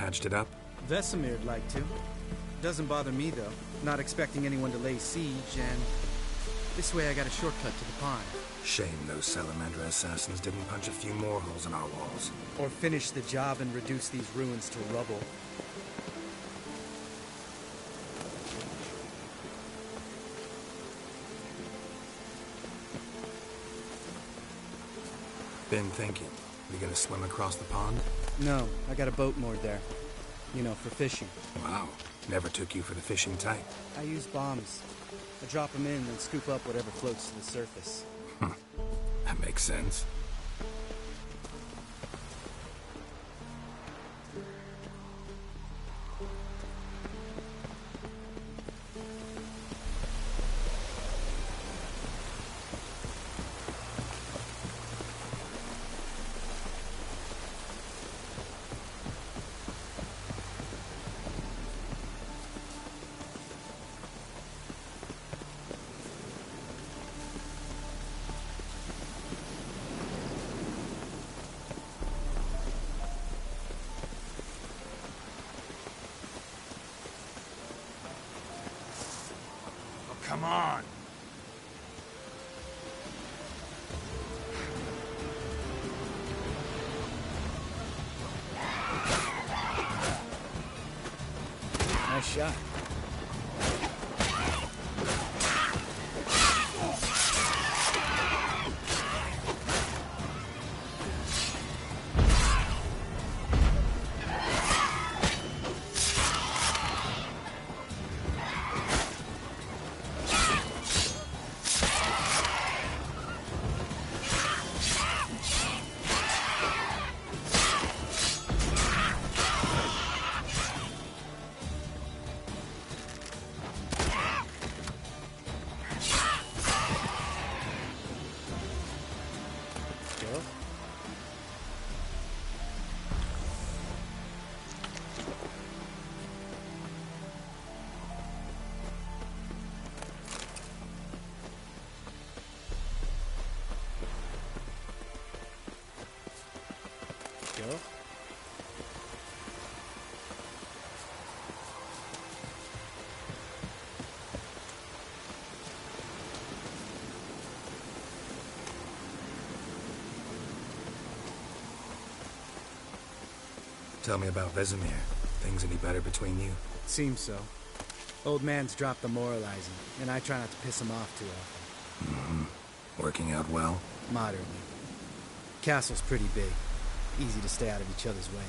patched it up? Vesemir'd like to. Doesn't bother me, though. Not expecting anyone to lay siege, and this way I got a shortcut to the pond. Shame those Salamander assassins didn't punch a few more holes in our walls. Or finish the job and reduce these ruins to rubble. Been thinking. We gonna swim across the pond? No, I got a boat moored there. You know, for fishing. Wow. Never took you for the fishing type. I use bombs. I drop them in and scoop up whatever floats to the surface. That makes sense. Come on! Nice shot. Go. Tell me about Vesemir. Things any better between you? Seems so. Old man's dropped the moralizing, and I try not to piss him off too often. Mm-hmm. Working out well? Moderately. Castle's pretty big. Easy to stay out of each other's way.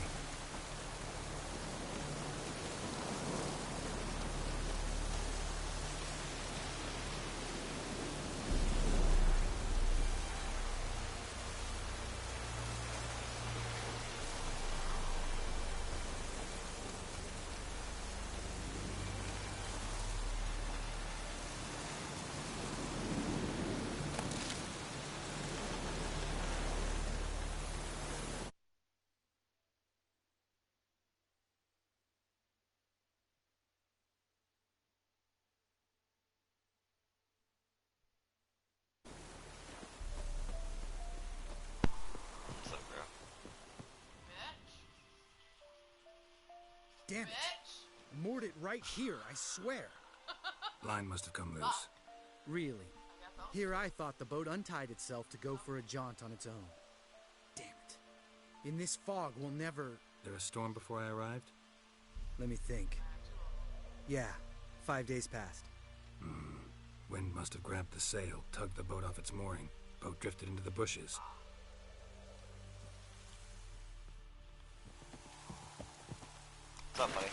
Damn it. I moored it right here, I swear. Line must have come loose. Really? Here I thought the boat untied itself to go for a jaunt on its own. Damn it. In this fog, we'll never... There a storm before I arrived? Let me think. Yeah, 5 days passed. Wind must have grabbed the sail, tugged the boat off its mooring. Boat drifted into the bushes. What's up, buddy?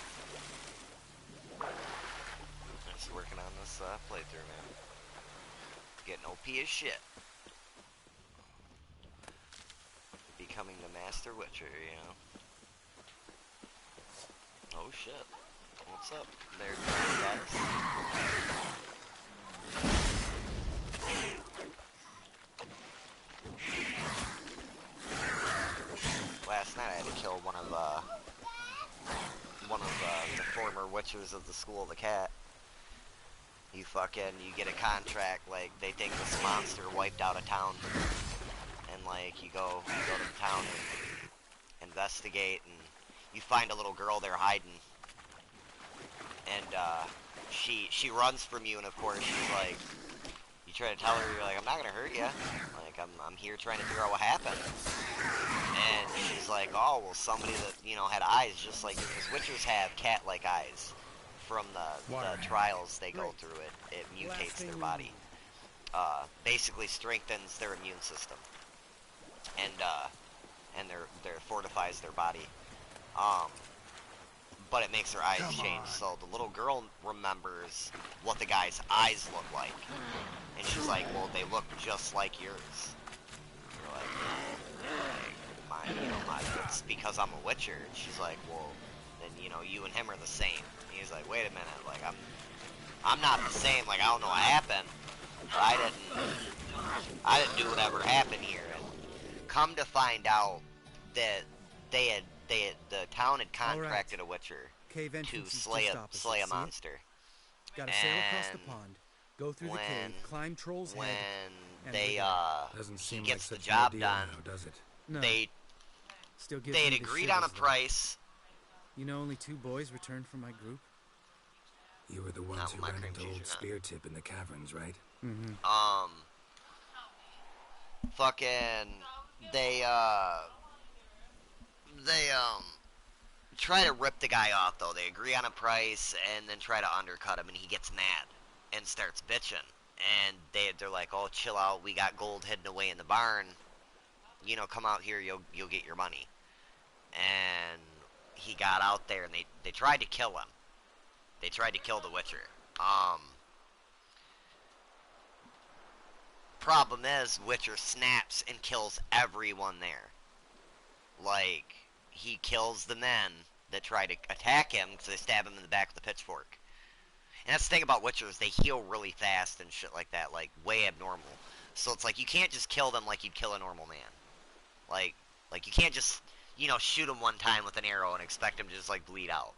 Just working on this playthrough, man. Getting OP as shit. Becoming the master witcher, you know. Oh shit. What's up there, guys? Last night I had to kill one of the former witchers of the School of the Cat. You get a contract, like, they think this monster wiped out a town. And, like, you go to the town and investigate, and you find a little girl there hiding, and she runs from you, and of course she's like, you try to tell her, you're like, I'm not gonna hurt you, like I'm here trying to figure out what happened, and she's like, oh well, somebody that had eyes just like you, because witchers have cat-like eyes from the trials they go through. It mutates their body, basically strengthens their immune system, and their fortifies their body. But it makes her eyes change, so the little girl remembers what the guy's eyes look like. And she's like, well, they look just like yours. You're like, it's because I'm a witcher. And she's like, well, then, you and him are the same. And he's like, wait a minute, like, I'm not the same, like, I don't know what happened. But I didn't do whatever happened here. And come to find out that the town had contracted a witcher to slay a monster. Gotta sail across the pond, go through the cave, climb Troll's head. When they Doesn't seem he gets like the such job an ordeal done, now, does it? No. they They'd had agreed on a price. Only 2 boys returned from my group. You were the ones Not who my ran cream into cheese, old you're not. Spear Tip in the caverns, right? Mm-hmm. Fucking they try to rip the guy off, though. They agree on a price and then try to undercut him, and he gets mad and starts bitching. And they're like, oh, chill out, we got gold hidden away in the barn, come out here, you'll get your money. And he got out there, and they tried to kill him. They tried to kill the Witcher. Problem is, Witcher snaps and kills everyone there. Like, he kills the men that try to attack him because they stab him in the back with a pitchfork. And that's the thing about Witchers, they heal really fast and shit like that, like, way abnormal. So it's like, you can't just kill them like you'd kill a normal man. Like you can't just, shoot them one time with an arrow and expect them to just, like, bleed out.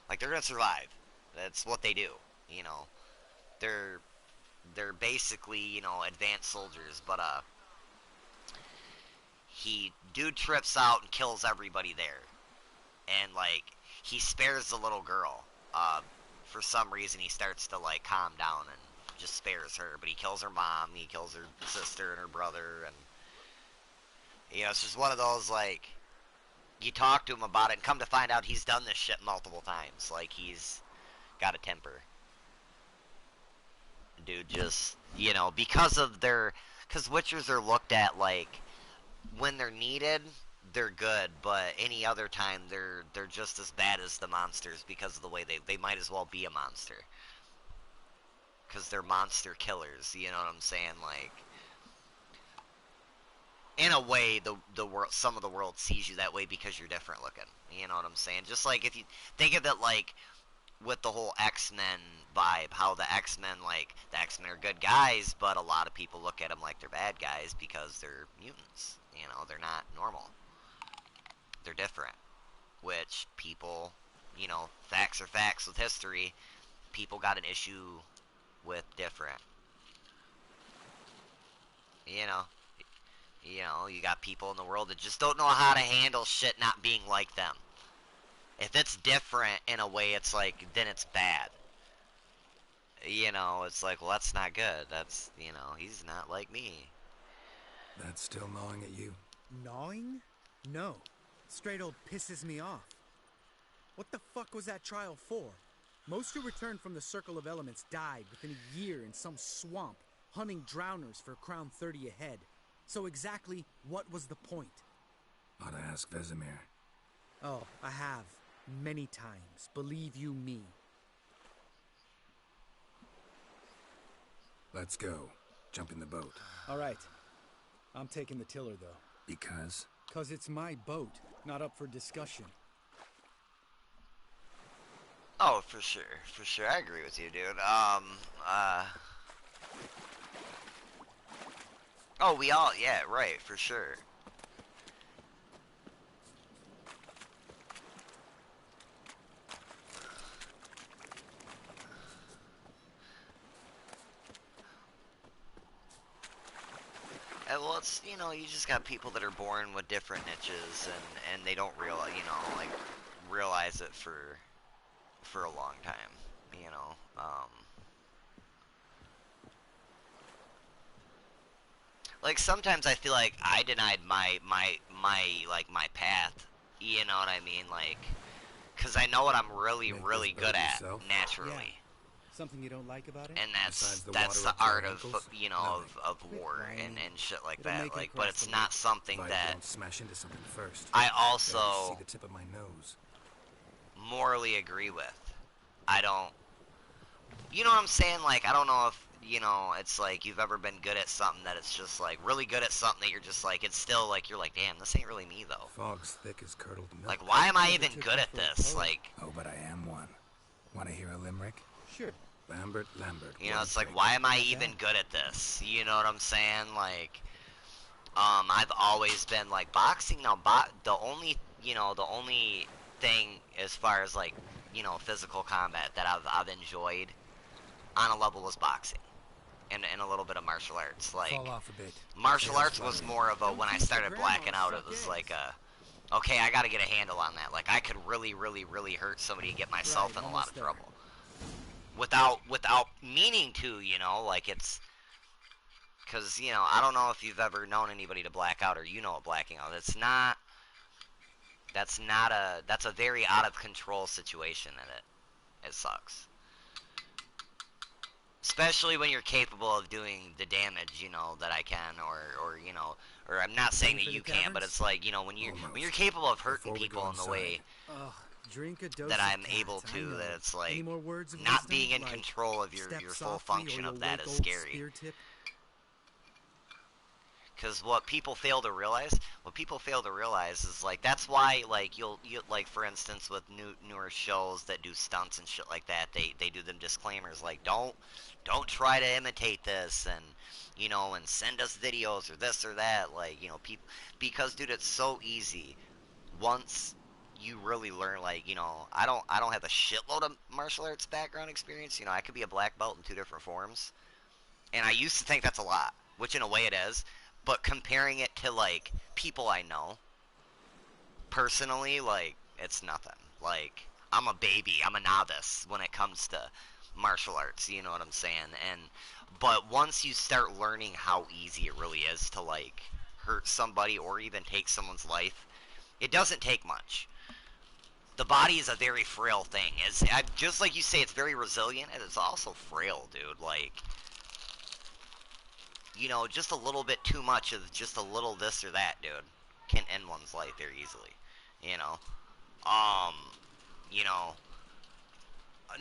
Like, they're gonna survive. That's what they do, They're basically, advanced soldiers, but, dude trips out and kills everybody there. And, like, he spares the little girl. For some reason, he starts to, like, calm down and just spares her. But he kills her mom, he kills her sister and her brother, and, it's just one of those, like, you talk to him about it, and come to find out he's done this shit multiple times. Like, he's got a temper. Dude just, because Witchers are looked at, like, when they're needed, they're good, but any other time they're just as bad as the monsters because of the way they might as well be a monster. Because they're monster killers, you know what I'm saying? Like, in a way, the world, some of the world sees you that way because you're different looking. You know what I'm saying? Just like if you think of it like with the whole X-Men vibe, how the X-Men, like, the X-Men are good guys, but a lot of people look at them like they're bad guys because they're mutants. They're not normal. They're different. Which people, facts are facts with history. People got an issue with different. You got people in the world that just don't know how to handle shit not being like them. If it's different in a way, it's like, then it's bad. It's like, well, that's not good. That's, he's not like me. That's still gnawing at you? Gnawing? No. Straight old pisses me off. What the fuck was that trial for? Most who returned from the Circle of Elements died within a year in some swamp, hunting drowners for Crown 30 a head. So exactly what was the point? Ought to ask Vesemir. Oh, I have. Many times. Believe you me. Let's go. Jump in the boat. All right. I'm taking the tiller, though. Because? 'Cause it's my boat, not up for discussion. Oh, for sure. For sure. I agree with you, dude. Oh, we all, yeah, right, for sure. Well, it's, you just got people that are born with different niches, and they don't realize, like, realize it for a long time, you know. Like sometimes I feel like I denied my path. You know what I mean? Like, cause I know what I'm really Make really this good boat at yourself? naturally, Something you don't like about it? and Besides the that's water the up to your art of ankles? you know Nothing. of Quit war whining. and shit like It'll that. make it Like, but across it's the not lake. something If I that don't smash into something first. I Barely also see the tip of my nose. morally agree with. I don't. You know what I'm saying? Like, I don't know if, you know, it's like you've ever been good at something that it's just like really good at something that you're just like, it's still like, you're like, damn, this ain't really me though. Fog's thick as curdled milk. Like, why am I Never even took good you at for a this? poet. Like, Oh, but I am one. Want to hear a limerick? Sure. Lambert. you know, one it's like, prick. why am I Not even bad. good at this? You know what I'm saying? Like, I've always been like boxing. Now, the only, you know, the only thing as far as like, you know, physical combat that I've enjoyed on a level was boxing. And a little bit of martial arts. Like, Fall off a bit. martial Tail's arts was fluttering. more of a, Don't when I teach the started blacking grandmas, out, it suck was eggs. like a, okay, I gotta get a handle on that. Like, I could really, really, really hurt somebody and get myself Right, in a lot almost of there. trouble. Without meaning to, you know, like it's, because, you know, I don't know if you've ever known anybody to black out or you know what blacking out. That's a very out of control situation and it sucks. Especially when you're capable of doing the damage, you know, that I can, or you know, or I'm not saying Ready that for you the can, but taverns? it's like, you know, when you're Almost. capable of hurting Before we people go in the inside, way Ugh, drink a dose that of I'm cat, able I to, know. that it's Any like more words of not wisdom? being in Like, control of your step full softly or function you'll of that wake is old scary. spear tip? Because what people fail to realize is like that's why like you like for instance with newer shows that do stunts and shit like that, they do them disclaimers like don't try to imitate this, and you know, and send us videos or this or that, like, you know, people, because dude, it's so easy once you really learn, like, you know, I don't have a shitload of martial arts background experience, you know, I could be a black belt in 2 different forms. And I used to think that's a lot, which in a way it is. But comparing it to like people I know personally, like it's nothing. Like I'm a baby, I'm a novice when it comes to martial arts. You know what I'm saying? And but once you start learning how easy it really is to like hurt somebody or even take someone's life, it doesn't take much. The body is a very frail thing. Just like you say, it's very resilient, and it's also frail, dude. Like, you know, just a little bit too much of just a little this or that, dude, can end one's life very easily. You know, um, you know,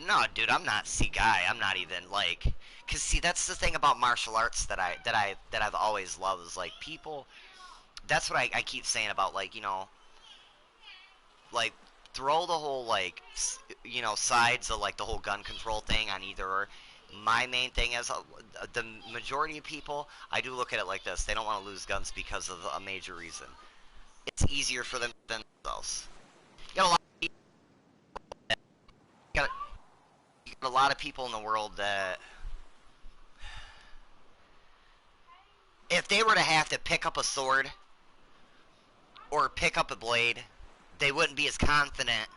no, dude, I'm not. See, guy, I'm not even like, cause see, that's the thing about martial arts that I've always loved is like people. That's what I keep saying about like, you know, like throw the whole like you know, sides of like the whole gun control thing on either or. My main thing is the majority of people, I do look at it like this: they don't want to lose guns because of a major reason. It's easier for them than themselves. You got a lot of people, you got, you got a lot of people in the world that if they were to have to pick up a sword or pick up a blade, they wouldn't be as confident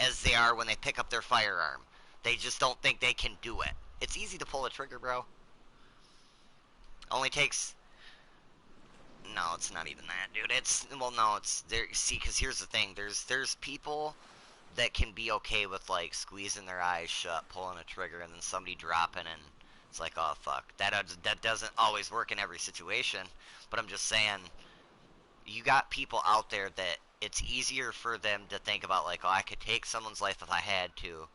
as they are when they pick up their firearm. They just don't think they can do it. It's easy to pull a trigger, bro. Only takes. No, it's not even that, dude. It's well, no, it's there. See, because here's the thing: there's people that can be okay with like squeezing their eyes shut, pulling a trigger, and then somebody dropping, and it's like, oh fuck, that doesn't always work in every situation. But I'm just saying, you got people out there that it's easier for them to think about like, oh, I could take someone's life if I had to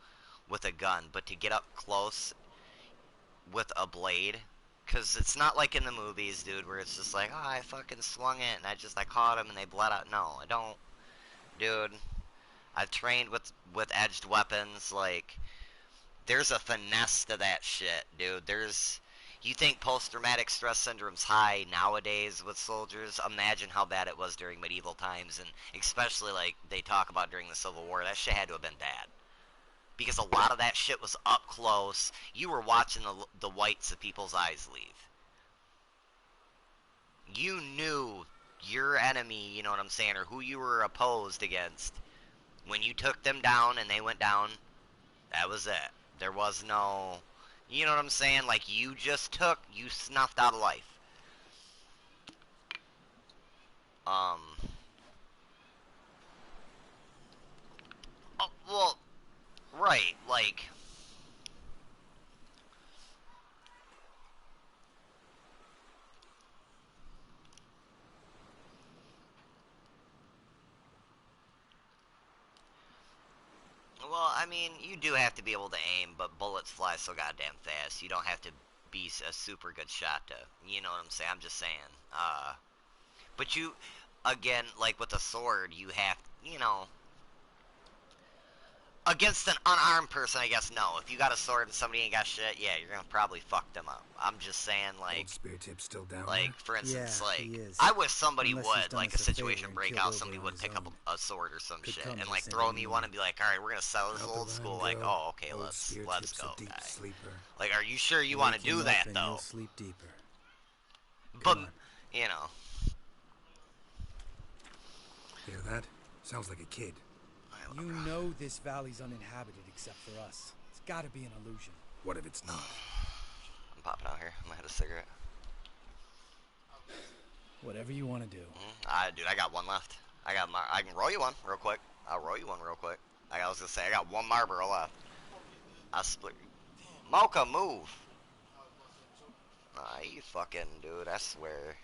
with a gun, but to get up close with a blade, because it's not like in the movies, dude, where it's just like, oh, I fucking swung it and I caught him and they bled out. No, I don't, dude. I've trained with edged weapons. Like, there's a finesse to that shit, dude. You think post-traumatic stress syndrome's high nowadays with soldiers? Imagine how bad it was during medieval times, and especially like they talk about during the Civil War. That shit had to have been bad. Because a lot of that shit was up close. You were watching the whites of people's eyes leave. You knew your enemy, you know what I'm saying, or who you were opposed against. When you took them down and they went down, that was it. There was no, you know what I'm saying? Like, you snuffed out a life. Um, well, right, like, well, I mean, you do have to be able to aim, but bullets fly so goddamn fast. You don't have to be a super good shot to, you know what I'm saying? I'm just saying. But you, again, like with a sword, you have, you know, against an unarmed person, I guess no. If you got a sword and somebody ain't got shit, yeah, you're gonna probably fuck them up. I'm just saying, Old like, spear tip's still down like there? for instance, Yeah, like he is. I wish somebody Unless he's would, done like us a a favor situation and break killed out, over somebody on would his pick up own. a sword or some Could shit come and to like the throw same me one meaning. and be like, all right, we're gonna settle this Up old the school. run Like, go. oh, okay, Old let's spear tip's go, a deep guy. sleeper. Like, are you sure you want to Wake him do up that and though? you'll sleep deeper. But Come on. you know, Hear that? Sounds like a kid. You know this valley's uninhabited except for us. It's gotta be an illusion. What if it's not? I'm popping out here. I'm gonna hit a cigarette. Whatever you want to do. Dude, I got one left. I can roll you one real quick. I'll roll you one real quick. I was gonna say I got one Marlboro left. I'll split. Mocha, move. Nah, you fucking dude. I swear.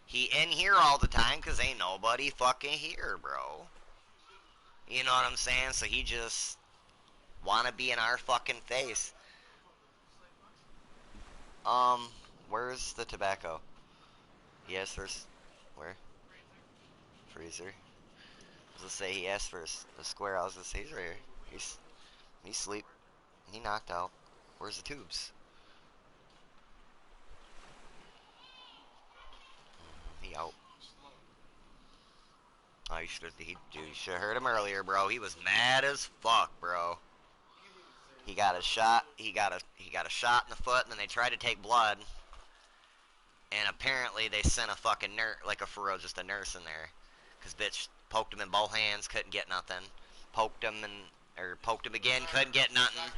He in here all the time 'cause ain't nobody fucking here, bro. You know what I'm saying? So he just wanna be in our fucking face. Where's the tobacco? Yes, there's where? Freezer. I was gonna say he asked for a square. I was gonna say he's right here. He's asleep. He knocked out. Where's the tubes? He out. Oh, you should have heard him earlier, bro. He was mad as fuck, bro. He got a shot. He got a shot in the foot, and then they tried to take blood. And apparently they sent a fucking nurse, like just a nurse in there, cause bitch poked him in both hands, couldn't get nothing. Poked him poked him again, couldn't get nothing.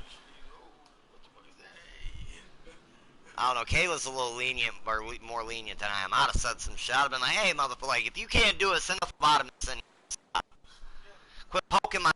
I don't know. Kayla's a little lenient, or more lenient than I am. I'd have said some shit. I'd have been like, hey, motherfucker, like, if you can't do it, send the phlebotomist in. Quit poking my.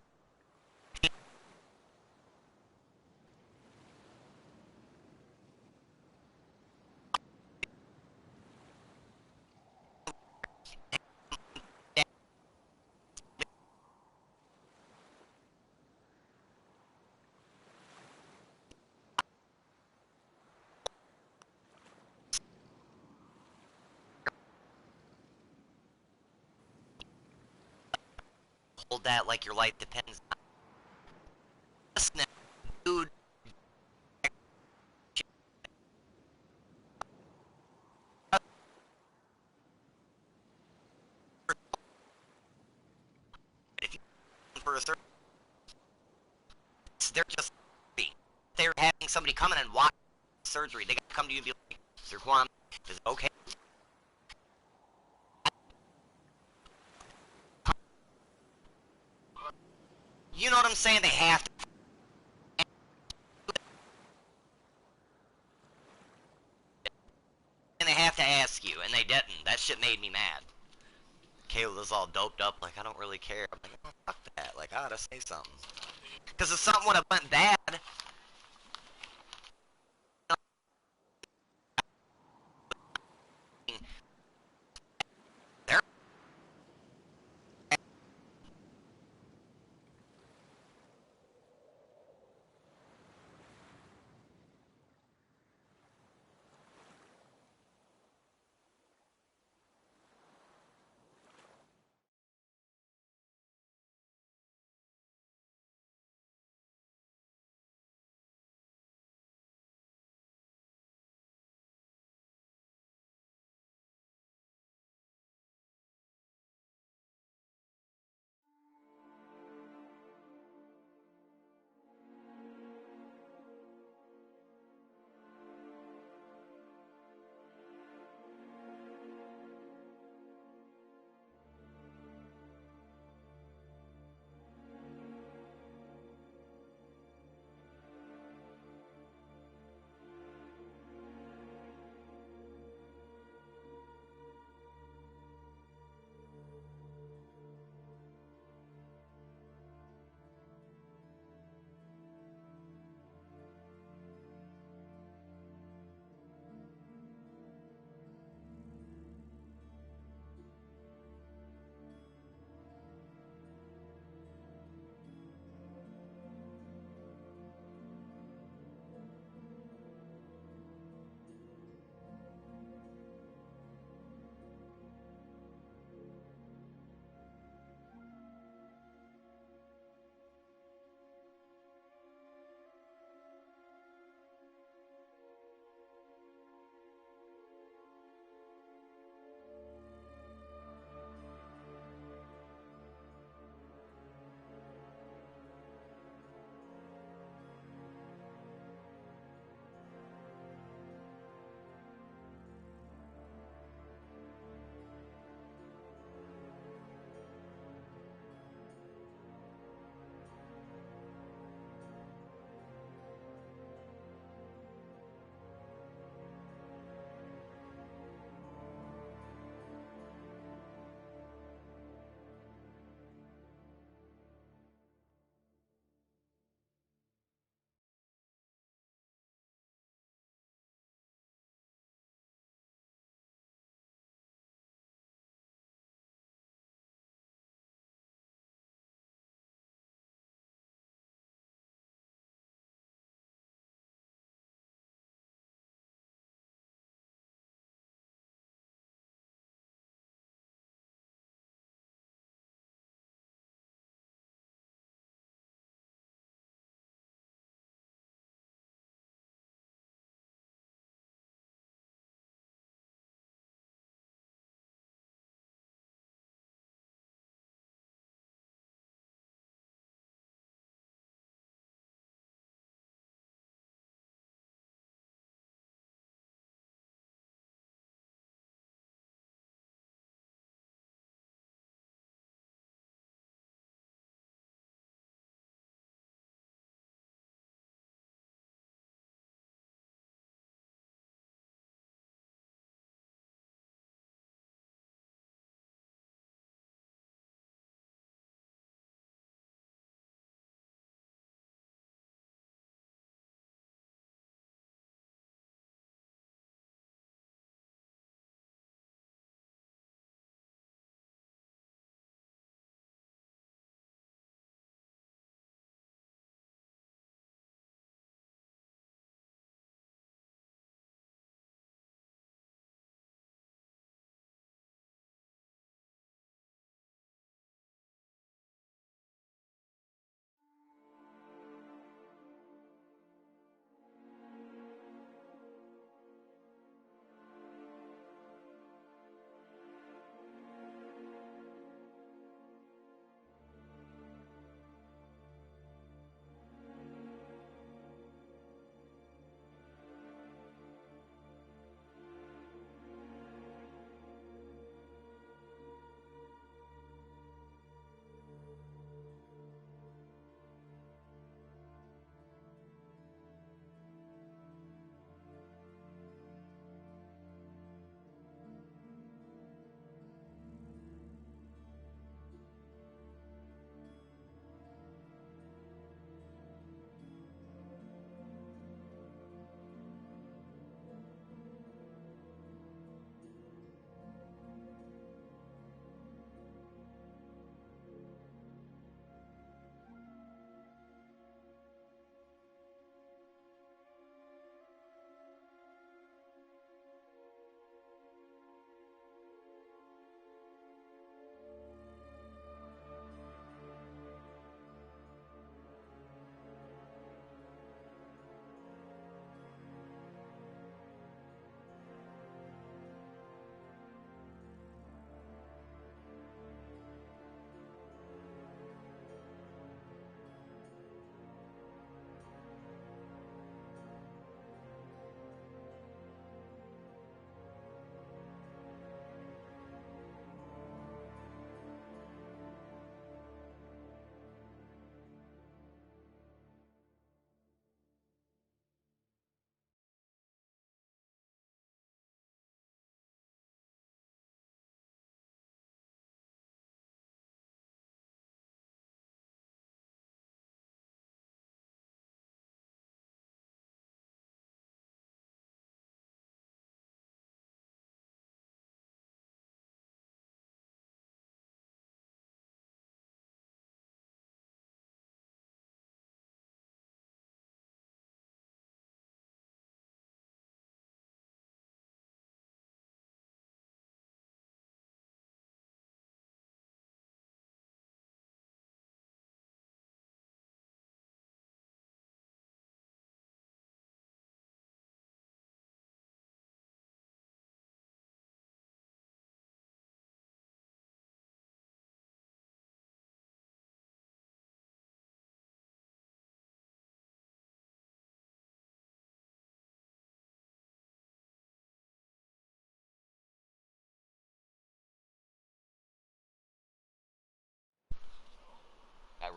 Hold that like your life depends on this, dude. If you for a certain, they're just they're having somebody come in and watch surgery. They got to come to you and be like, Sir Kwan, is it okay? You know what I'm saying? They have to. And they have to ask you, and they didn't. That shit made me mad. Kayla's all doped up, like, I don't really care. I'm like, oh, fuck that. Like, I ought to say something. Because if something would have went bad,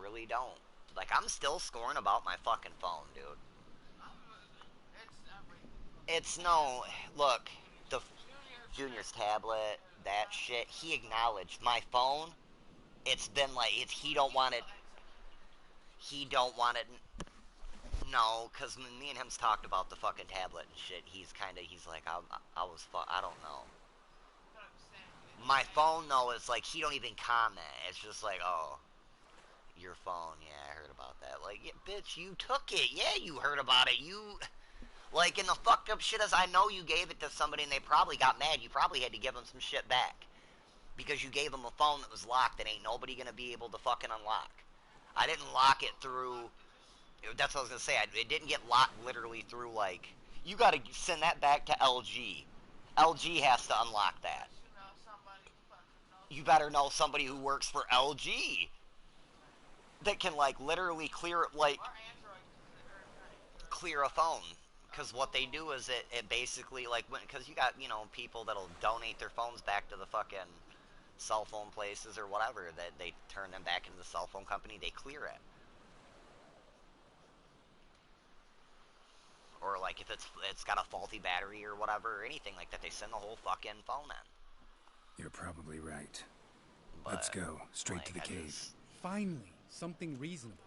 really don't. Like, I'm still scoring about my fucking phone, dude. It's no... Look, the Junior's tablet, that shit, he acknowledged. My phone, it's been like, he don't want it... He don't want it... No, because me and him's talked about the fucking tablet and shit. He's like, I don't know. My phone, though, is like, he don't even comment. It's just like, oh, your phone, yeah, I heard about that. Like, yeah, bitch, you took it. Yeah, you heard about it. Like, and the fucked up shit is, I know you gave it to somebody and they probably got mad. You probably had to give them some shit back. Because you gave them a phone that was locked that ain't nobody gonna be able to fucking unlock. I didn't lock it through... That's what I was gonna say. It didn't get locked literally through, like... You gotta send that back to LG. LG has to unlock that. You better know somebody who works for LG that can, like, literally clear a phone. Because what they do is it basically, like, because you got, people that'll donate their phones back to the fucking cell phone places or whatever, that they turn them back into the cell phone company, they clear it. Or, like, if it's got a faulty battery or whatever, or anything like that, they send the whole fucking phone in. You're probably right. But, let's go, straight to the cave. Finally, something reasonable.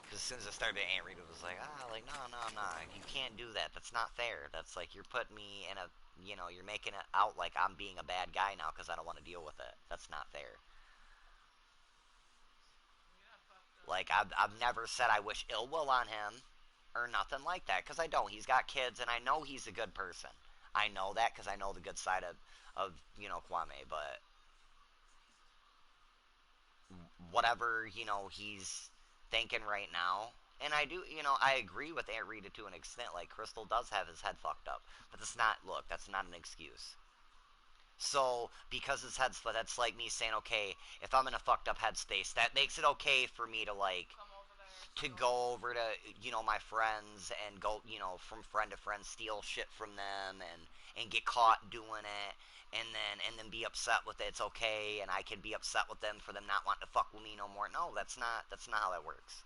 Because as soon as I started, Aunt Rita was like, no, you can't do that. That's not fair. That's like, you're putting me in a, you're making it out like I'm being a bad guy now because I don't want to deal with it. That's not fair. Like, I've never said I wish ill will on him or nothing like that, because I don't. He's got kids, and I know he's a good person. I know that because I know the good side of Kwame, but whatever, he's thinking right now. And I do, I agree with Aunt Rita to an extent. Like, Crystal does have his head fucked up. But that's not an excuse. So, because his head's fucked, that's like me saying, okay, if I'm in a fucked up headspace, that makes it okay for me to, like, to go over to, my friends and go, from friend to friend, steal shit from them and get caught doing it. And then be upset with it. It's okay, and I can be upset with them for them not wanting to fuck with me no more. No, that's not how that works.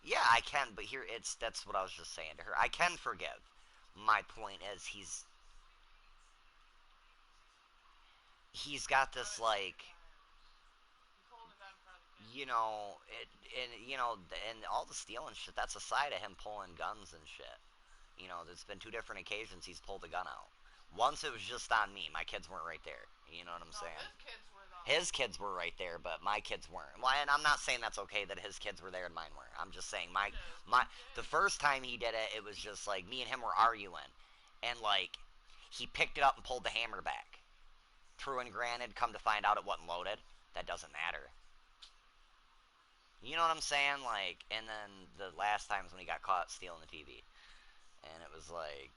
Yeah, I can, but that's what I was just saying to her. I can forgive. My point is, he's got this, like, and all the stealing shit. That's a side of him pulling guns and shit. There's been 2 different occasions he's pulled a gun out. Once it was just on me. My kids weren't right there. You know what I'm saying? His kids were right there, but my kids weren't. Well, and I'm not saying that's okay that his kids were there and mine weren't. I'm just saying the first time he did it, it was just like me and him were arguing, and like he picked it up and pulled the hammer back. True and granted, come to find out it wasn't loaded. That doesn't matter. You know what I'm saying? Like, and then the last times when he got caught stealing the TV, and it was like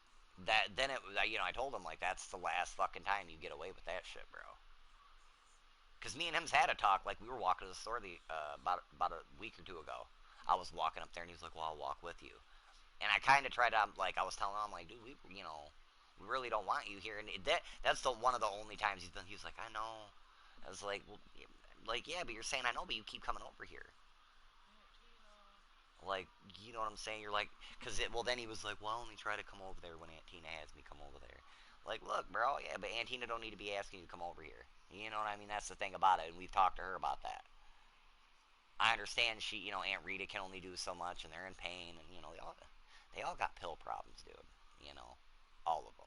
that. Then it was, I told him like that's the last fucking time you get away with that shit, bro. Because me and him's had a talk. Like, we were walking to the store about a week or 2 ago. I was walking up there, and he was like, well, I'll walk with you. And I kind of tried to, like, I was telling him, like, dude, we really don't want you here. And that's one of the only times he was like, I know. I was like, well, yeah, but you're saying I know, but you keep coming over here. Like, you know what I'm saying? You're like, then he was like, well, I'll only try to come over there when Aunt Tina has me come over there. Like, look, bro, yeah, but Aunt Tina don't need to be asking you to come over here. You know what I mean? That's the thing about it, and we've talked to her about that. I understand Aunt Rita can only do so much, and they're in pain, and, they all got pill problems, dude. All of them.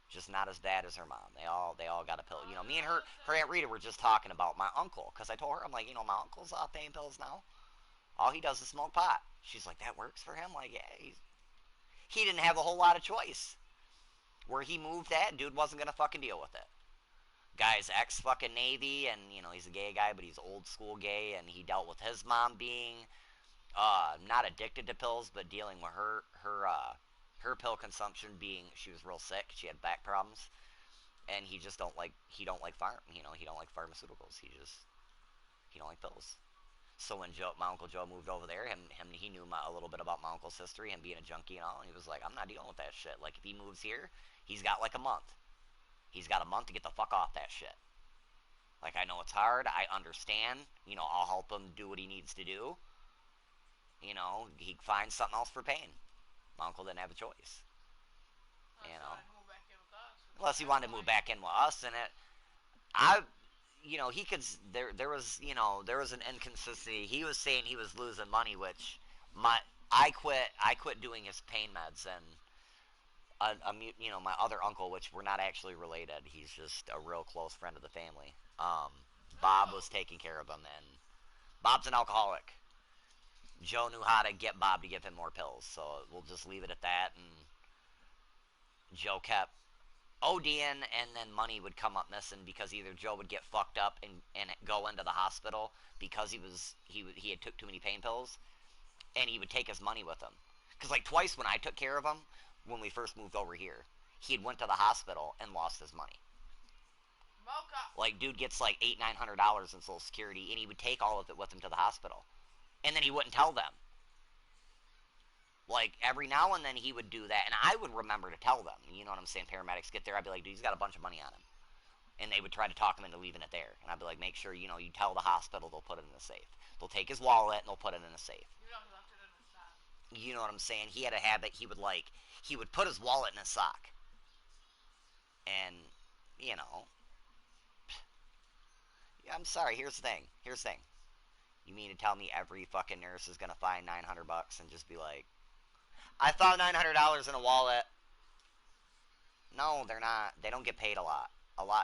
Just not as bad as her mom. They all got a pill. Me and her Aunt Rita were just talking about my uncle, because I told her, I'm like, my uncle's paying pills now. All he does is smoke pot. She's like, that works for him? Like, yeah, he didn't have a whole lot of choice. Where he moved at, dude wasn't going to fucking deal with it. Guy's ex-fucking Navy, and, he's a gay guy, but he's old school gay, and he dealt with his mom being, not addicted to pills, but dealing with her pill consumption being, she was real sick, she had back problems, and he don't like he don't like pharmaceuticals, he don't like pills. So when my Uncle Joe moved over there, he knew a little bit about my uncle's history, him being a junkie and all, and he was like, I'm not dealing with that shit. Like, if he moves here, he's got like a month. He's got a month to get the fuck off that shit. Like, I know it's hard. I understand. You know, I'll help him do what he needs to do. You know, he finds something else for paying. My uncle didn't have a choice. You know, unless he wanted to move back in with us, and you know, he could. There was, you know, there was an inconsistency. He was saying he was losing money, which I quit doing his pain meds, and you know, my other uncle, which we're not actually related. He's just a real close friend of the family. Bob was taking care of him, and Bob's an alcoholic. Joe knew how to get Bob to give him more pills, so we'll just leave it at that. And Joe kept ODing, and then money would come up missing because either Joe would get fucked up and go into the hospital because he had took too many pain pills, and he would take his money with him. Because like twice when I took care of him, when we first moved over here, he had went to the hospital and lost his money. Like, dude gets like $800-900 in Social Security, and he would take all of it with him to the hospital, and then he wouldn't tell them. Like, every now and then he would do that, and I would remember to tell them. You know what I'm saying? Paramedics get there, I'd be like, dude, he's got a bunch of money on him. And they would try to talk him into leaving it there. And I'd be like, make sure, you know, you tell the hospital they'll put it in the safe. They'll take his wallet and they'll put it in the safe. You know what I'm saying? He had a habit, he would put his wallet in his sock. And, you know, I'm sorry, here's the thing. You mean to tell me every fucking nurse is gonna find $900 and just be like, I found $900 in a wallet? No, they're not. They don't get paid a lot.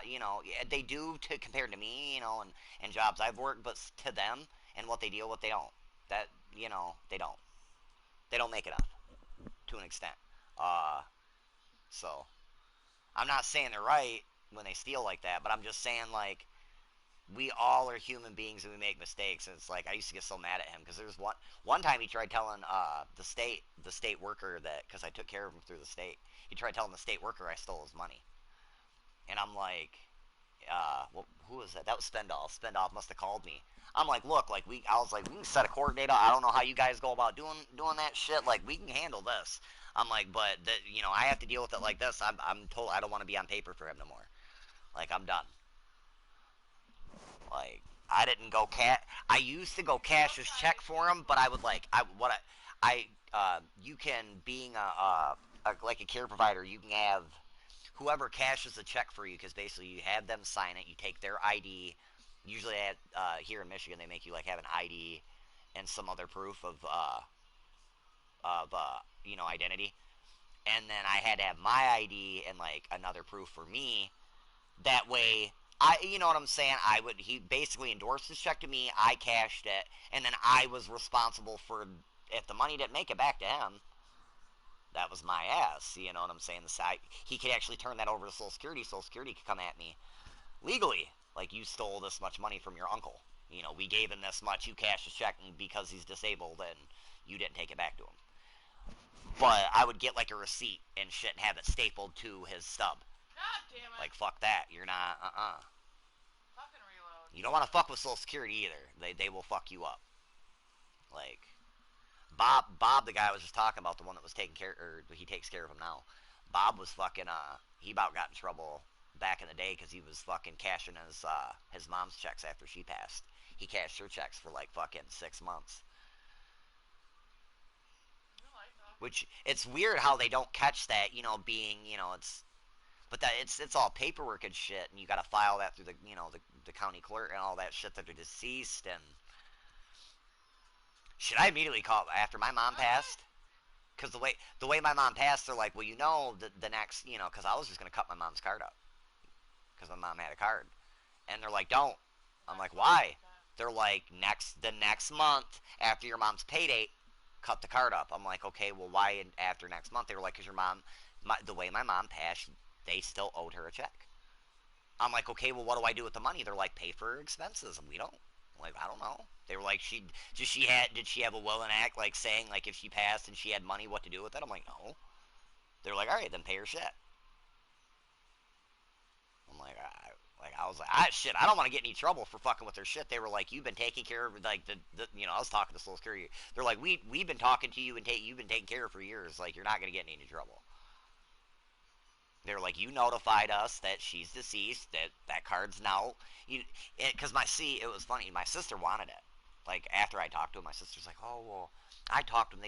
You know, they do compared to me, you know, and jobs I've worked, but to them and what they deal with, they don't. That, you know, they don't. They don't make enough, to an extent. So, I'm not saying they're right when they steal like that, but I'm just saying, like, we all are human beings and we make mistakes. And it's like, I used to get so mad at him because there's one time he tried telling the state worker that, because I took care of him through the state, he tried telling the state worker I stole his money. And I'm like, well, who was that? That was Spendoff. Spendoff must have called me. I'm like, look, like I was like, we can set a coordinator. I don't know how you guys go about doing that shit. Like, we can handle this. I'm like, but you know, I have to deal with it like this. I'm told I don't want to be on paper for him no more. Like, I'm done. Like, I didn't go I used to go cash his check for him, but I would like, you can, being like a care provider, you can have whoever cashes the check for you, because basically you have them sign it, you take their ID, usually here in Michigan they make you like have an ID and some other proof of you know, identity, and then I had to have my ID and like another proof for me, that way you know what I'm saying, he basically endorsed his check to me, I cashed it, and then I was responsible for, if the money didn't make it back to him, that was my ass, you know what I'm saying, he could actually turn that over to Social Security could come at me legally, like, you stole this much money from your uncle, you know, we gave him this much, you cashed his check, and because he's disabled, and you didn't take it back to him. But I would get like a receipt and shit and have it stapled to his stub. God damn it. Like, fuck that. You're not, Fucking reload. You don't want to fuck with Social Security either. They will fuck you up. Like, Bob, the guy I was just talking about, the one that was taking care, or he takes care of him now. Bob was fucking, he about got in trouble back in the day because he was fucking cashing his mom's checks after she passed. He cashed her checks for like fucking 6 months. Which, it's weird how they don't catch that, you know, being, you know, but that it's all paperwork and shit, and you gotta file that through the, you know, the county clerk and all that shit that they're deceased, and should I immediately call after my mom passed? Because the way my mom passed, they're like, well, you know, the next, you know, because I was just gonna cut my mom's card up, because my mom had a card, and they're like, don't. I'm like, why? They're like, the next month after your mom's pay date, cut the card up. I'm like, okay, well, why after next month? They were like, because your mom, the way my mom passed, they still owed her a check. I'm like, okay, well, what do I do with the money? They're like, pay for her expenses. And we don't. I'm like, I don't know. They were like, did she have a will and act, like saying, like, if she passed and she had money, what to do with it? I'm like, no. They're like, all right, then pay her shit. I'm like, I was like, shit, I don't want to get in any trouble for fucking with their shit. They were like, you've been taking care of, like, you know, I was talking to Social Security. They're like, we've been talking to you and you've been taking care of for years. Like, you're not going to get in any trouble. They're like, you notified us that she's deceased, that card's now, because it was funny, my sister wanted it. Like, after I talked to him, my sister's like, oh, well, I talked to them,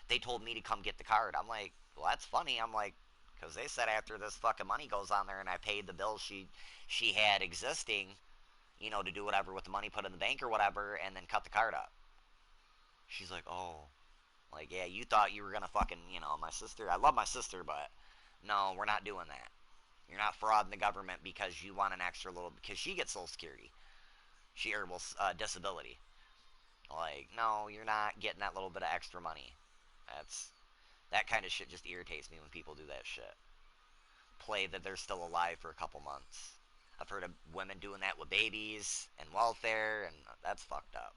they told me to come get the card. I'm like, well, that's funny. I'm like, because they said after this fucking money goes on there and I paid the bill she had existing, to do whatever with the money put in the bank or whatever, and then cut the card up. She's like, oh. Like, yeah, you thought you were going to fucking, my sister, I love my sister, but no, we're not doing that. You're not frauding the government because you want an extra little, because she gets Social Security. Disability. Like, no, you're not getting that little bit of extra money. That kind of shit just irritates me when people do that shit. Play that they're still alive for a couple months. I've heard of women doing that with babies and welfare, and that's fucked up.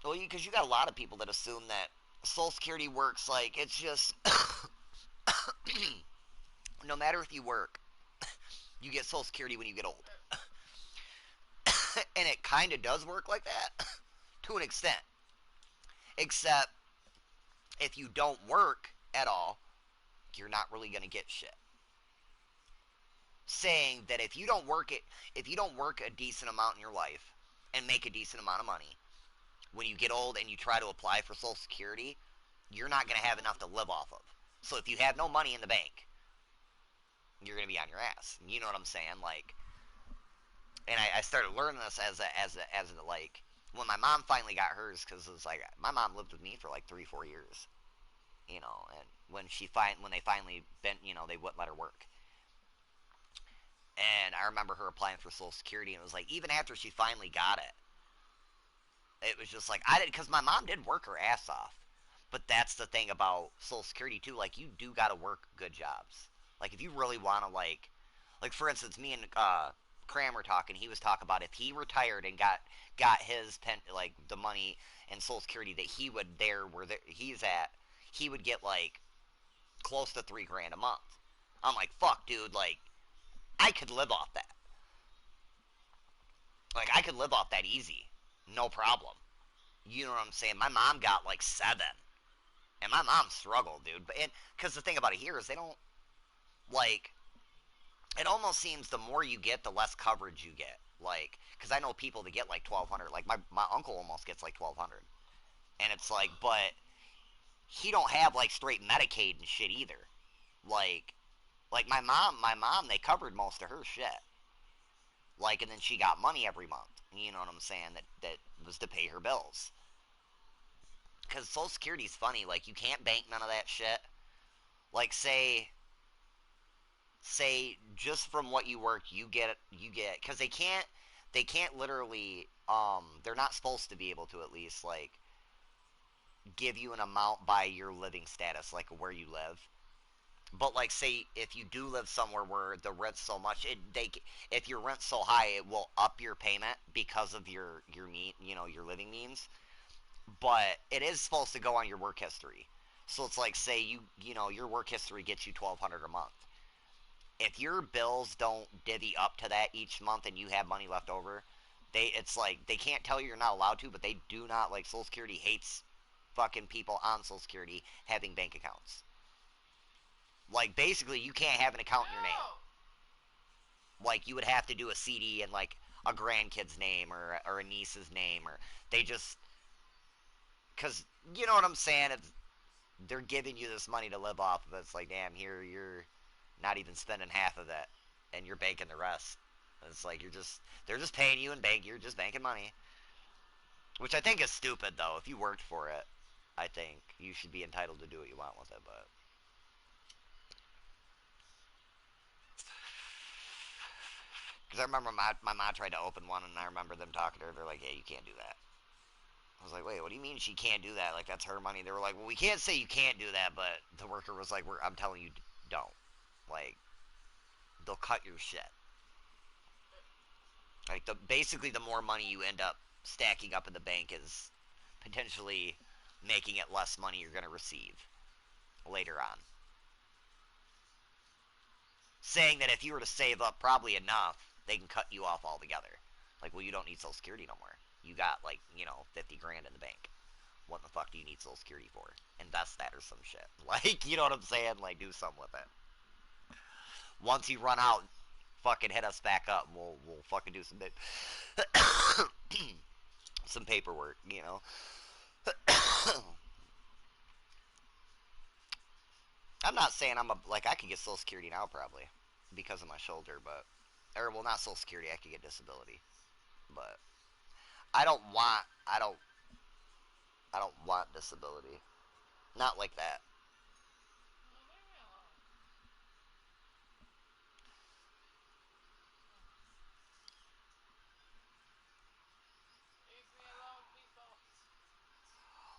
Well, because you got a lot of people that assume that Social Security works like it's just no matter if you work, you get Social Security when you get old. And it kind of does work like that to an extent. Except if you don't work at all, you're not really going to get shit. Saying that if you don't work a decent amount in your life and make a decent amount of money, when you get old and you try to apply for Social Security, you're not going to have enough to live off of. So if you have no money in the bank, you're going to be on your ass. You know what I'm saying? Like, and I started learning this as like, when my mom finally got hers, because it was like, my mom lived with me for like 3-4 years, and when they finally bent, they wouldn't let her work. And I remember her applying for Social Security, and it was like, even after she finally got it was just like, because my mom did work her ass off. But that's the thing about Social Security, too. Like, you do got to work good jobs. Like, if you really want to, like, for instance, me and Cram were talking. He was talking about if he retired and got his the money and Social Security that he would he's at, he would get, like, close to $3,000 a month. I'm like, fuck, dude, like, I could live off that. Like, I could live off that easy. No problem. You know what I'm saying? My mom got, like, 7. And my mom struggled, dude. Because the thing about it here is they don't, like, it almost seems the more you get, the less coverage you get. Like, because I know people that get, like, 1,200. Like, my uncle almost gets, like, 1,200. And it's like, but he don't have, like, straight Medicaid and shit either. Like my mom, they covered most of her shit. Like, and then she got money every month. You know what I'm saying? That was to pay her bills. Because Social Security's funny. Like, you can't bank none of that shit. Like, say just from what you work, you get, because they can't literally, they're not supposed to be able to, at least, like, give you an amount by your living status, like, where you live. But, like, say, if you do live somewhere where the rent's so much, if your rent's so high, it will up your payment because of your living means. But it is supposed to go on your work history. So it's like, say your work history gets you $1,200 a month. If your bills don't divvy up to that each month and you have money left over, it's like they can't tell you you're not allowed to, but they do not, like, Social Security hates fucking people on Social Security having bank accounts. Like, basically, you can't have an account in your name. Like, you would have to do a CD in, like, a grandkid's name or a niece's name, or they just, because, you know what I'm saying? They're giving you this money to live off of. It's like, damn, here you're not even spending half of it, and you're banking the rest. It's like they're just paying you in bank. You're just banking money, which I think is stupid, though. If you worked for it, I think you should be entitled to do what you want with it. But because I remember my mom tried to open one, and I remember them talking to her. They're like, "Yeah, you can't do that." I was like, "Wait, what do you mean she can't do that? Like, that's her money." They were like, "Well, we can't say you can't do that," but the worker was like, "I'm telling you, don't. Like, they'll cut your shit." Like, basically, the more money you end up stacking up in the bank is potentially making it less money you're going to receive later on. Saying that if you were to save up probably enough, they can cut you off altogether. Like, well, you don't need Social Security no more. You got, like, 50 grand in the bank. What the fuck do you need Social Security for? Invest that or some shit. Like, you know what I'm saying? Like, do something with it. Once you run out, fucking hit us back up. And we'll fucking do some some paperwork, I'm not saying I could get Social Security now probably because of my shoulder, but well, not Social Security. I could get disability, but I don't want I don't want disability. Not like that.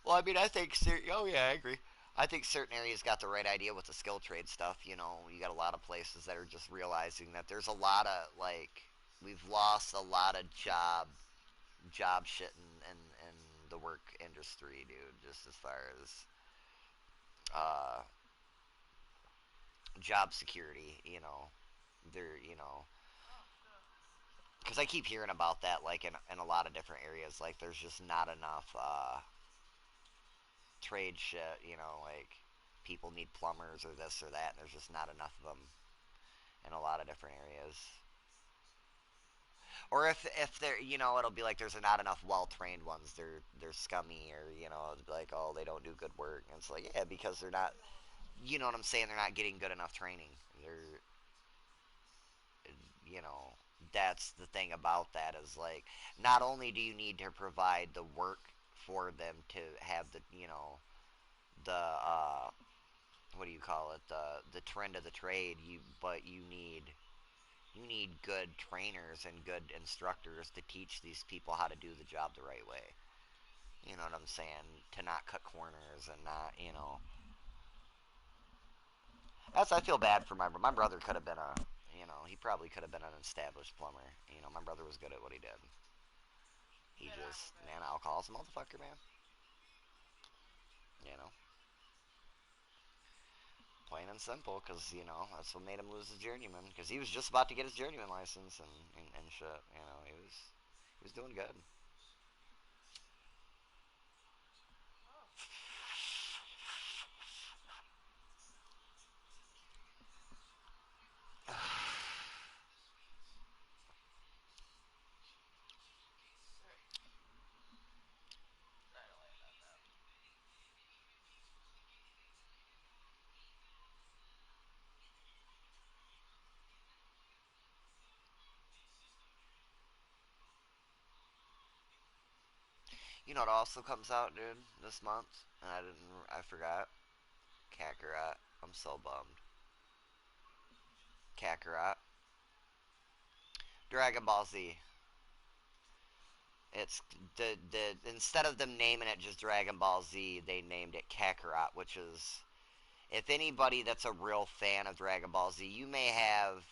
Well, I mean, I think oh yeah, I agree. I think certain areas got the right idea with the skill trade stuff. You got a lot of places that are just realizing that there's a lot of like we've lost a lot of job shit in the work industry, dude. Just as far as uh, job security, they're because I keep hearing about that, like in a lot of different areas, like there's just not enough trade shit, like people need plumbers or this or that, and there's just not enough of them in a lot of different areas. Or if they're, it'll be like there's not enough well trained ones. They're scummy, or it'll be like, oh, they don't do good work. And it's like, yeah, because they're not. You know what I'm saying? They're not getting good enough training. They're, you know, that's the thing about that is like, not only do you need to provide the work for them to have the what do you call it, the trend of the trade, but you need good trainers and good instructors to teach these people how to do the job the right way. You know what I'm saying? To not cut corners and not, I feel bad for my brother. Could have been he probably could have been an established plumber. My brother was good at what he did. He just, man, alcohol's a motherfucker, man. You know, plain and simple, because that's what made him lose his journeyman. Because he was just about to get his journeyman license and shit. He was doing good. You know what also comes out, dude, this month? And I forgot. Kakarot. I'm so bummed. Kakarot. Dragon Ball Z. It's the instead of them naming it just Dragon Ball Z, they named it Kakarot, which is, if anybody that's a real fan of Dragon Ball Z, you may have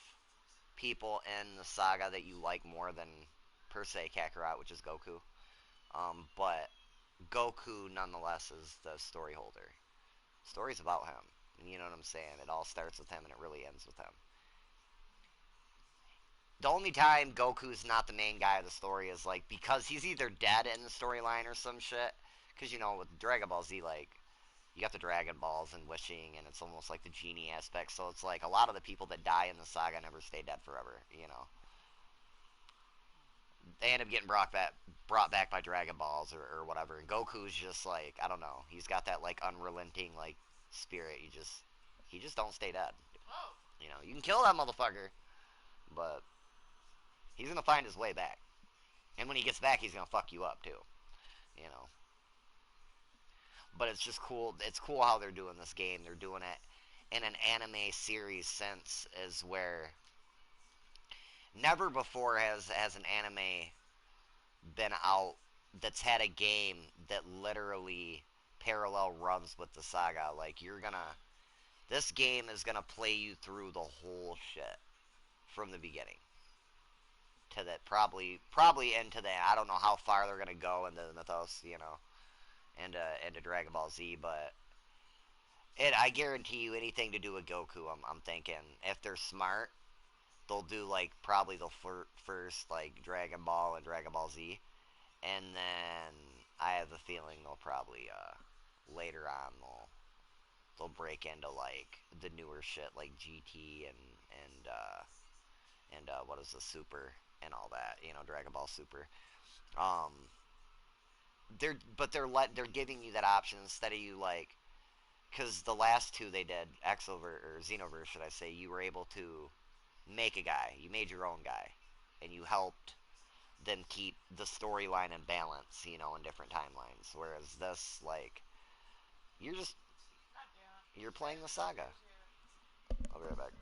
people in the saga that you like more than per se Kakarot, which is Goku. But Goku nonetheless is the story holder. Story's about him. You know what I'm saying? It all starts with him and it really ends with him. The only time Goku's not the main guy of the story is like because he's either dead in the storyline or some shit. Because with Dragon Ball Z, like you got the Dragon Balls and wishing, and it's almost like the genie aspect. So it's like a lot of the people that die in the saga never stay dead forever. They end up getting brought back by Dragon Balls or whatever. And Goku's just like, I don't know. He's got that like unrelenting like spirit. He just don't stay dead. Oh. You can kill that motherfucker, but he's gonna find his way back. And when he gets back, he's gonna fuck you up too. You know. But it's just cool. It's cool how they're doing this game. They're doing it in an anime series sense, is where never before has an anime been out that's had a game that literally parallel runs with the saga. Like this game is gonna play you through the whole shit from the beginning to that probably into that. I don't know how far they're gonna go into the mythos, into Dragon Ball Z, but I guarantee you anything to do with Goku. I'm thinking if they're smart, they'll do like probably the first like Dragon Ball and Dragon Ball Z, And then I have a feeling they'll probably later on they'll break into like the newer shit like GT and what is the Super and all that, you know, Dragon Ball Super. Um, they're giving you that option instead of you like, because the last two they did Exoverse or Xenoverse, should I say, you were able to make a guy, you made your own guy, and you helped them keep the storyline in balance, you know, in different timelines. Whereas this, like, you're just God damn it. you're playing the saga. I'll be right back.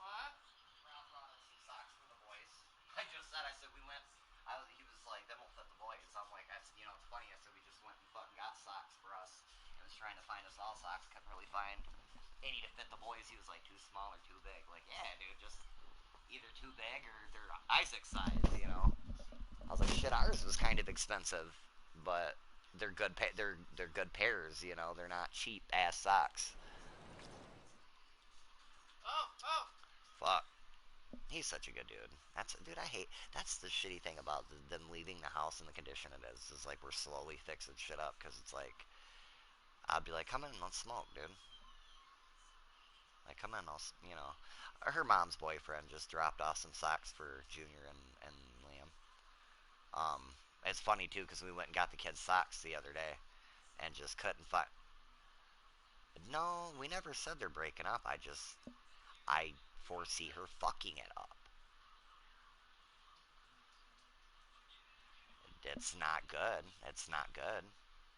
What? Brown brought us some socks for the boys. I just said, I said we went. He was like, them will fit the boys. I'm like, I said, you know, it's funny. I said we just went and fucking got socks for us. I was trying to find us all socks. Couldn't really find any to fit the boys. He was like, too small or too big. Like, yeah, dude, just either too big or they're Isaac's size, you know. I was like, shit, ours was kind of expensive, but they're good. They're good pairs, you know. They're not cheap ass socks. Oh, oh. Fuck. He's such a good dude. Dude. I hate. That's the shitty thing about them leaving the house in the condition it is. Is like we're slowly fixing shit up because it's like I'd be like, come in, let's smoke, dude. Like, come in, you know. Her mom's boyfriend just dropped off some socks for Junior and Liam. Um, it's funny too because we went and got the kids socks the other day and just couldn't find. No, we never said they're breaking up. I foresee her fucking it up. It's not good. It's not good.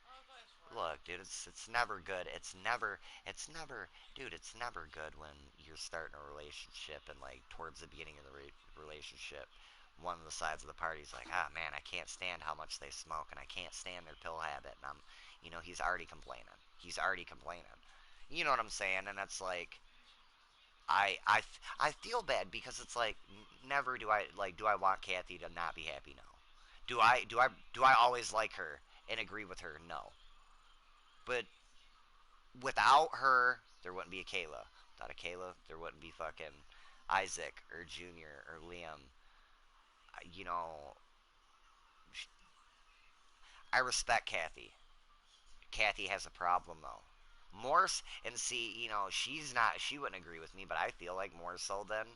Oh, that's right. Look, dude, it's never good. Dude, it's never good when you're starting a relationship and like towards the beginning of the relationship, one of the sides of the party's like, ah, man, I can't stand how much they smoke and I can't stand their pill habit, and he's already complaining. He's already complaining. You know what I'm saying? And it's like, I feel bad because it's like, never do I want Kathy to not be happy? No. Do I always like her and agree with her? No. But without her, there wouldn't be a Kayla. Without a Kayla, there wouldn't be fucking Isaac or Junior or Liam. You know, I respect Kathy. Kathy has a problem though. More and see, she wouldn't agree with me, but I feel like more so than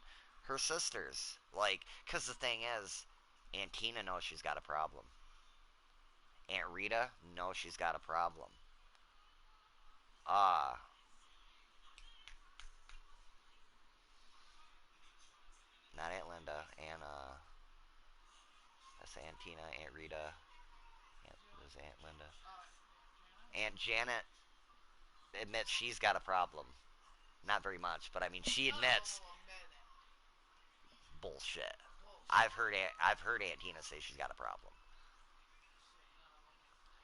her sisters. Like, cause the thing is, Aunt Tina knows she's got a problem. Aunt Rita knows she's got a problem. Uh, not Aunt Linda, that's Aunt Tina, Aunt Rita, there's Aunt Linda. Aunt Janet admits she's got a problem. Not very much, but I mean, she admits bullshit. I've heard Aunt Tina say she's got a problem.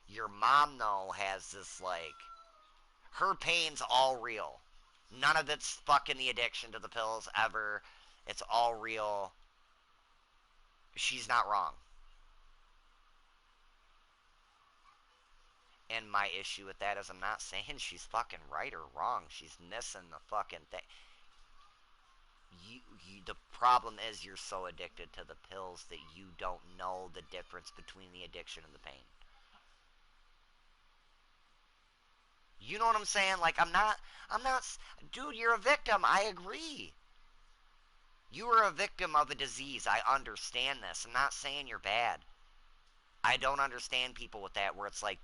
Your mom though has this like her pain's all real. None of it's fucking the addiction to the pills ever. It's all real. She's not wrong. And my issue with that is I'm not saying she's fucking right or wrong. She's missing the fucking thing. The problem is you're so addicted to the pills that you don't know the difference between the addiction and the pain. You know what I'm saying? Like, I'm not, dude, you're a victim. I agree. You were a victim of a disease. I understand this. I'm not saying you're bad. I don't understand people with that where it's like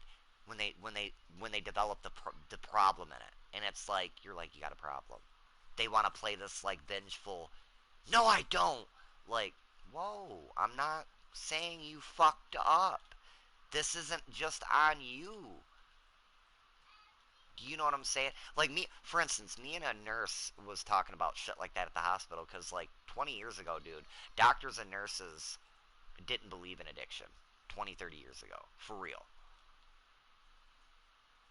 when they develop the problem in it, and it's like you're like you got a problem. They want to play this like vengeful. No, I don't. Like, whoa, I'm not saying you fucked up. This isn't just on you. You know what I'm saying? Like me, for instance, me and a nurse was talking about shit like that at the hospital because like 20 years ago, dude, doctors and nurses didn't believe in addiction 20, 30 years ago. For real.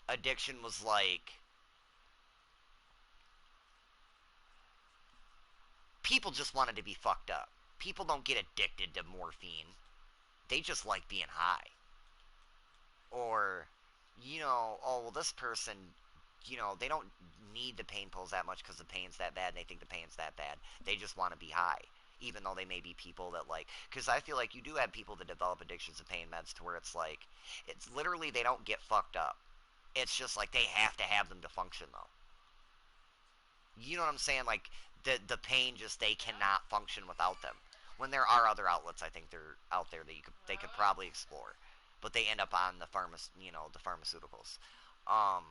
Addiction was like people just wanted to be fucked up. People don't get addicted to morphine. They just like being high. Or, oh, well, this person, they don't need the pain pills that much because the pain's that bad and they think the pain's that bad. They just want to be high. Even though they may be people that like, because I feel like you do have people that develop addictions to pain meds to where it's like, it's literally they don't get fucked up. It's just like they have to have them to function though. You know what I'm saying? Like the pain just they cannot function without them. When there are other outlets, I think they're out there that they could probably explore, but they end up on the pharmaceuticals. Um,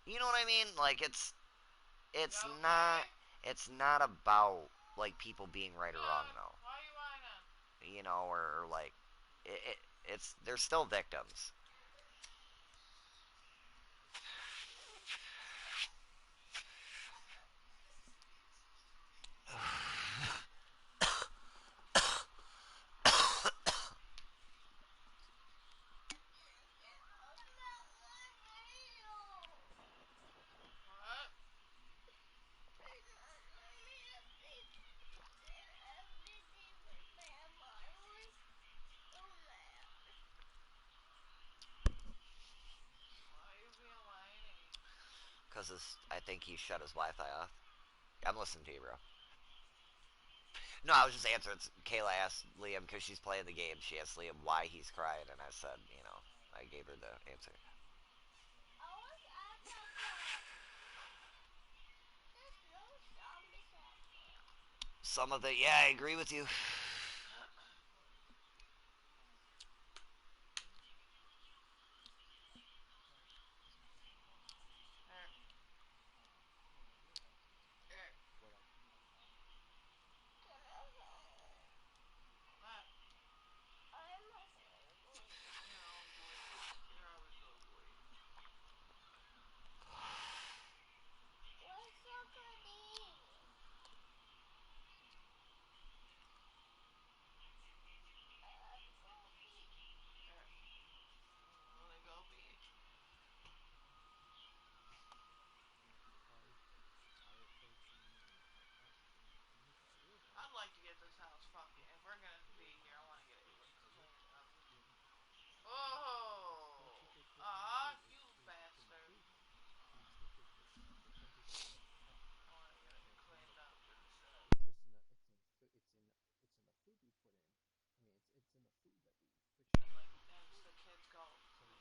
you know what I mean? Like it's not about like people being right or wrong though. Why are you whining? Or like it's they're still victims. What? Why are you being whiny? Because I think he shut his Wi-Fi off. I'm listening to you, bro. No, I was just answering. Kayla asked Liam because she's playing the game. She asked Liam why he's crying, and I said, I gave her the answer. Some of it, yeah, I agree with you. Eric. Eric. What? You're ugly. You're always ugly. Eric. Wanna go pee? I'd like to get this house fucking. If we're gonna be here, I want to get it cleaned up. Oh! Ah, you bastard. I want to get it cleaned up instead. Like, as the kids go.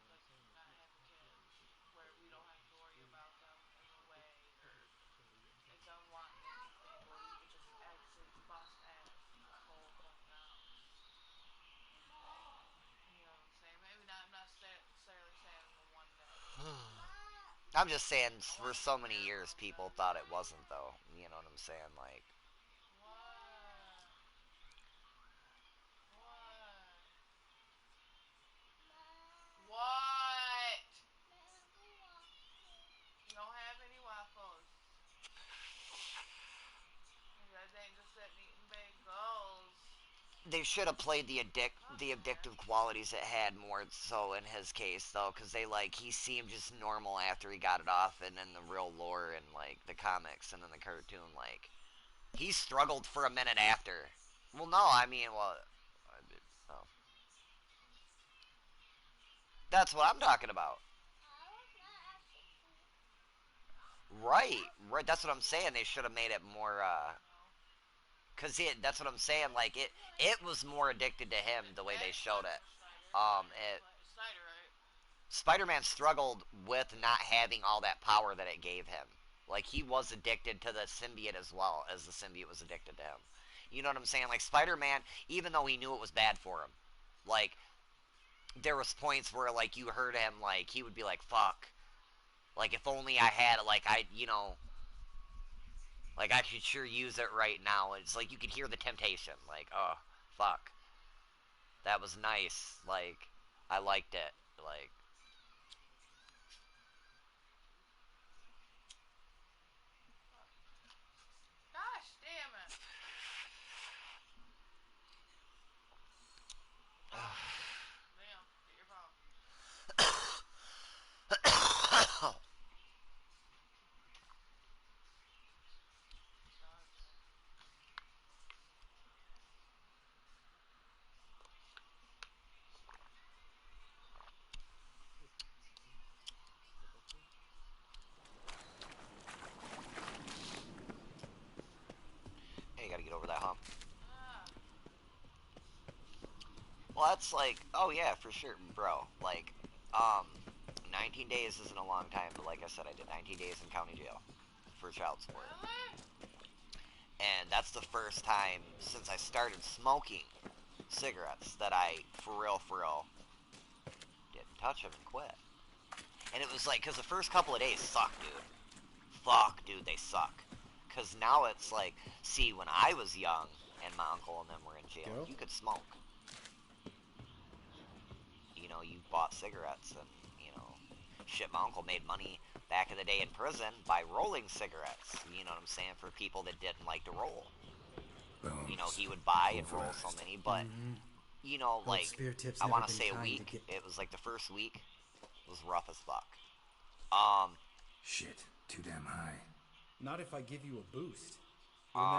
Like, not having kids. Where we don't have to worry about them in the way or them wanting anything where we could just exit, bust ass, whole fucking house. You know what I'm saying? Maybe not. I'm not necessarily saying in the one day. I'm just saying, I for want to so be many there years, one people day. thought it wasn't, though. You know what I'm saying? Like, What? What? What? You don't have any waffles. You guys ain't just sitting eating bagels. they should have played Come the here. addictive qualities it had more so in his case, though, because he seemed just normal after he got it off, and in the real lore and, like, the comics and in the cartoon, like, he struggled for a minute after. Well, no, I mean, well, oh. That's what I'm talking about. Right, right. That's what I'm saying. They should have made it more, No. cause that's what I'm saying. Like it was more addicted to him the way they Daddy's showed talking it. to Snyder. It Snyder, right? Spider-Man struggled with not having all that power that it gave him. Like, he was addicted to the symbiote as well as the symbiote was addicted to him. You know what I'm saying? Like, Spider-Man, even though he knew it was bad for him, like, there was points where, like, you heard him, like, he would be like, fuck. Like, if only I had it, like, like, I could sure use it right now. It's like, you could hear the temptation. Like, oh, fuck. That was nice. Like, I liked it. Like, Gosh damn it. Damn, get your phone. hey, you gotta get over that hump. Ah, Well, that's like, oh yeah, for sure, bro. Like, um, 19 days isn't a long time, but like I said, I did 19 days in county jail for child support. really? And that's the first time since I started smoking cigarettes that I, for real, didn't touch them and quit. And it was like, because the first couple of days suck, dude. Fuck, dude, they suck. Because now it's like, see, when I was young and my uncle and them were in jail, Go. you could smoke. You know, you bought cigarettes and, you know, shit, my uncle made money back in the day in prison by rolling cigarettes. You know what I'm saying? For people that didn't like to roll. Bones. You know, he would buy and roll so Pulverized. many, but, you know, like, Spear tip's I never want to been say a kind to week. get- It was like the first week was rough as fuck. Shit, too damn high. Not if I give you a boost. Remember?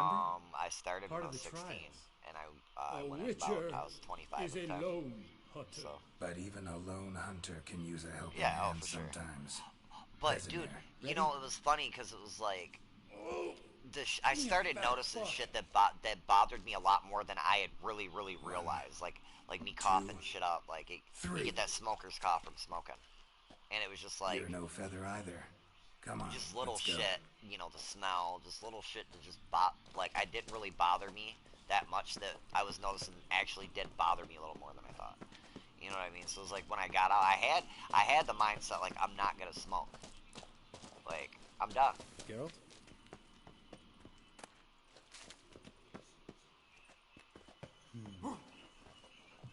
I started Part when I of was the 16, trials. and I went about, I was 25 at the time. lone hunter. So, But even a lone hunter can use a helping Yeah, oh, hand for sure. sometimes. but Listen dude, here. you know, it was funny because it was like, I started noticing shit that bothered me a lot more than I had really realized. Like me coughing shit up, like you three. get that smoker's cough from smoking, and it was just like You're no feather either. Come on, just little let's go. shit, you know, the smell, just little shit that just like I didn't really bother me that much that I was noticing actually did bother me a little more than I thought. You know what I mean? So it was like when I got out, I had the mindset like I'm not gonna smoke. Like I'm done. Geralt?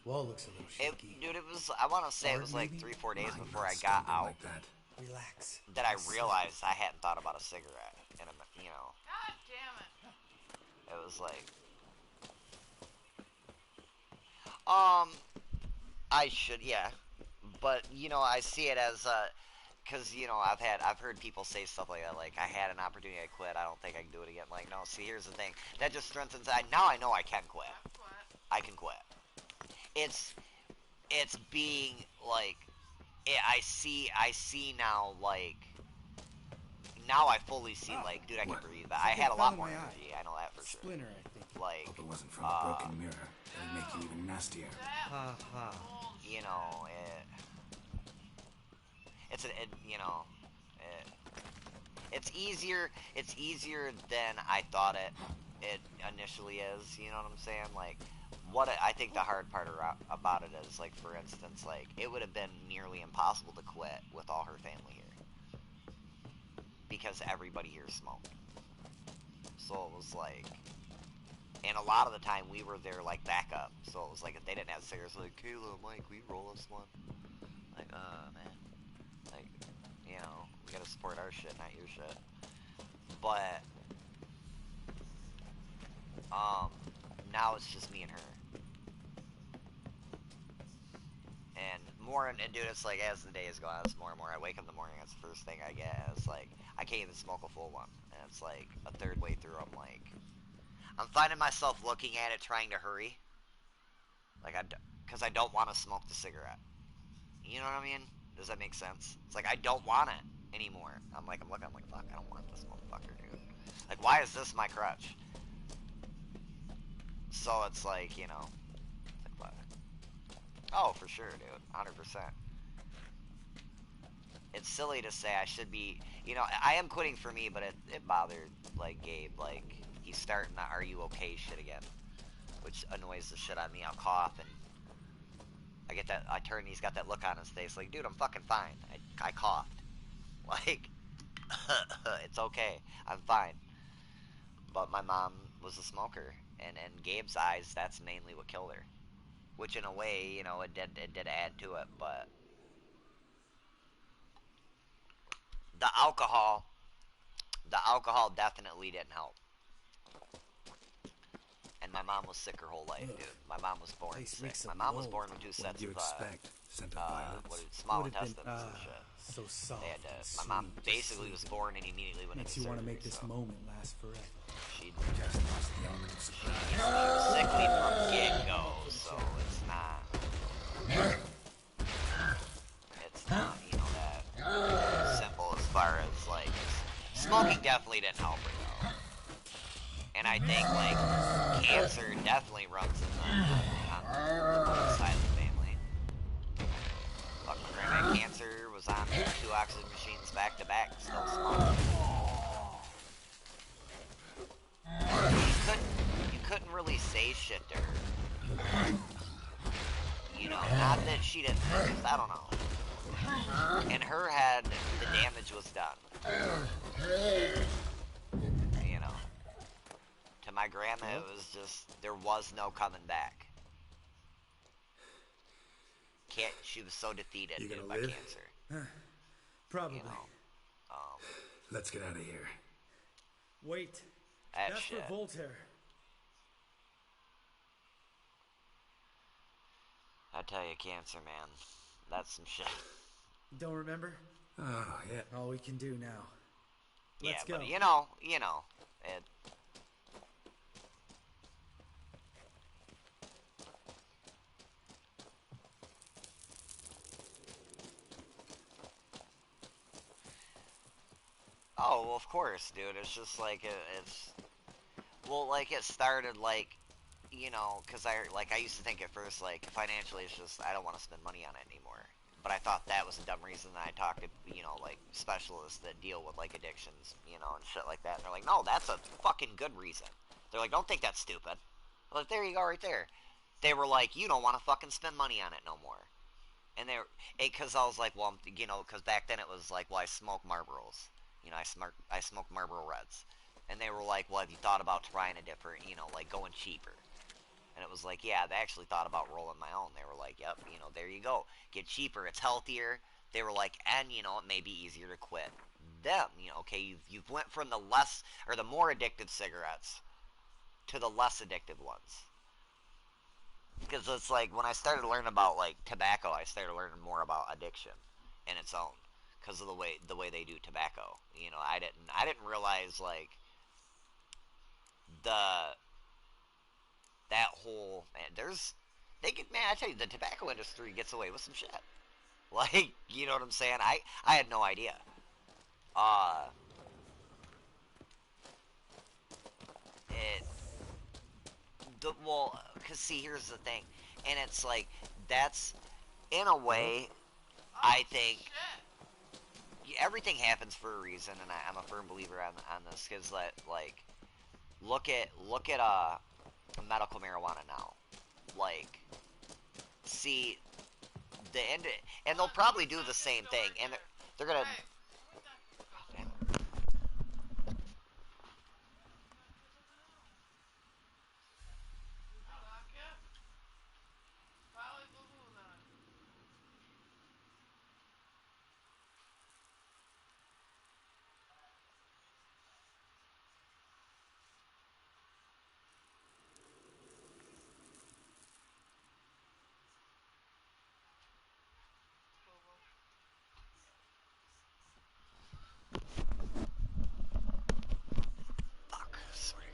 Wall looks a little shaky. Dude, it was. I want to say it Or was like maybe 3-4 days Mine before got I got stomping out like that. Relax. that I realized I hadn't thought about a cigarette. And you know, God damn it. it was like, I should, yeah, but you know, I see it as because you know I've heard people say stuff like that, like I had an opportunity, I quit, I don't think I can do it again. Like, no, see, here's the thing, that just strengthens. Now I know I can quit. That's what. I can quit. It's being like, I see now, like now I fully see, like, dude, I can What? breathe. I had a lot more energy. I know that for sure. Splinter, I think. Like, Hope it wasn't from a broken mirror. That'd make you even nastier. Ha ha. you know, you know, it's easier. It's easier than I thought it initially is. You know what I'm saying? Like, I think the hard part about it is, like, for instance, like, it would have been nearly impossible to quit with all her family here because everybody here smoked. So it was like, and a lot of the time we were there like backup. So it was like if they didn't have cigarettes, like, Kayla, Mike, we roll us one. Like, man, like, you know, we gotta support our shit, not your shit. But now it's just me and her. And more, and dude, it's like as the days go on, it's more and more. I wake up in the morning, that's the first thing I get. It's like I can't even smoke a full one, and it's like a third way through, I'm like, I'm finding myself looking at it, trying to hurry, like because I don't want to smoke the cigarette. You know what I mean? Does that make sense? It's like I don't want it anymore. I'm looking, I'm like, fuck, I don't want this motherfucker, dude. Like, why is this my crutch? So it's like, you know, it's like, what? Oh, for sure, dude, 100%. it's silly to say I should be, you know, I am quitting for me, but it bothered, like, Gabe, like, he's starting the "are you okay" shit again, which annoys the shit out of me. I'll cough, and I turn, and he's got that look on his face, like, dude, I'm fucking fine. I coughed. Like, it's okay. I'm fine. But my mom was a smoker, and in Gabe's eyes, that's mainly what killed her. Which, in a way, you know, it did add to it, but the alcohol, the alcohol definitely didn't help. And my mom was sick her whole life, dude. My mom was born Place sick. reeks My of mom was mold. born with 2 What sets did you of expect? Scent of violets? small Would have intestines been and shit. so soft. They had to. And My mom sweet, basically was sleeping. born and immediately went Makes into you want to surgery. make this So moment last forever. she Just lost the element of surprise. sickly from get go. So it's not. It's not, you know, that simple as far as like smoking definitely didn't help her though. And I think like cancer definitely runs in on the mother's side of the family. Fuck, my grandma had cancer, was on 2 oxygen machines back to back, still smoking. You couldn't really say shit to her. You know, not that she didn't, I don't know. In her head, the damage was done. You know. To my grandma, it was just, there was no coming back. She was so defeated, You dude, gonna by live? cancer. Probably. You know. Let's get out of here. Wait. That That's shit. for Voltaire. I tell you, cancer, man. That's some shit. Don't remember? Oh, yeah. All we can do now. Let's yeah, go. but you know, it. Oh, well, of course, dude. It's just like it's. Well, like it started like, you know, because I used to think at first like financially it's just I don't want to spend money on it anymore. But I thought that was a dumb reason that I talked to, you know, like specialists that deal with like addictions, you know, and shit like that. And they're like, no, that's a fucking good reason. They're like, don't think that's stupid. Well, there you go, right there. They were like, you don't want to fucking spend money on it no more. And because I was like, well, you know, because back then it was like, well, I smoke Marlboros. You know, I smoke Marlboro Reds. And they were like, well, have you thought about trying a different, you know, like going cheaper? And it was like, yeah, they actually thought about rolling my own. They were like, yep, you know, there you go. Get cheaper, it's healthier. They were like, and, you know, it may be easier to quit them. You know, okay, you've went from the less, or the more addictive cigarettes to the less addictive ones. Because it's like, when I started learning about, like, tobacco, I started learning more about addiction in its own. Because of the way they do tobacco. You know, I didn't realize, like, that whole, man, man, I tell you, the tobacco industry gets away with some shit. Like, you know what I'm saying? I had no idea. It, well, cause see, here's the thing, and it's like, that's, in a way, I think, everything happens for a reason, and I'm a firm believer on this, cause like, look at medical marijuana now. Like, see, and they'll probably do the same thing, and they're gonna. Fuck, swear to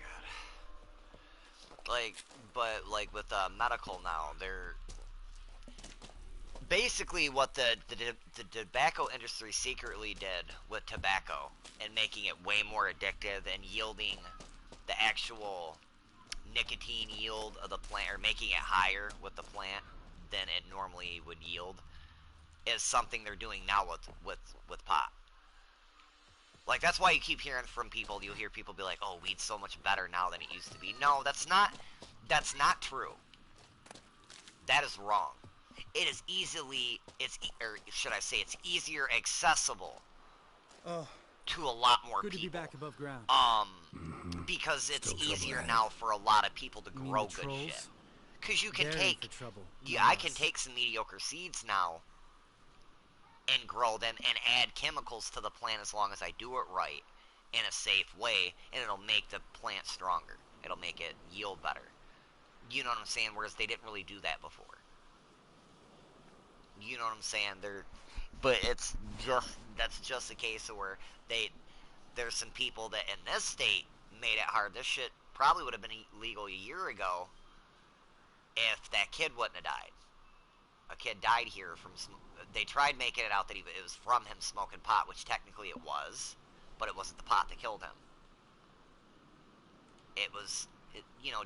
God. Like, but like with medical now, they're basically what the tobacco industry secretly did with tobacco and making it way more addictive and yielding the actual nicotine yield of the plant, or making it higher with the plant than it normally would yield. is something they're doing now with pot. Like, that's why you keep hearing from people, you'll hear people be like, oh, weed's so much better now than it used to be. No, that's not true. That is wrong. It is or should I say, it's easier accessible to a lot more good people. To be back above ground. Because it's Still easier trouble now for a lot of people to You mean grow the good trolls? shit. Because you can They're in take, for trouble, yeah, not I can us. take some mediocre seeds now and grow them and add chemicals to the plant as long as I do it right in a safe way, and it'll make the plant stronger. It'll make it yield better. You know what I'm saying? Whereas they didn't really do that before. You know what I'm saying? But that's just a case of where there's some people that in this state made it hard. This shit probably would have been illegal a year ago if that kid wouldn't have died. A kid died here from they tried making it out that it was from him smoking pot, which technically it was, but it wasn't the pot that killed him. It was,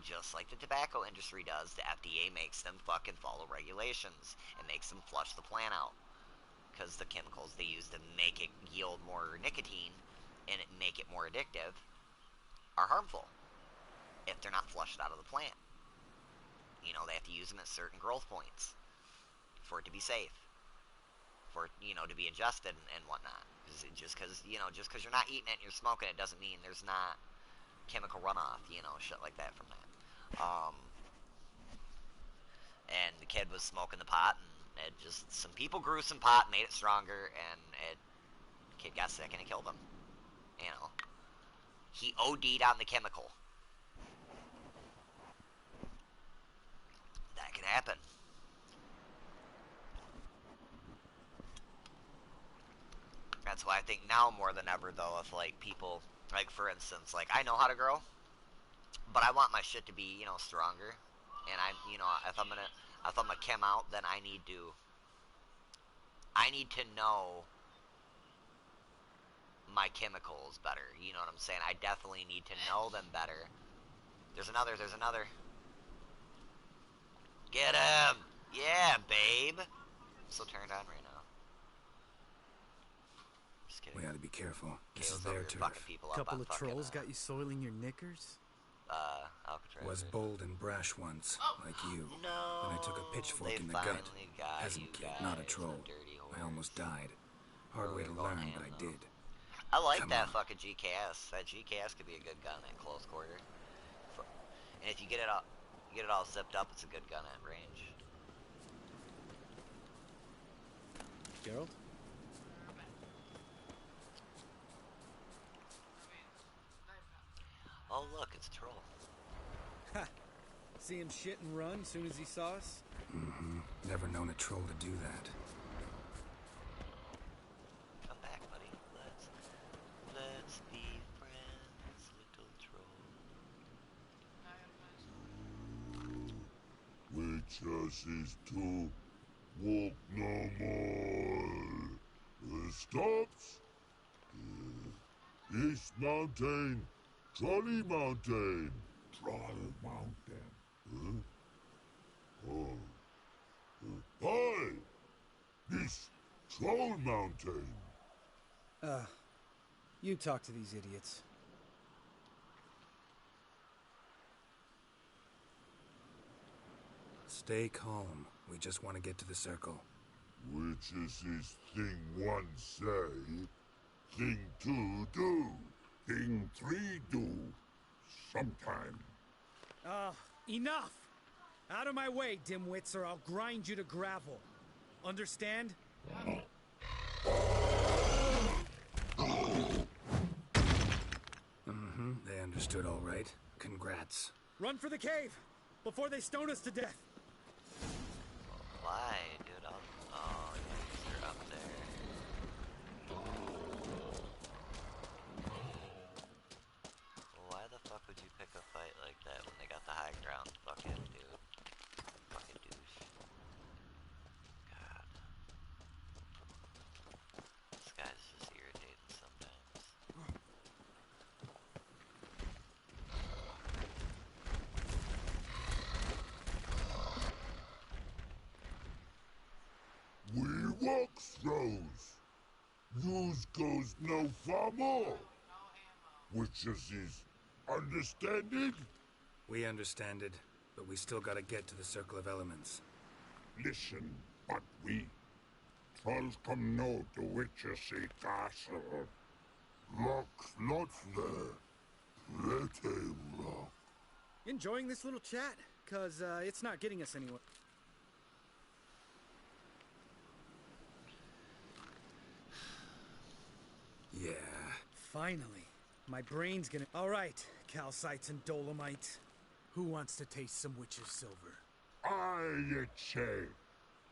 just like the tobacco industry does, the FDA makes them fucking follow regulations. It makes them flush the plant out. Because the chemicals they use to make it yield more nicotine and make it more addictive are harmful if they're not flushed out of the plant. They have to use them at certain growth points for it to be safe, for it, to be adjusted and whatnot. Just because you're not eating it and you're smoking it doesn't mean there's not chemical runoff, shit like that from that. And the kid was smoking the pot, and it just, some people grew some pot, made it stronger, and the kid got sick and it killed him. He OD'd on the chemical. That can happen. That's why I think now more than ever, though, if people, for instance, I know how to grow, but I want my shit to be, stronger. And if I'm gonna chem out, then I need to know my chemicals better. You know what I'm saying? I definitely need to know them better. There's another. Get him! Yeah, babe! I'm so turned on right now. Just kidding. We ought to be careful. This is Kayla's over their here turf. fucking people up Couple on of fucking, trolls got you soiling your knickers? Alcatraz. Was bold and brash once, like you. No. Then I took a pitchfork they in the finally gut. got Peasant you kid, guys, not a troll. the dirty I whores. almost died. Hard Oh, way you're to going learn, ham, but I though. did. I like Come that on. fucking GKS. That GKS could be a good gun at close quarter. And if you get it all zipped up, it's a good gun at range. Gerald? Oh look, it's a troll. Ha! See him shit and run soon as he saw us? Mm-hmm. Never known a troll to do that. Come back, buddy. Let's be friends, little troll. Which us is to walk no more. Stops. East Mountain, Trolley Mountain. Troll Mountain. Oh. Hi! This Troll Mountain. You talk to these idiots. Stay calm. We just want to get to the circle. Which is this thing one say, thing two do, thing three do, sometime. Enough! Out of my way, dimwits, or I'll grind you to gravel. Understand? Mm-hmm. They understood all right. Congrats. Run for the cave! Before they stone us to death! Why, dude? Oh, yeah, you're up there. Why the fuck would you pick a fight like that when they got the high ground? Fucking dude. Fucking douche. God. This guy's just irritating sometimes. box throws. Use goes no far more. Witches is understanding? We understand it, but we still gotta get to the Circle of Elements. Listen, but we. Trolls come no to Witches castle. Look not there. Let him look. Enjoying this little chat? Cause it's not getting us anywhere. Yeah. Finally. My brain's gonna... Alright, calcites and dolomite. Who wants to taste some witch's silver? I say.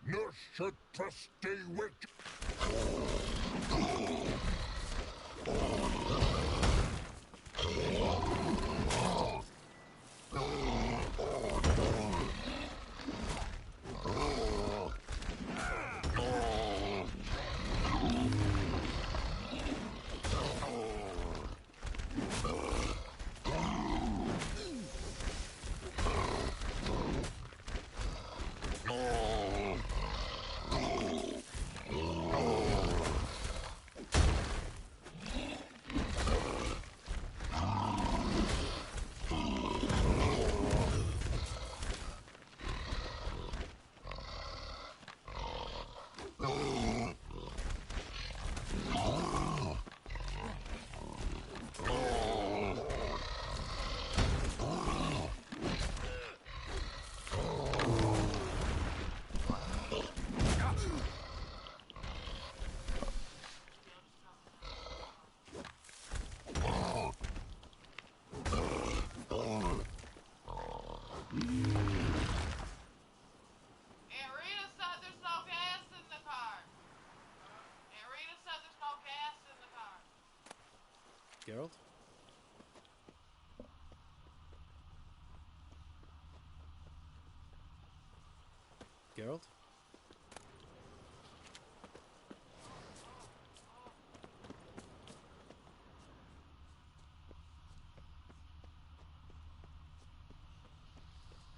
No should trusty witch. Geralt? Geralt?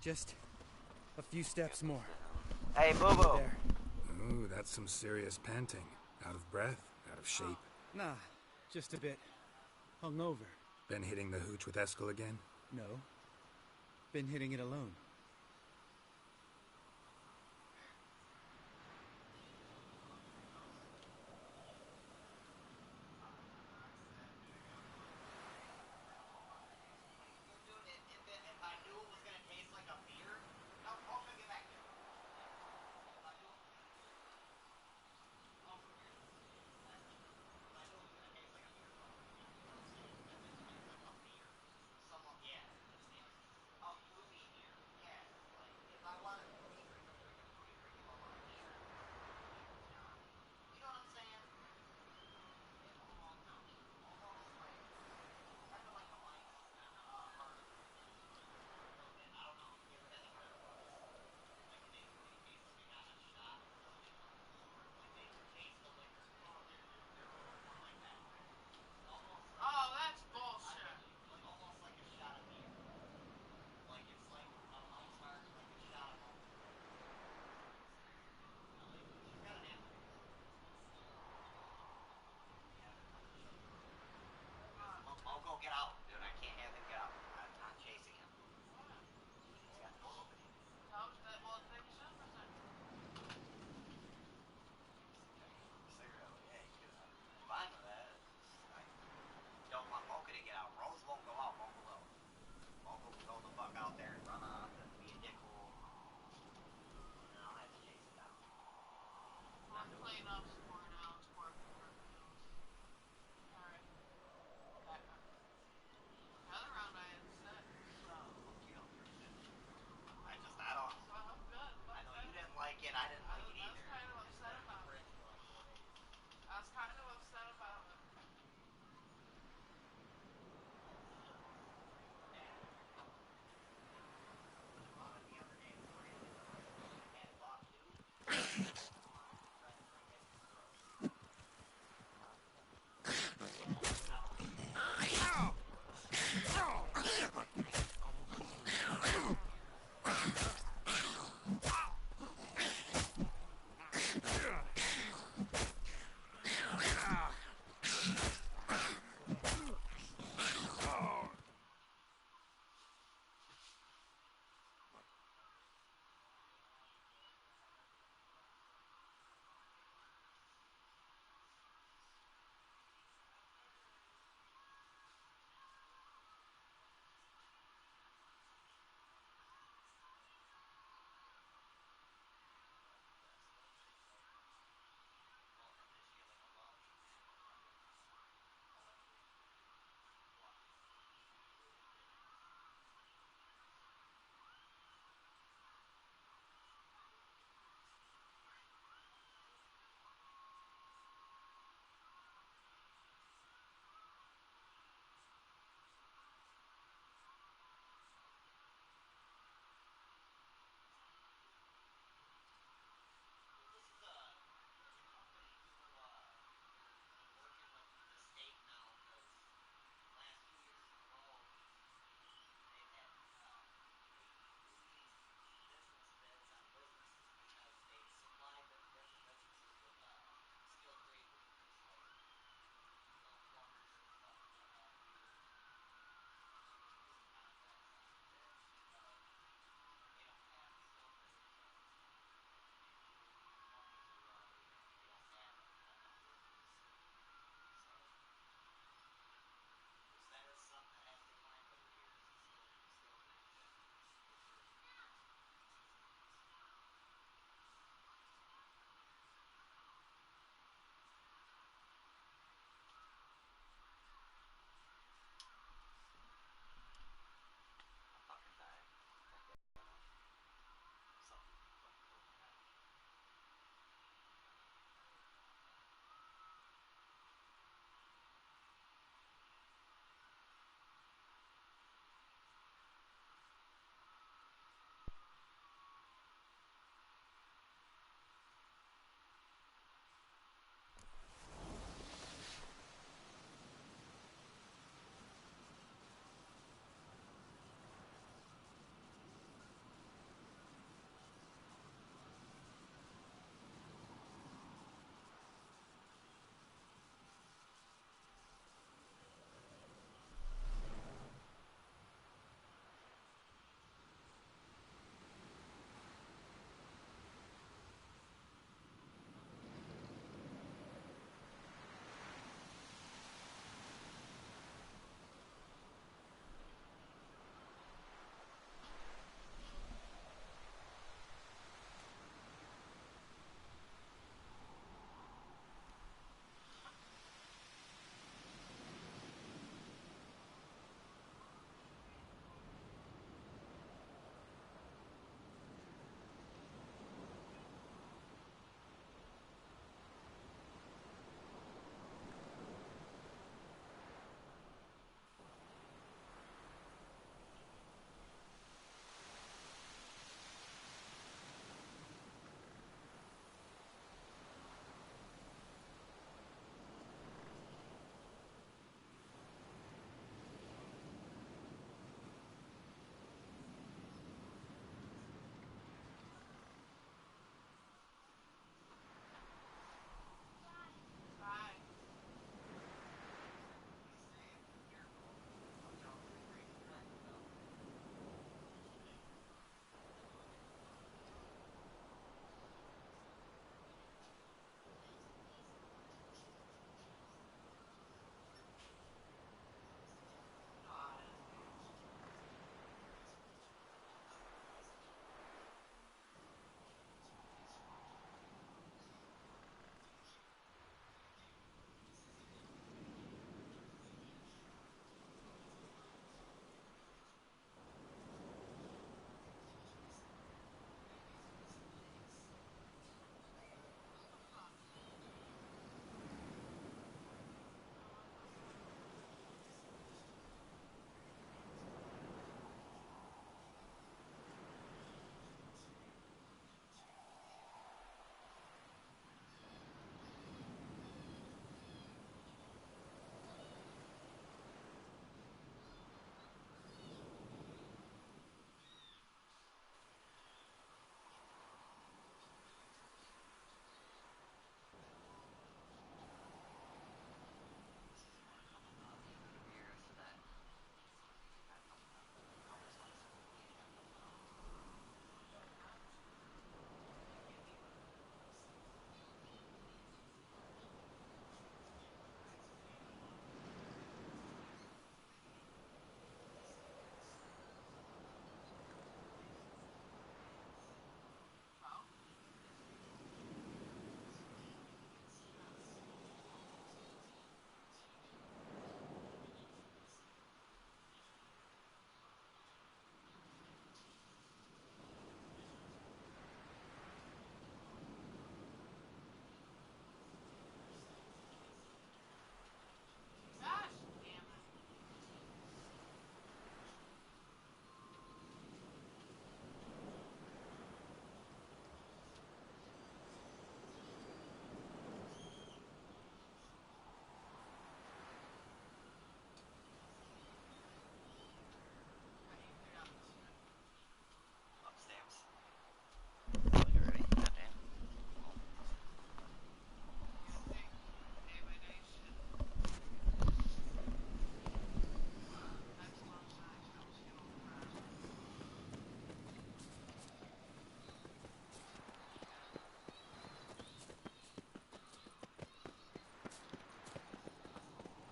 Just a few steps more. Hey, Boo-Boo. There. Ooh, that's some serious panting. Out of breath, out of shape. Nah, just a bit hungover. Been hitting the hooch with Eskel again? No. Been hitting it alone.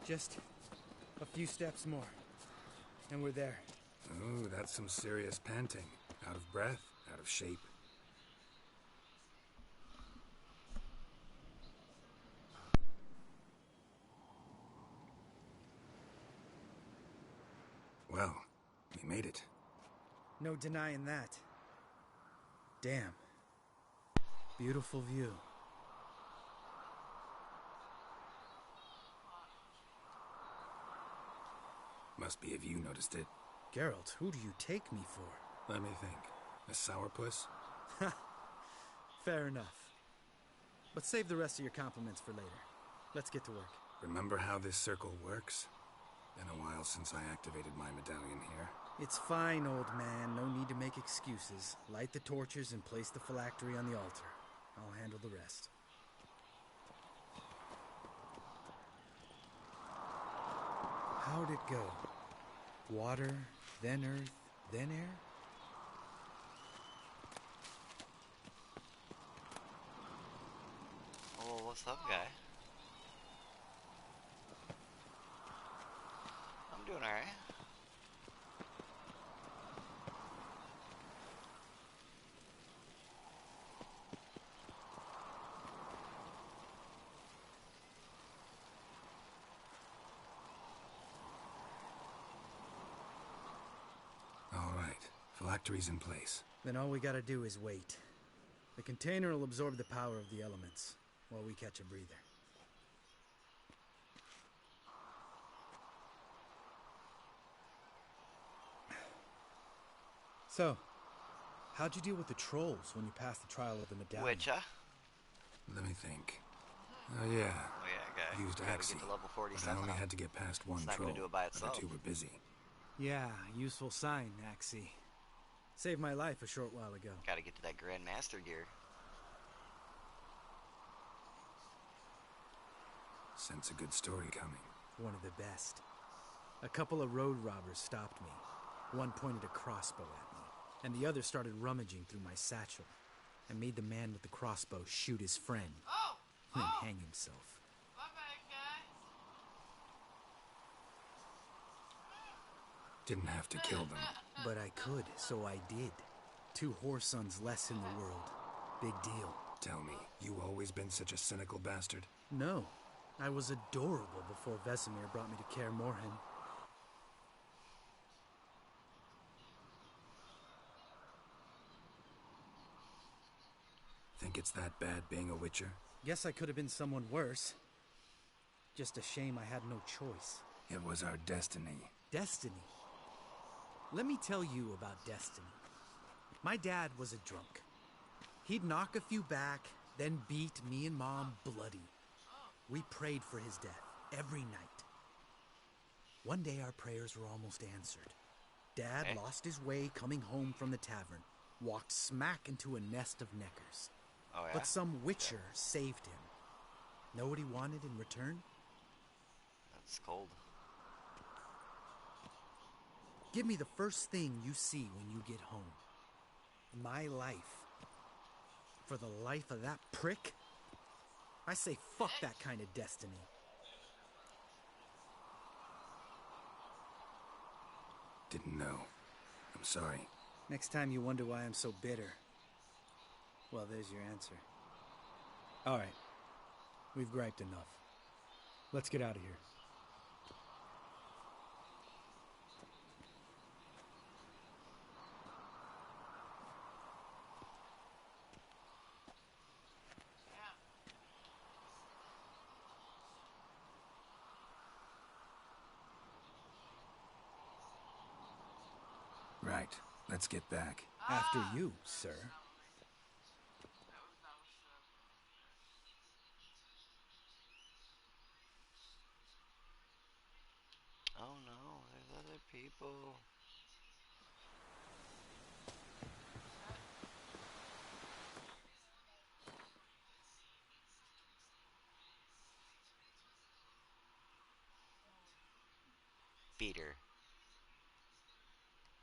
Just a few steps more, and we're there. Oh, that's some serious panting. Out of breath, out of shape. Well, we made it. No denying that. Damn. Beautiful view. Must be if you noticed it. Geralt, who do you take me for? Let me think. A sourpuss? Fair enough. But save the rest of your compliments for later. Let's get to work. Remember how this circle works? Been a while since I activated my medallion here. It's fine, old man. No need to make excuses. Light the torches and place the phylactery on the altar. I'll handle the rest. How'd it go? Water, then earth, then air? Oh, what's up, guy? I'm doing alright. All right. Phylactery's in place. Then all we gotta do is wait. The container will absorb the power of the elements, while we catch a breather. So, how'd you deal with the trolls when you passed the trial of the medallion? Which, Let me think. Oh, yeah. Oh yeah, guy. Used Gotta Axie, get to level but I 47. only had to get past one It's not troll. gonna do it by The itself. other two were busy. Yeah, useful sign, Axie. Saved my life a short while ago. Gotta get to that Grandmaster gear. Sense a good story coming. One of the best. A couple of road robbers stopped me. One pointed a crossbow at me, and the other started rummaging through my satchel. I made the man with the crossbow shoot his friend, and then hang himself. My bad, guys. Didn't have to kill them. But I could, so I did. 2 whoresons less in the world. Big deal. Tell me, you always been such a cynical bastard? No, I was adorable before Vesemir brought me to Kaer Morhen. Think it's that bad being a witcher? Guess I could have been someone worse. Just a shame I had no choice. It was our destiny. Destiny. Let me tell you about destiny. My dad was a drunk. He'd knock a few back, then beat me and Mom bloody. We prayed for his death every night. One day our prayers were almost answered. Dad lost his way coming home from the tavern, walked smack into a nest of neckers. Oh yeah? But some witcher saved him. Know what he wanted in return? That's cold. Give me the first thing you see when you get home. My life. For the life of that prick? I say fuck that kind of destiny. Didn't know. I'm sorry. Next time you wonder why I'm so bitter, well, there's your answer. All right. We've griped enough. Let's get out of here. Right. Let's get back. After you, sir. Oh no, there's other people. Beat her.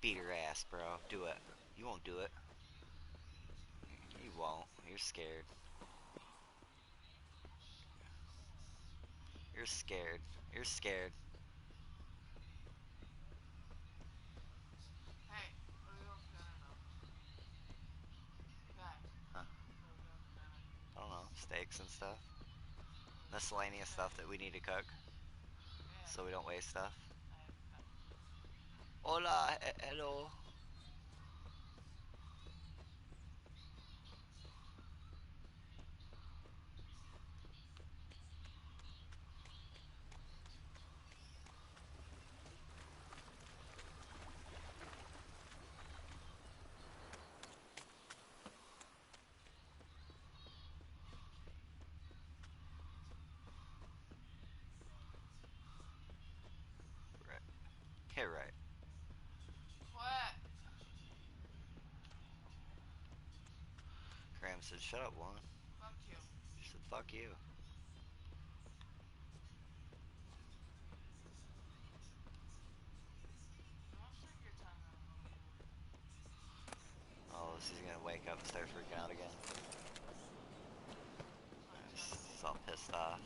Beat her ass, bro. Do it. You won't do it. You won't. You're scared. You're You're scared. You're scared. Hey, what are we going for dinner though? Guys, Huh? what are we going for dinner? I don't know. Steaks and stuff. Miscellaneous stuff that we need to cook. Yeah, So we don't waste stuff. I have cut. Hola, hello. Right. You're right. What? Graham said, shut up, woman. Fuck you. She said, fuck you. Don't stick your tongue out, little boy. Oh, she's gonna wake up and start freaking out again. He's all pissed off.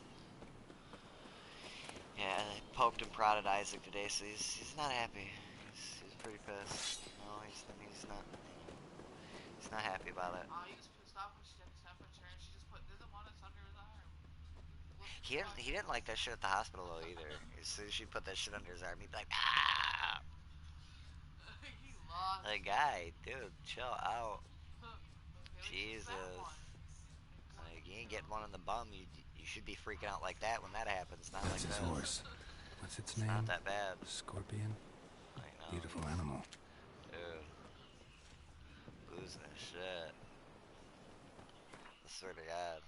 Yeah, I poked and prodded Isaac today, so he's not happy. He's pretty pissed. No, he's not happy about it. Oh, he was pissed off when she took his temperature and she just doesn't want it under his arm. He didn't like that shit at the hospital though either. As soon as she put that shit under his arm, he'd be like, ah! He lost. Like, guy, dude, chill out. Okay, Jesus. Like, Like, you ain't getting one in the bum. You should be freaking out like that when that happens, not That's like his that. horse. What's its It's name? not that bad. Scorpion? I know. Beautiful animal. Dude. Losing his shit. I swear to God.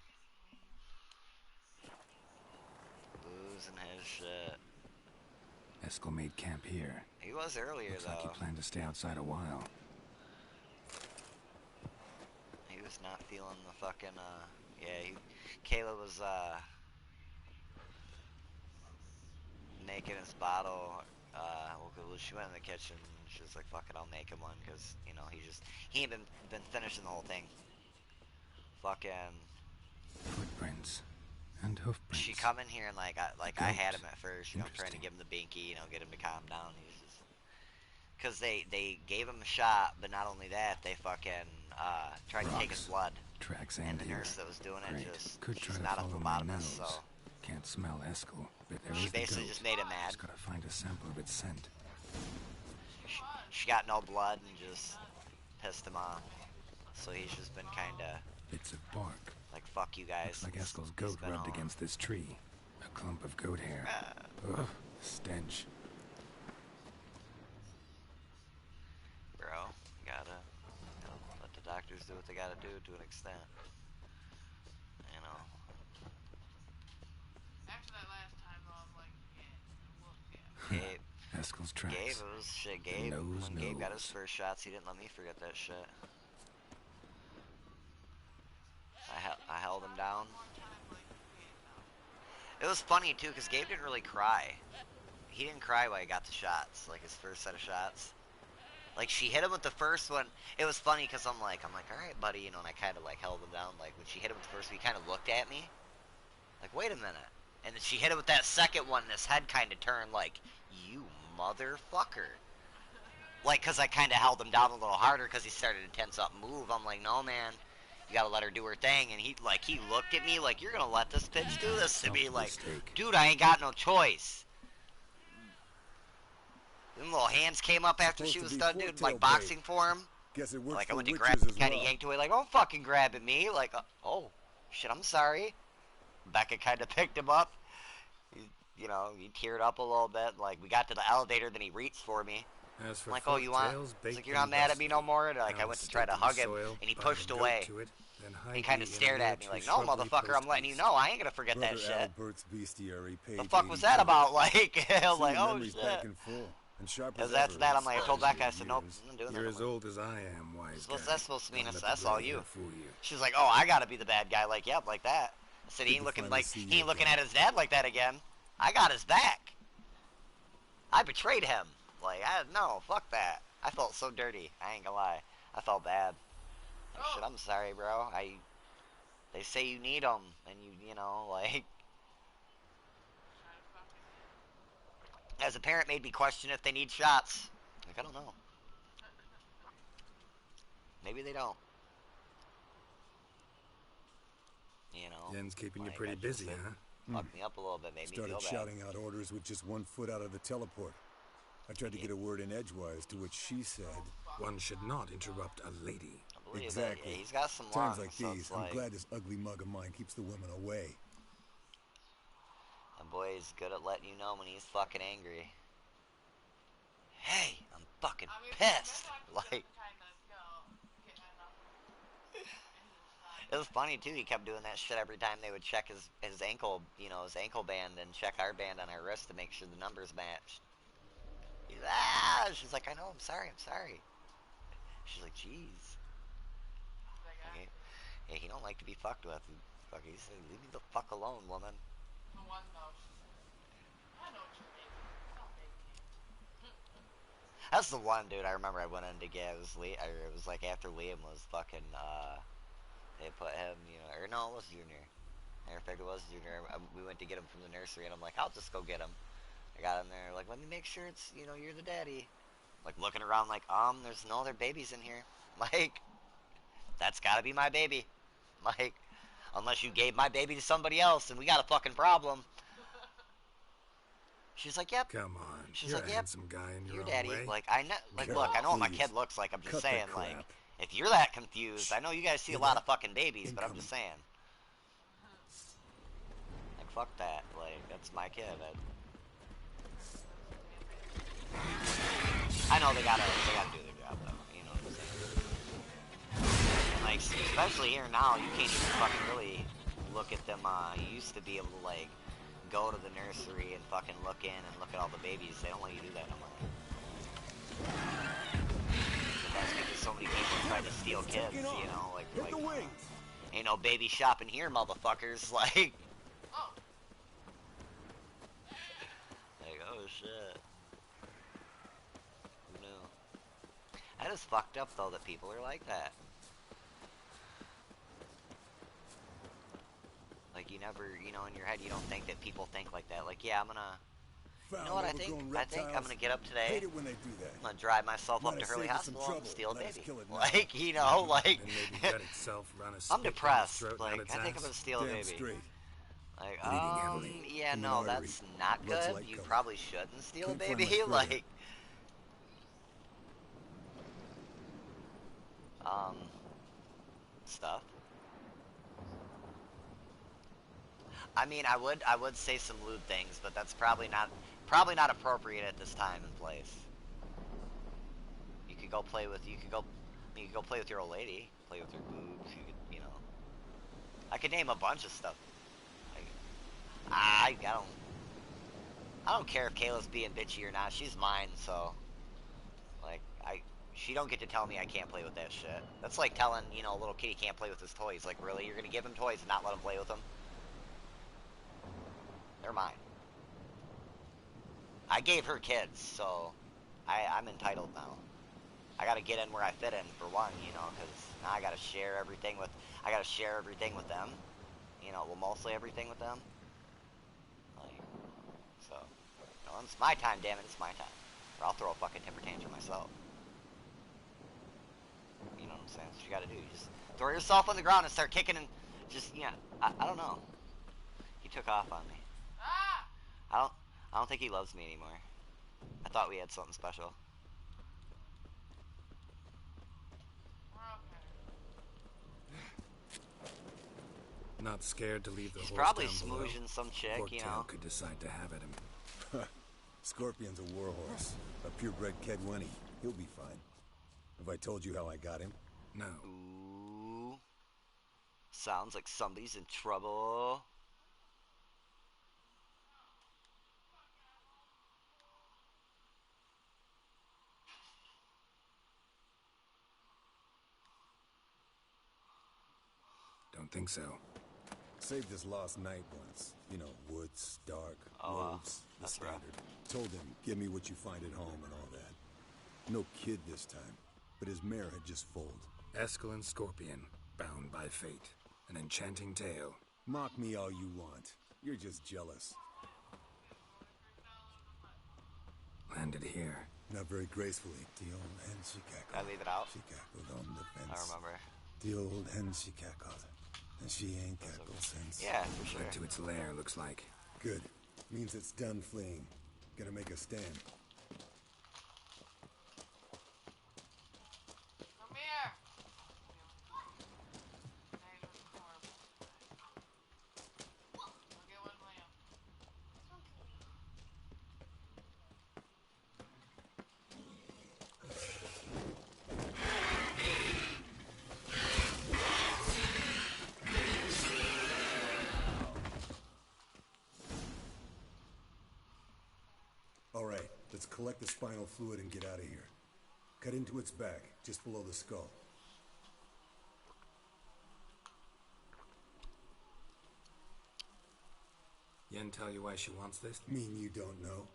Losing his shit. Eskel made camp here. He was earlier, Looks though. like he planned to stay outside a while. He was not feeling the fucking, yeah, Kayla was, making his bottle, well, she went in the kitchen, she was like, fuck it, I'll make him one, because, you know, he ain't been finishing the whole thing. Fucking, Footprints. And hoofprints. she come in here and, I had him at first, you know, trying to Interesting. give him the binky, you know, get him to calm down, he's just, because they gave him a shot, but not only that, they fucking, tried to take his blood. Tracks And and the here. nurse that was doing it Great. just, Could try she's to not a follow my phlebotomist, nose. so Can't smell Eskel, but there she is the basically goat. just made him mad. Just gotta find a sample of its scent. She got no blood and just pissed him off. So he's just been kinda Bits of bark. like, fuck you guys. Looks like Eskel's He's goat been rubbed all- against this tree. A clump of goat hair. Ugh, stench. Bro, you gotta, let the doctors do what they gotta do to an extent. You know. After that last time, though, I'm like, yeah, Gabe, Eskel's tracks. Gabe, it was shit. Gabe, nose when Gabe got his knows. first shots, he didn't let me forget that shit. I held him down. It was funny too, because Gabe didn't really cry. He didn't cry while he got the shots, like his first set of shots. Like, she hit him with the first one. It was funny because I'm like, all right, buddy, you know, and I kind of like held him down. Like, when she hit him with the first one, he kind of looked at me. Like, wait a minute. And then she hit him with that second one, and his head kind of turned like, you motherfucker. Like, because I kind of held him down a little harder because he started to tense up and move. I'm like, no, man. You gotta let her do her thing. And he looked at me like, you're gonna let this bitch do this to me? Like, Mistake. dude, I ain't got no choice. Them little hands came up after she was done, dude, like boxing for him. Guess it works Like, I for went to witches grab him, as kind of well. yanked away, like, don't fucking grab at me. Like, oh, shit, I'm sorry. Becca kind of picked him up. You know, he teared up a little bit. Like, we got to the elevator, then he reached for me. As for I'm like, oh, you want? tails, He's like, baked you're not and mad at me no rusty. more? And, like, I Now went to try to stick in the hug him, soil, and he bind pushed a goat away. to it, then hide He kind me of in a stared near at me to like, no, shrubbery motherfucker, I'm letting you know. I ain't gonna forget that Brother shit. Albert's bestiary, page The fuck was 84. that about? Like, I was See, like, oh, memory's shit. back in full, and sharp Because as that's ever that. in I'm like, I told spite of Becca, I your said, nope, years. I'm not doing You're that. as old as I am, wise What's guy. that supposed to mean? Don't It's let that's the all gray you. hair fool you. She's like, oh, I gotta be the bad guy. Like, yep, like that. I said, he Good ain't to looking finally like, see he you ain't looking again. at his dad like that again. I got his back. I betrayed him. Like, no, fuck that. I felt so dirty. I ain't gonna lie. I felt bad. Like, shit, I'm sorry, bro. They say you need them, and you know, like, As a parent, made me question if they need shots. Like, I don't know. Maybe they don't. You know? Yen's keeping you like, pretty busy, huh? Fucked me up a little bit, made me feel Started bad. shouting out orders with just 1 foot out of the teleport. I tried to get a word in edgewise, to which she said, One should not interrupt a lady. I believe exactly. That. Yeah, he's got some Times lungs, like so these, it's I'm like, glad this ugly mug of mine keeps the women away. my boy's good at letting you know when he's fucking angry. Hey, I'm fucking pissed. Like, it was funny too. He kept doing that shit every time they would check his ankle, you know, his ankle band, and check our band on our wrist to make sure the numbers matched. He's she's like, I know, I'm sorry. She's like, jeez. Okay. Yeah, he don't like to be fucked with. He said, leave me the fuck alone, woman. That's the one dude I remember I went in to get. It was like after Liam was fucking, they put him, you know, or no, it was Junior. Matter of fact, it was Junior. We went to get him from the nursery, and I'm like, I'll just go get him. I got him there, like, let me make sure it's, you know, you're the daddy. Like, looking around like, there's no other babies in here. Like, that's gotta be my baby. Like, unless you gave my baby to somebody else, and we got a fucking problem. She's like, yep. Come on. She's You're like, a yep. handsome guy in your Your own daddy. way. Like, I know. Like, God, look, I know what my please. kid looks like. I'm just Cut the saying, crap. like, if you're that confused, I know you guys see a lot of fucking babies, but I'm just saying. Like, fuck that. Like, that's my kid. I know they gotta do their job, though. You know what I'm saying? And, like, especially here now, you can't even fucking really look at them. You used to be able to, like, go to the nursery and fucking look in and look at all the babies. They don't let you do that no more. But that's because so many people try to steal kids, you know? Like ain't no baby shopping here, motherfuckers. Like, oh shit. Who knew? That is fucked up, though, that people are like that. Like, you never, you know, in your head, you don't think that people think like that. Like, yeah, I'm gonna, you know what I think? I think I'm gonna get up today. Hate it when they do that. I'm gonna drive myself up Might to have Hurley saved us some Hospital and trouble. steal a Let us baby. kill it now. Like, you know, like, And maybe gut itself, run a I'm stick down its depressed. throat and Like, out its I think I'm ass. gonna steal a Damn baby. straight. Like, Bleeding heavily. yeah, Human no, artery. that's not Blood's good. light You color. probably shouldn't steal a Couldn't find baby. much further. Like, stuff. I mean, I would say some lewd things, but that's probably not appropriate at this time and place. You could go play with play with your old lady, play with your boobs. You could, you know, I could name a bunch of stuff. Like, I don't care if Kayla's being bitchy or not. She's mine, so like she don't get to tell me I can't play with that shit. That's like telling, you know, a little kid he can't play with his toys. Like, really? You're gonna give him toys and not let him play with them? They're mine. I gave her kids, so I'm entitled now. I gotta get in where I fit in, for one, you know, because now I gotta share everything with them. You know, well, mostly everything with them. Like, so, you know, it's my time, damn it, it's my time. Or I'll throw a fucking temper tantrum myself. You know what I'm saying? That's what you gotta do. You just throw yourself on the ground and start kicking and just, yeah, I don't know. He took off on me. I don't think he loves me anymore. I thought we had something special. Not scared to leave the He's horse probably down below. smooching some chick, Forktail you know. could decide to have at him. Scorpion's a warhorse. A purebred Kedwenny. He'll be fine. Have I told you how I got him? No. Ooh. Sounds like somebody's in trouble. Don't think so. Saved his lost night once. You know, woods, dark, wolves, the that's rough. standard. Told him, give me what you find at home and all that. No kid this time, but his mare had just foaled. Escalin Scorpion, bound by fate. An enchanting tale. Mock me all you want. You're just jealous. Landed here. Not very gracefully. The old hen she cackled. Gotta leave it out. She cackled on the fence. I remember. The old hen she cackled. And she ain't cackled since. Yeah, for sure. Went to its lair, looks like. Good. Means it's done fleeing. Gonna make a stand. Come here. Now you're looking horrible. Go get one lamb. All right, let's collect the spinal fluid and get out of here. Cut into its back, just below the skull. Yen tell you why she wants this? Mean you don't know?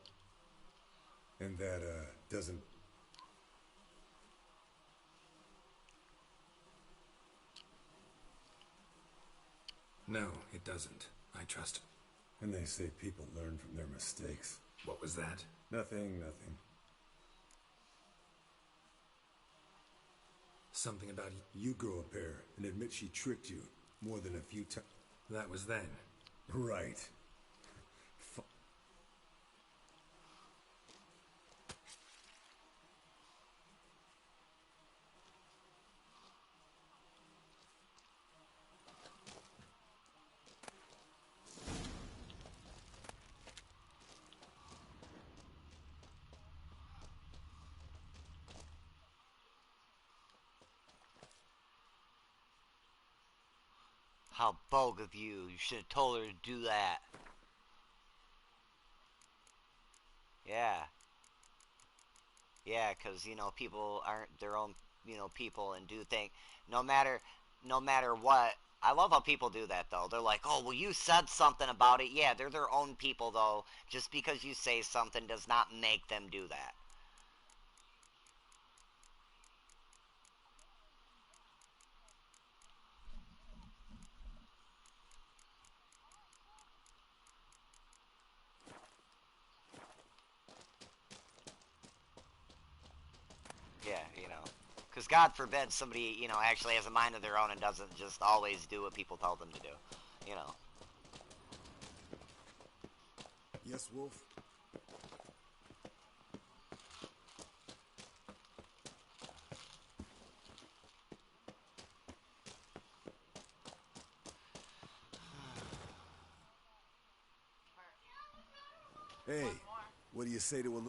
And that, doesn't... No, it doesn't. I trust him. And they say people learn from their mistakes. What was that? Nothing, nothing. Something about... You grow a pair and admit she tricked you more than a few times. That was then. Right. How bold of you. You should have told her to do that. Yeah. Yeah, because, you know, people aren't their own, you know, people and do think, no matter what. I love how people do that, though. They're like, oh, well, you said something about it. Yeah, they're their own people, though. Just because you say something does not make them do that. Yeah, you know. Because God forbid somebody, you know, actually has a mind of their own and doesn't just always do what people tell them to do. You know. Yes, Wolf? Hey, what do you say to a...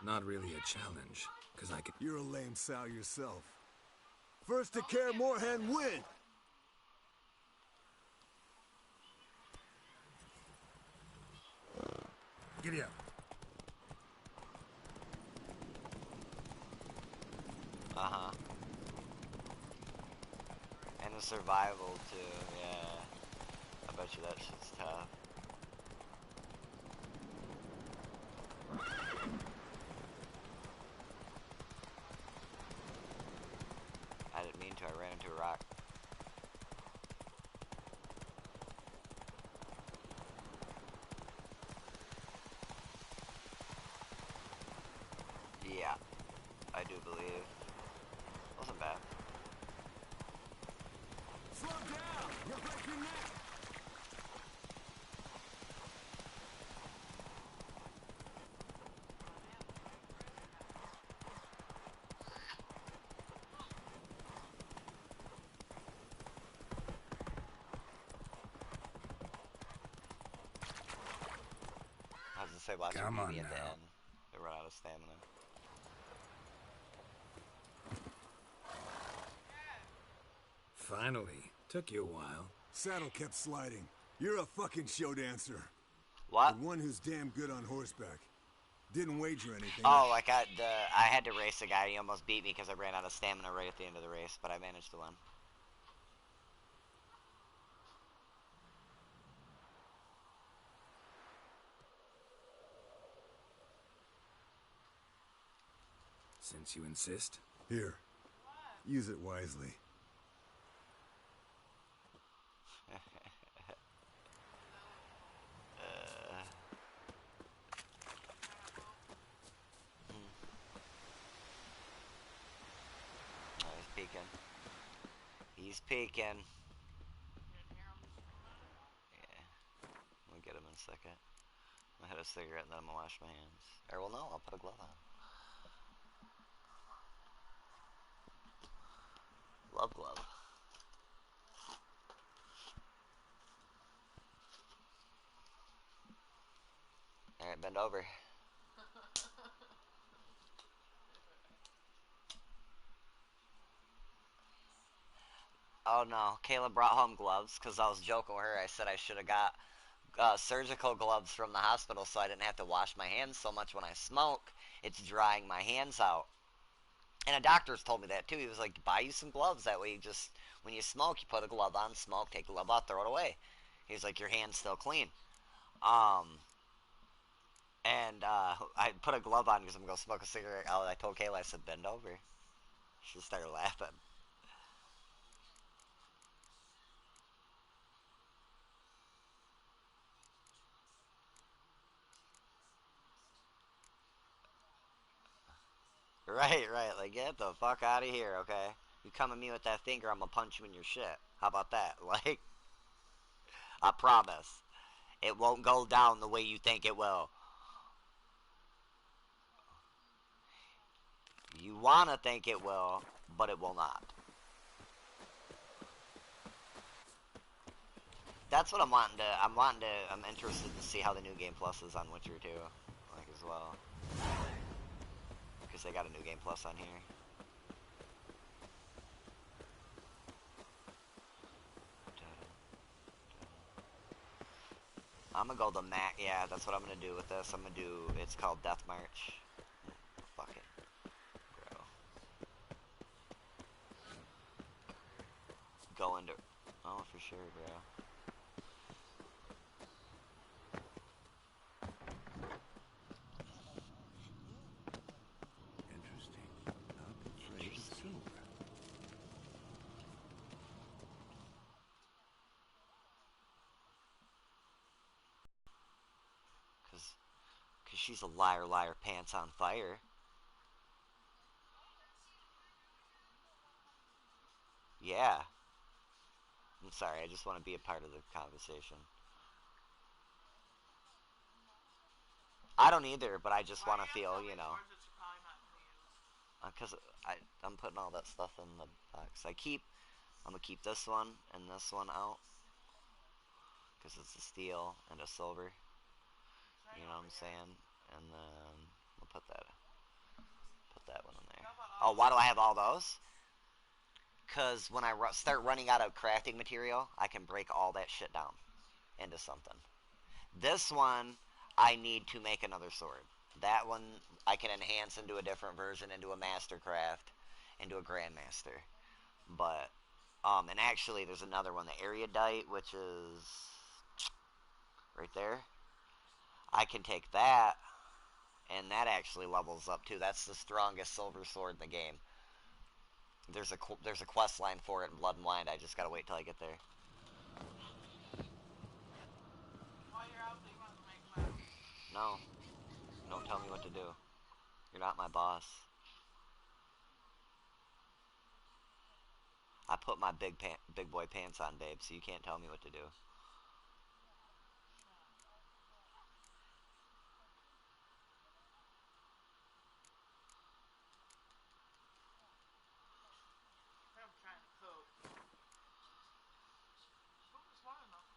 Not really a challenge, because I could... You're a lame sow yourself. First to Care Moorhen win! Giddy up. Uh-huh. And the survival, too, yeah. I bet you that shit's tough. I didn't mean to, I ran into a rock. Yeah, I do believe. Wasn't bad. Slow down! You'll break your neck! I was gonna say last Come one on at the now. end. They run out of stamina. Finally. Took you a while. Saddle kept sliding. You're a fucking show dancer. What? And one who's damn good on horseback. Didn't wager anything. Oh, like I had to race a guy. He almost beat me because I ran out of stamina right at the end of the race, but I managed to win. Since you insist. Here. Use it wisely. He's peeking. You didn't hear him? Yeah. We'll get him in a second. I'm gonna hit a cigarette and then I'm gonna wash my hands. Or, well, no, I'll put a glove on. Glove. Alright, bend over. Oh no, Kayla brought home gloves because I was joking with her. I said I should have got surgical gloves from the hospital so I didn't have to wash my hands so much when I smoke. It's drying my hands out. And a doctor's told me that too. He was like, buy you some gloves. That way you just, when you smoke, you put a glove on, smoke, take the glove out, throw it away. He's like, your hand's still clean. And I put a glove on because I'm going to smoke a cigarette. I told Kayla, I said, bend over. She started laughing. Right. Like, get the fuck out of here, okay? You come at me with that finger, I'm gonna punch you in your shit. How about that? Like, I promise. It won't go down the way you think it will. You wanna think it will, but it will not. That's what I'm wanting to, I'm interested to see how the new Game Plus is on Witcher 2, like, as well. Because they got a new Game Plus on here. I'm gonna go the Mac. Yeah, that's what I'm gonna do with this. I'm gonna do. It's called Death March. Fuck it, bro. Go into. Oh, for sure, bro. Interesting. Not afraid of silver. Cause she's a liar, pants on fire. Yeah. I'm sorry. I just want to be a part of the conversation. I don't either, but I just want to feel, you know. Because I'm putting all that stuff in the box. I'm gonna keep this one and this one out. Because it's a steel and a silver. You know what I'm saying? And then we'll put that one in there. Oh, why do I have all those? Because when I start running out of crafting material, I can break all that shit down into something. This one, I need to make another sword. That one, I can enhance into a different version, into a Mastercraft, into a Grandmaster. But, and actually, there's another one, the Erudite, which is right there. I can take that, and that actually levels up too. That's the strongest silver sword in the game. There's a quest line for it in Blood and Wine. I just gotta wait till I get there. While you're out, you want to make plans? No, don't tell me what to do. You're not my boss. I put my big boy pants on, babe, so you can't tell me what to do. I'm trying to cook. Cook is fun enough.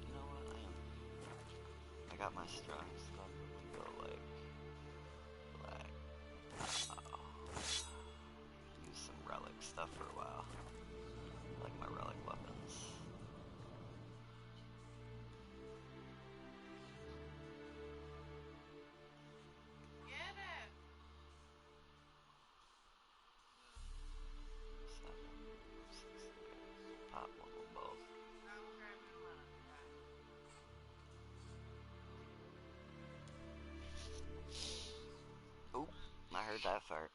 You know what? I got my strong stuff to go like black. Use some relic stuff for a while. I like my relic weapons. Get it! 7, 6, pop one of both. Now we'll grab you a lemon. was that fart?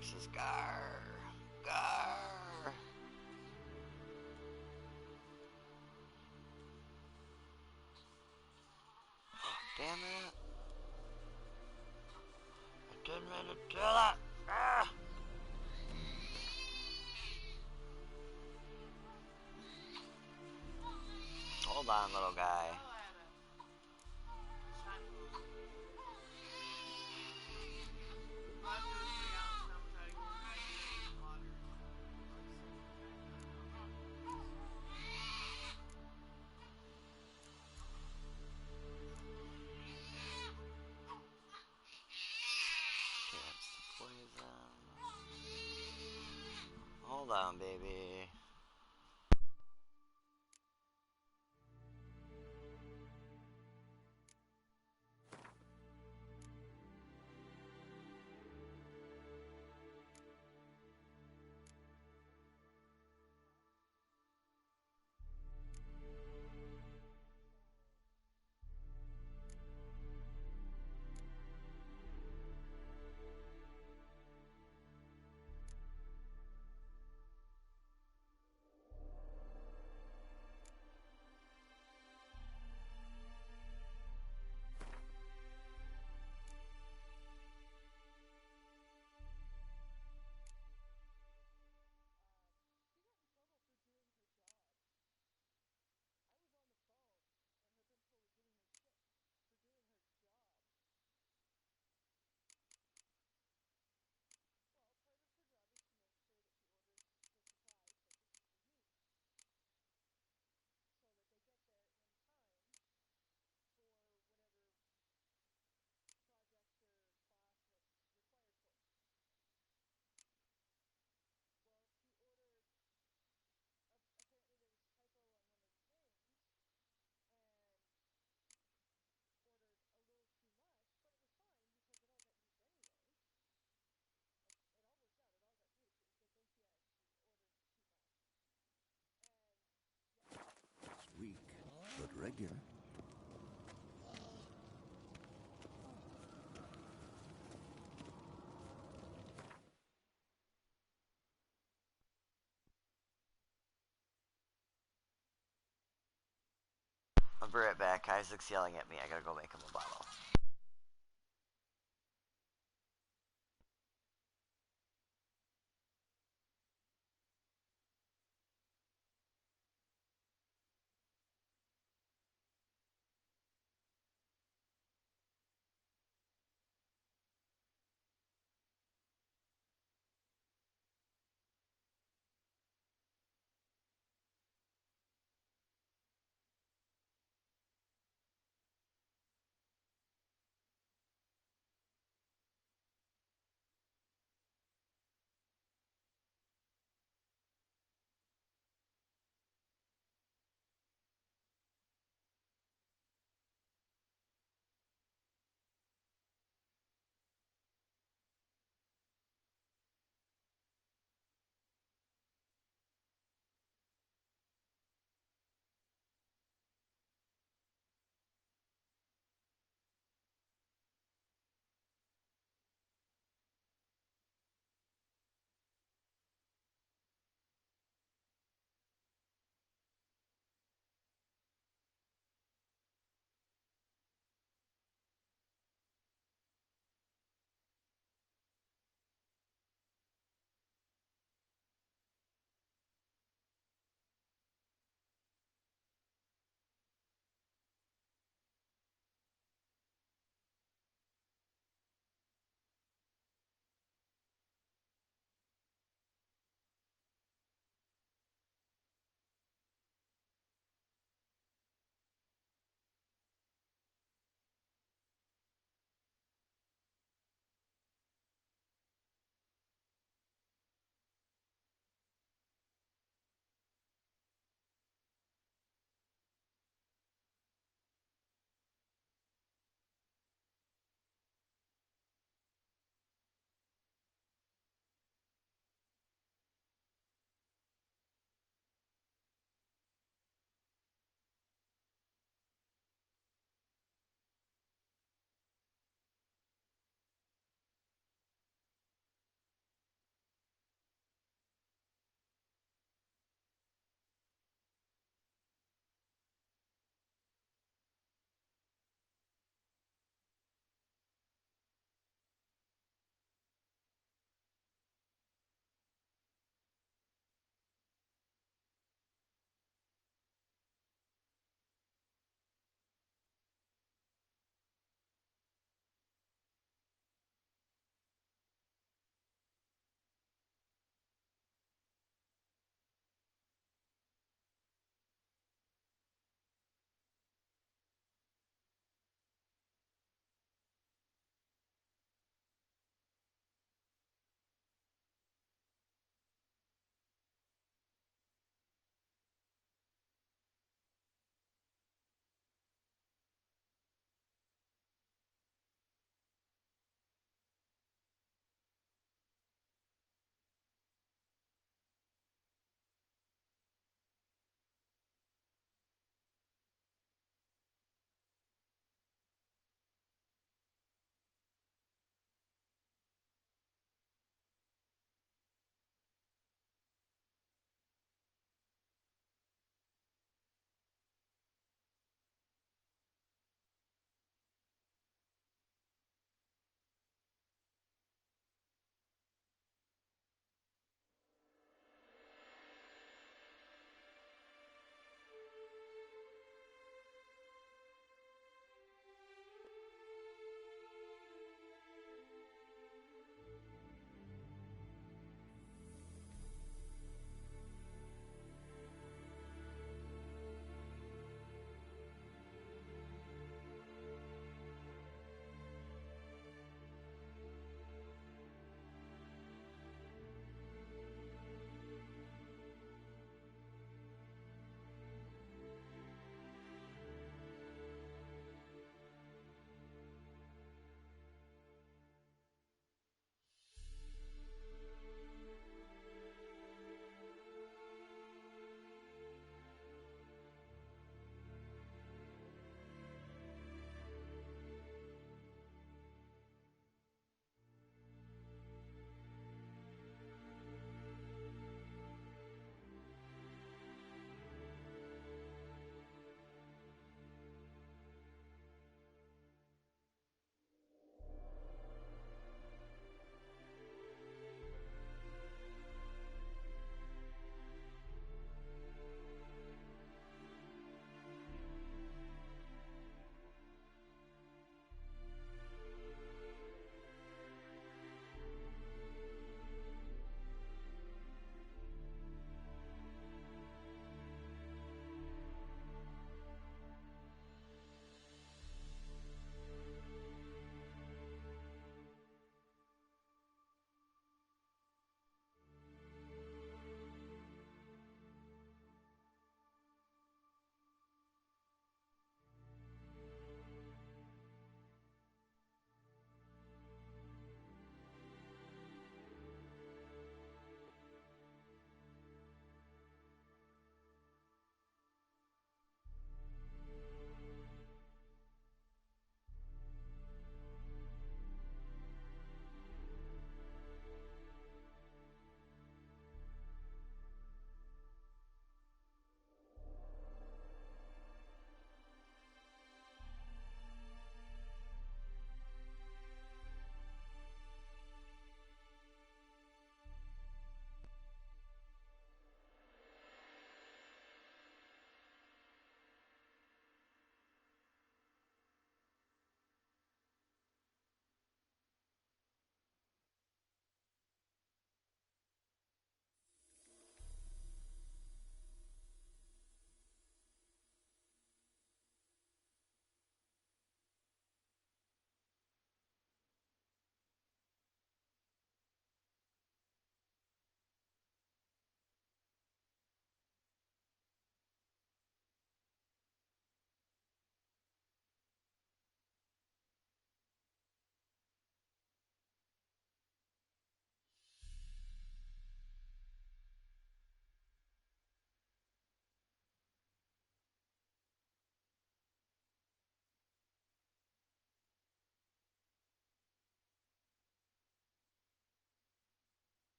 This is Gar. Gar. Damn it. I didn't mean to do that. Ah. Hold on, little guy. Poison. Hold on, baby. Weak, but regular. I'll be right back. Isaac's yelling at me. I gotta go make him a bottle.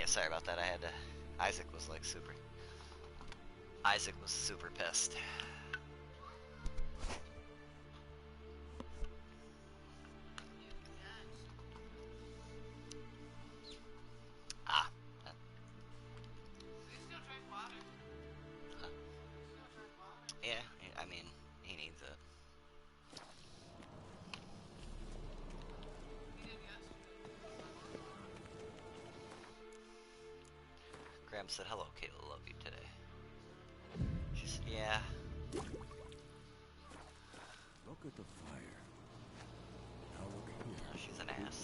sorry about that. I had to. Isaac was like super. Isaac was super pissed. Ah. You still drink water? Huh? You still drink water? Yeah, I mean, he needs it. You did yesterday. Graham said, hello, Kayla, love you today. She said, yeah. Look at the fire. Now look here. No, she's an ass.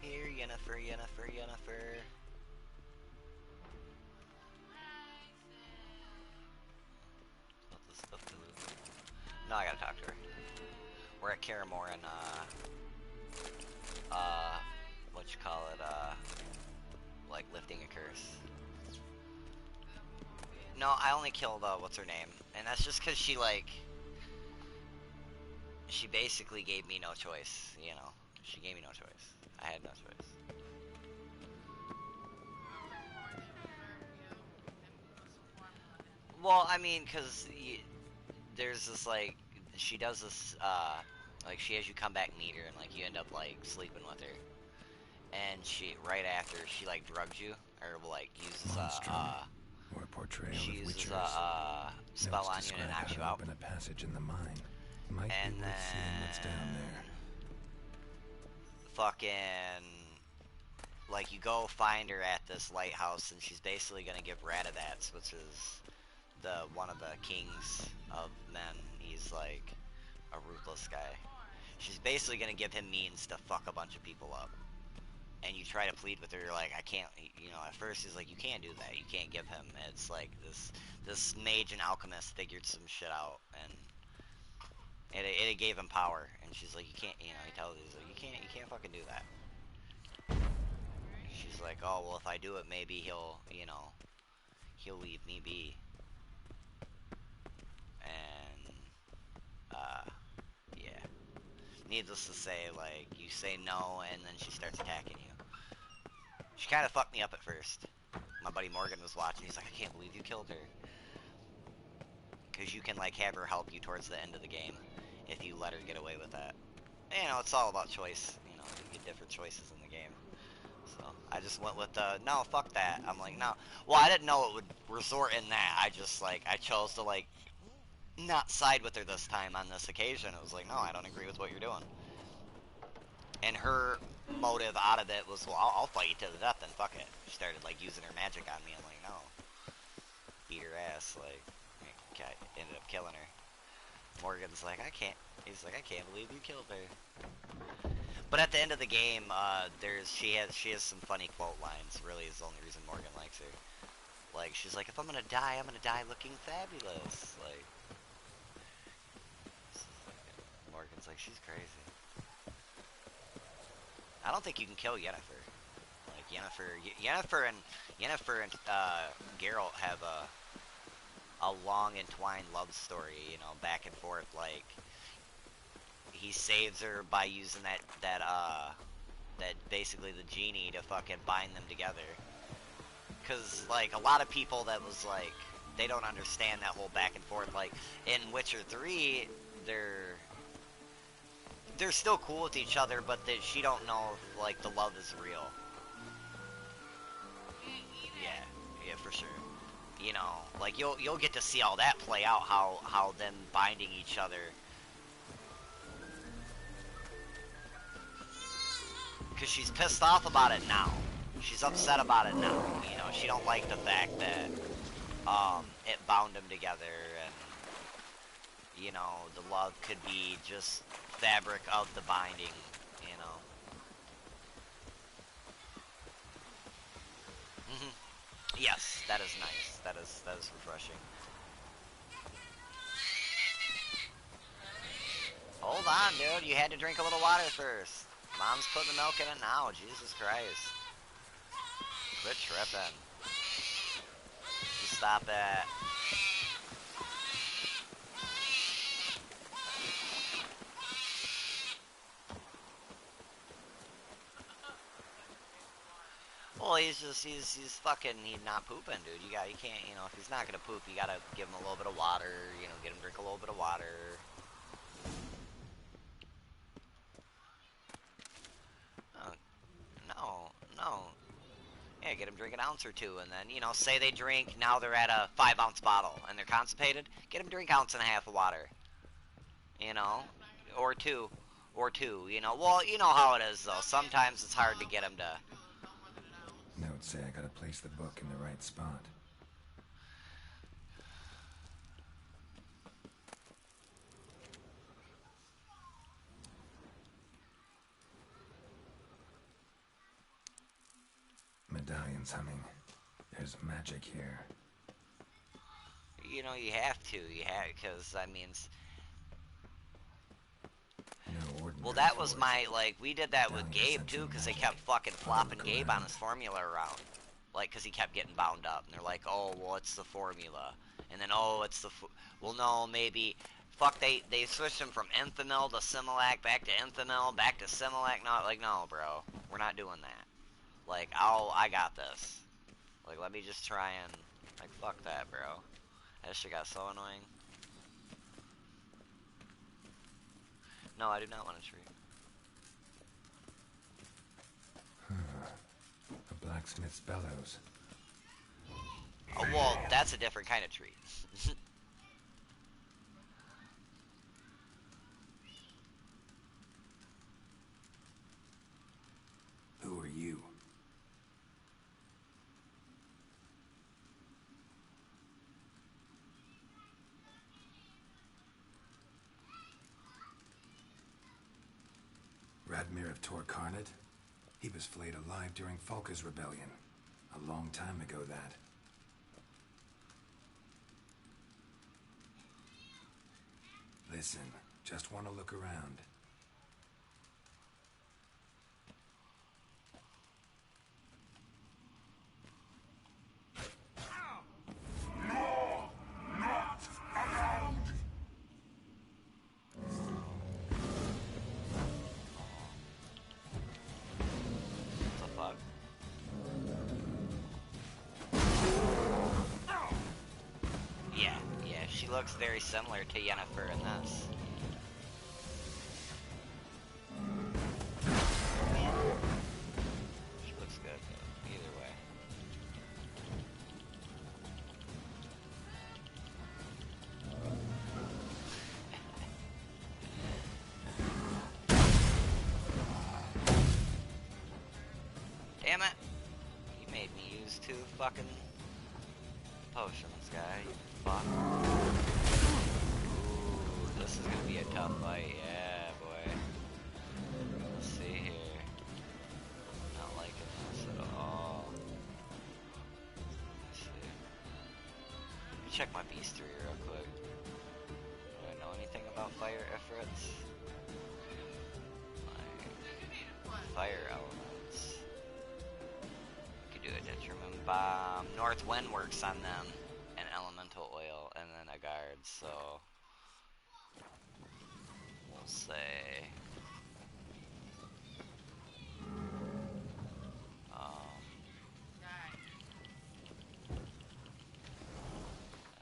Here, Yennefer, Yennefer, Yennefer. What's this stuff to lose? No, I gotta talk to her. We're at Caramore and, what you call it, like lifting a curse. No, I only killed, what's her name? And that's just cause she, like, she basically gave me no choice, you know? She gave me no choice. I had no choice. Well, I mean, cause there's this, like, she does this, like, she has you come back and meet her, and, like, you end up, like, sleeping with her. And she, right after, she, like, drugs you, or, like, uses, or a portrayal she of uses, witchers. spell Notes on you describe and how knocks to you out. open a passage in the mine. Might And be worth seeing what's down there. Fucking, like, you go find her at this lighthouse, and she's basically gonna give Radadats, which is one of the kings of men. He's like a ruthless guy. She's basically gonna give him means to fuck a bunch of people up. And you try to plead with her, you're like, I can't, you know, at first he's like, you can't do that, you can't give him. It's like this mage and alchemist figured some shit out, and it gave him power. And she's like, you can't, you know, he tells her, he's like, you can't fucking do that. She's like, oh, well, if I do it, maybe he'll, you know, he'll leave me be. And, yeah. Needless to say, like, you say no, and then she starts attacking you. She kind of fucked me up at first. My buddy Morgan was watching, he's like, I can't believe you killed her. Because you can, like, have her help you towards the end of the game, if you let her get away with that. You know, it's all about choice. You know, you get different choices in the game. So, I just went with the, no, fuck that. I'm like, no. Well, I didn't know it would resort in that. I just, like, I chose to, like, not side with her this time on this occasion. It was like, no, I don't agree with what you're doing. And her motive out of it was, well, I'll fight you to the death, and fuck it. She started, like, using her magic on me. I'm like, no. Beat her ass, like, I ended up killing her. Morgan's like, he's like, I can't believe you killed her. But at the end of the game, she has some funny quote lines. Really is the only reason Morgan likes her. Like, she's like, if I'm gonna die looking fabulous. Like, Morgan's like, she's crazy. I don't think you can kill Yennefer. Like, Yennefer and Geralt have a long entwined love story, you know, back and forth. Like, he saves her by using that basically the genie to fucking bind them together. Cause, like, a lot of people that was like, they don't understand that whole back and forth. Like, in Witcher 3, they're still cool with each other, but she don't know if, like, the love is real. Yeah, for sure. You know, like, you'll get to see all that play out, how them binding each other. Because she's pissed off about it now. She's upset about it now. You know, she don't like the fact that it bound them together, and, you know, the love could be just fabric of the binding, you know. Yes, that is nice. That is refreshing. Hold on, dude. You had to drink a little water first. Mom's putting the milk in it now. Jesus Christ. Quit tripping. stop it. Well, he's fucking, he's not pooping, dude. You can't, you know, if he's not gonna poop, you gotta give him a little bit of water, you know, get him drink a little bit of water. No. Yeah, get him drink an ounce or two, and then, you know, say they drink, now they're at a 5-ounce bottle, and they're constipated, get him drink 1.5 ounces of water. You know? Or two, you know? Well, you know how it is, though. Sometimes it's hard to get him to... Notes say I gotta place the book in the right spot. Medallion's humming. There's magic here. You know, you have to, because, I mean... No ordinary Well, that was force. my, like, we did that with Medallion Gabe, too, sensing because they magic. kept fucking flopping Look Gabe on around. his formula around. Like, because he kept getting bound up, and they're like, oh, well, it's the formula. And then, oh, it's the... Well, no, maybe... Fuck, they switched him from Enthamil to Similac, back to Enthamil, back to Similac. No, like, no, bro. We're not doing that. Like, I got this. Like, let me just try and... Like, fuck that, bro. That shit got so annoying. No, I do not want a tree. A blacksmith's bellows. Oh, well, that's a different kind of tree. Who are you? Radmir of Torcarnate? He was flayed alive during Falka's rebellion. A long time ago, that. Listen, just want to look around. What the fuck? Yeah, she looks very similar to Yennefer in this. She looks good, either way. Damn it! You made me use 2 fucking potions, guy, you fuck. Ooh, this is gonna be a tough fight, yeah, boy. Let's see here. Not liking this at all. Let's see. Let me check my beast tree real quick. Do I know anything about fire efforts? Fire elements. You could do a detriment bomb. North Wind works on them. And elemental oil, and then a guard, so we'll say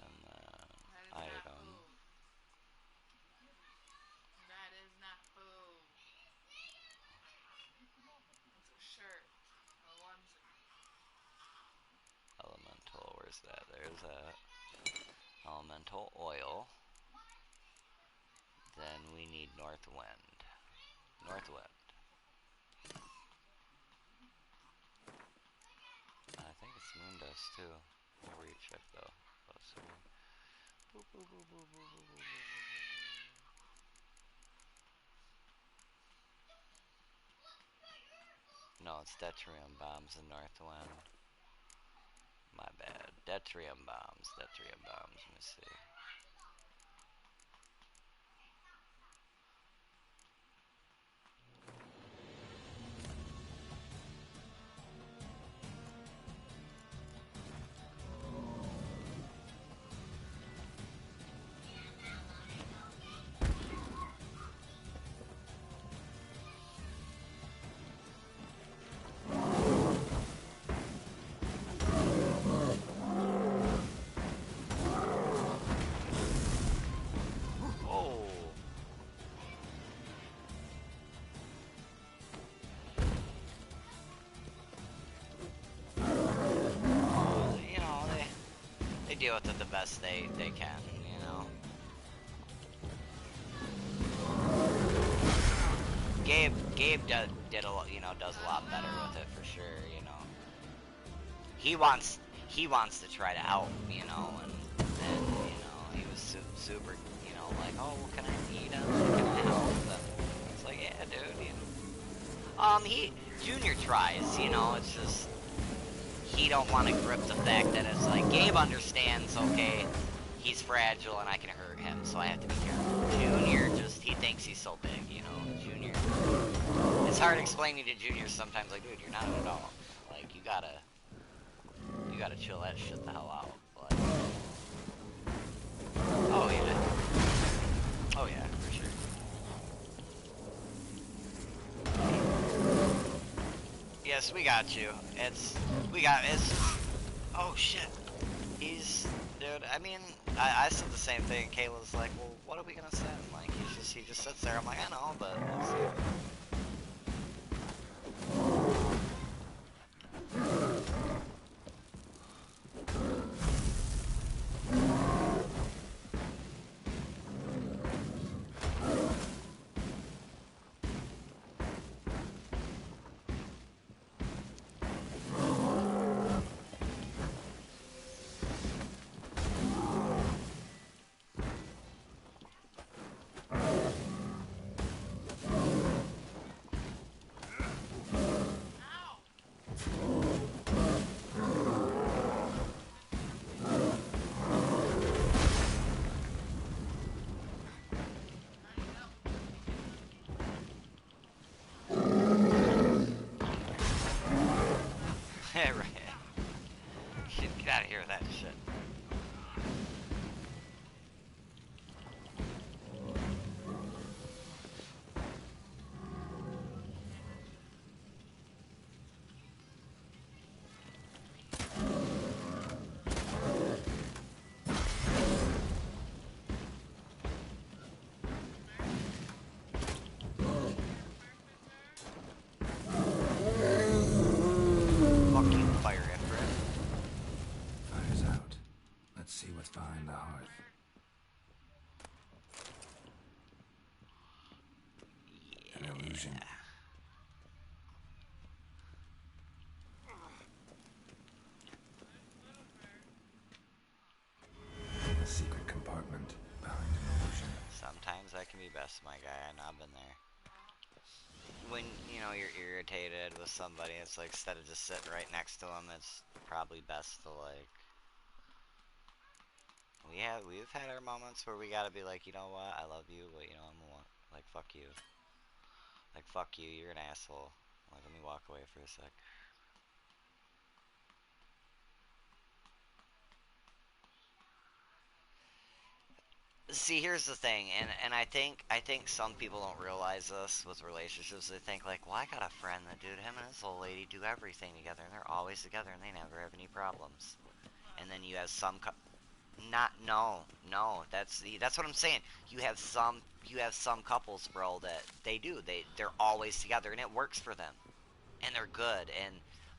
and then item. That is not food. It's a shirt. A onesie. Elemental, where's that? There's that. Elemental oil. Then we need North Wind. North Wind. I think it's moon dust too. We'll recheck though. Boop, boop, boop, boop, boop, boop, boop, boop. No, it's Detrium bombs in North Wind. My bad. Detrium bombs. Detrium bombs. Let me see. deal with it the best they can, you know. Gabe did a lot, you know, does a lot better with it for sure, you know. He wants to try to help, you know, and you know, he was super, you know, like, oh, well, can I eat him? Can I help? And it's like, yeah, dude, you know. Junior tries, you know, it's just, he don't want to grip the fact that it's like, Gabe understands, okay, he's fragile and I can hurt him, so I have to be careful. Junior just, he thinks he's so big, you know, Junior. It's hard explaining to Junior sometimes, like, dude, you're not an adult. Like, you gotta chill that shit the hell out. Like, oh yeah. Oh yeah, for sure. Yes, we got you. Oh shit. Dude, I mean, I said the same thing. Kayla's like, well, what are we gonna send? Like, he just sits there. I'm like, I know, but let's see. Right. Shit, get out of here with that shit. Fucking fire infrared. Fire's out. Let's see what's behind the hearth. An illusion. A secret compartment behind an illusion. Sometimes that can be best, my guy, and I've been there. When, you know, you're irritated with somebody, it's like, instead of just sitting right next to them, it's probably best to, like... We've had our moments where we gotta be like, you know what, I love you, but, you know, like, fuck you. Like, fuck you, you're an asshole. Like, let me walk away for a sec. See, here's the thing, and I think some people don't realize this with relationships. They think like, well, I got a friend that, dude, him and his old lady do everything together, and they're always together, and they never have any problems. And then you have some, no, that's what I'm saying. You have some couples, bro, that they're always together, and it works for them, and they're good,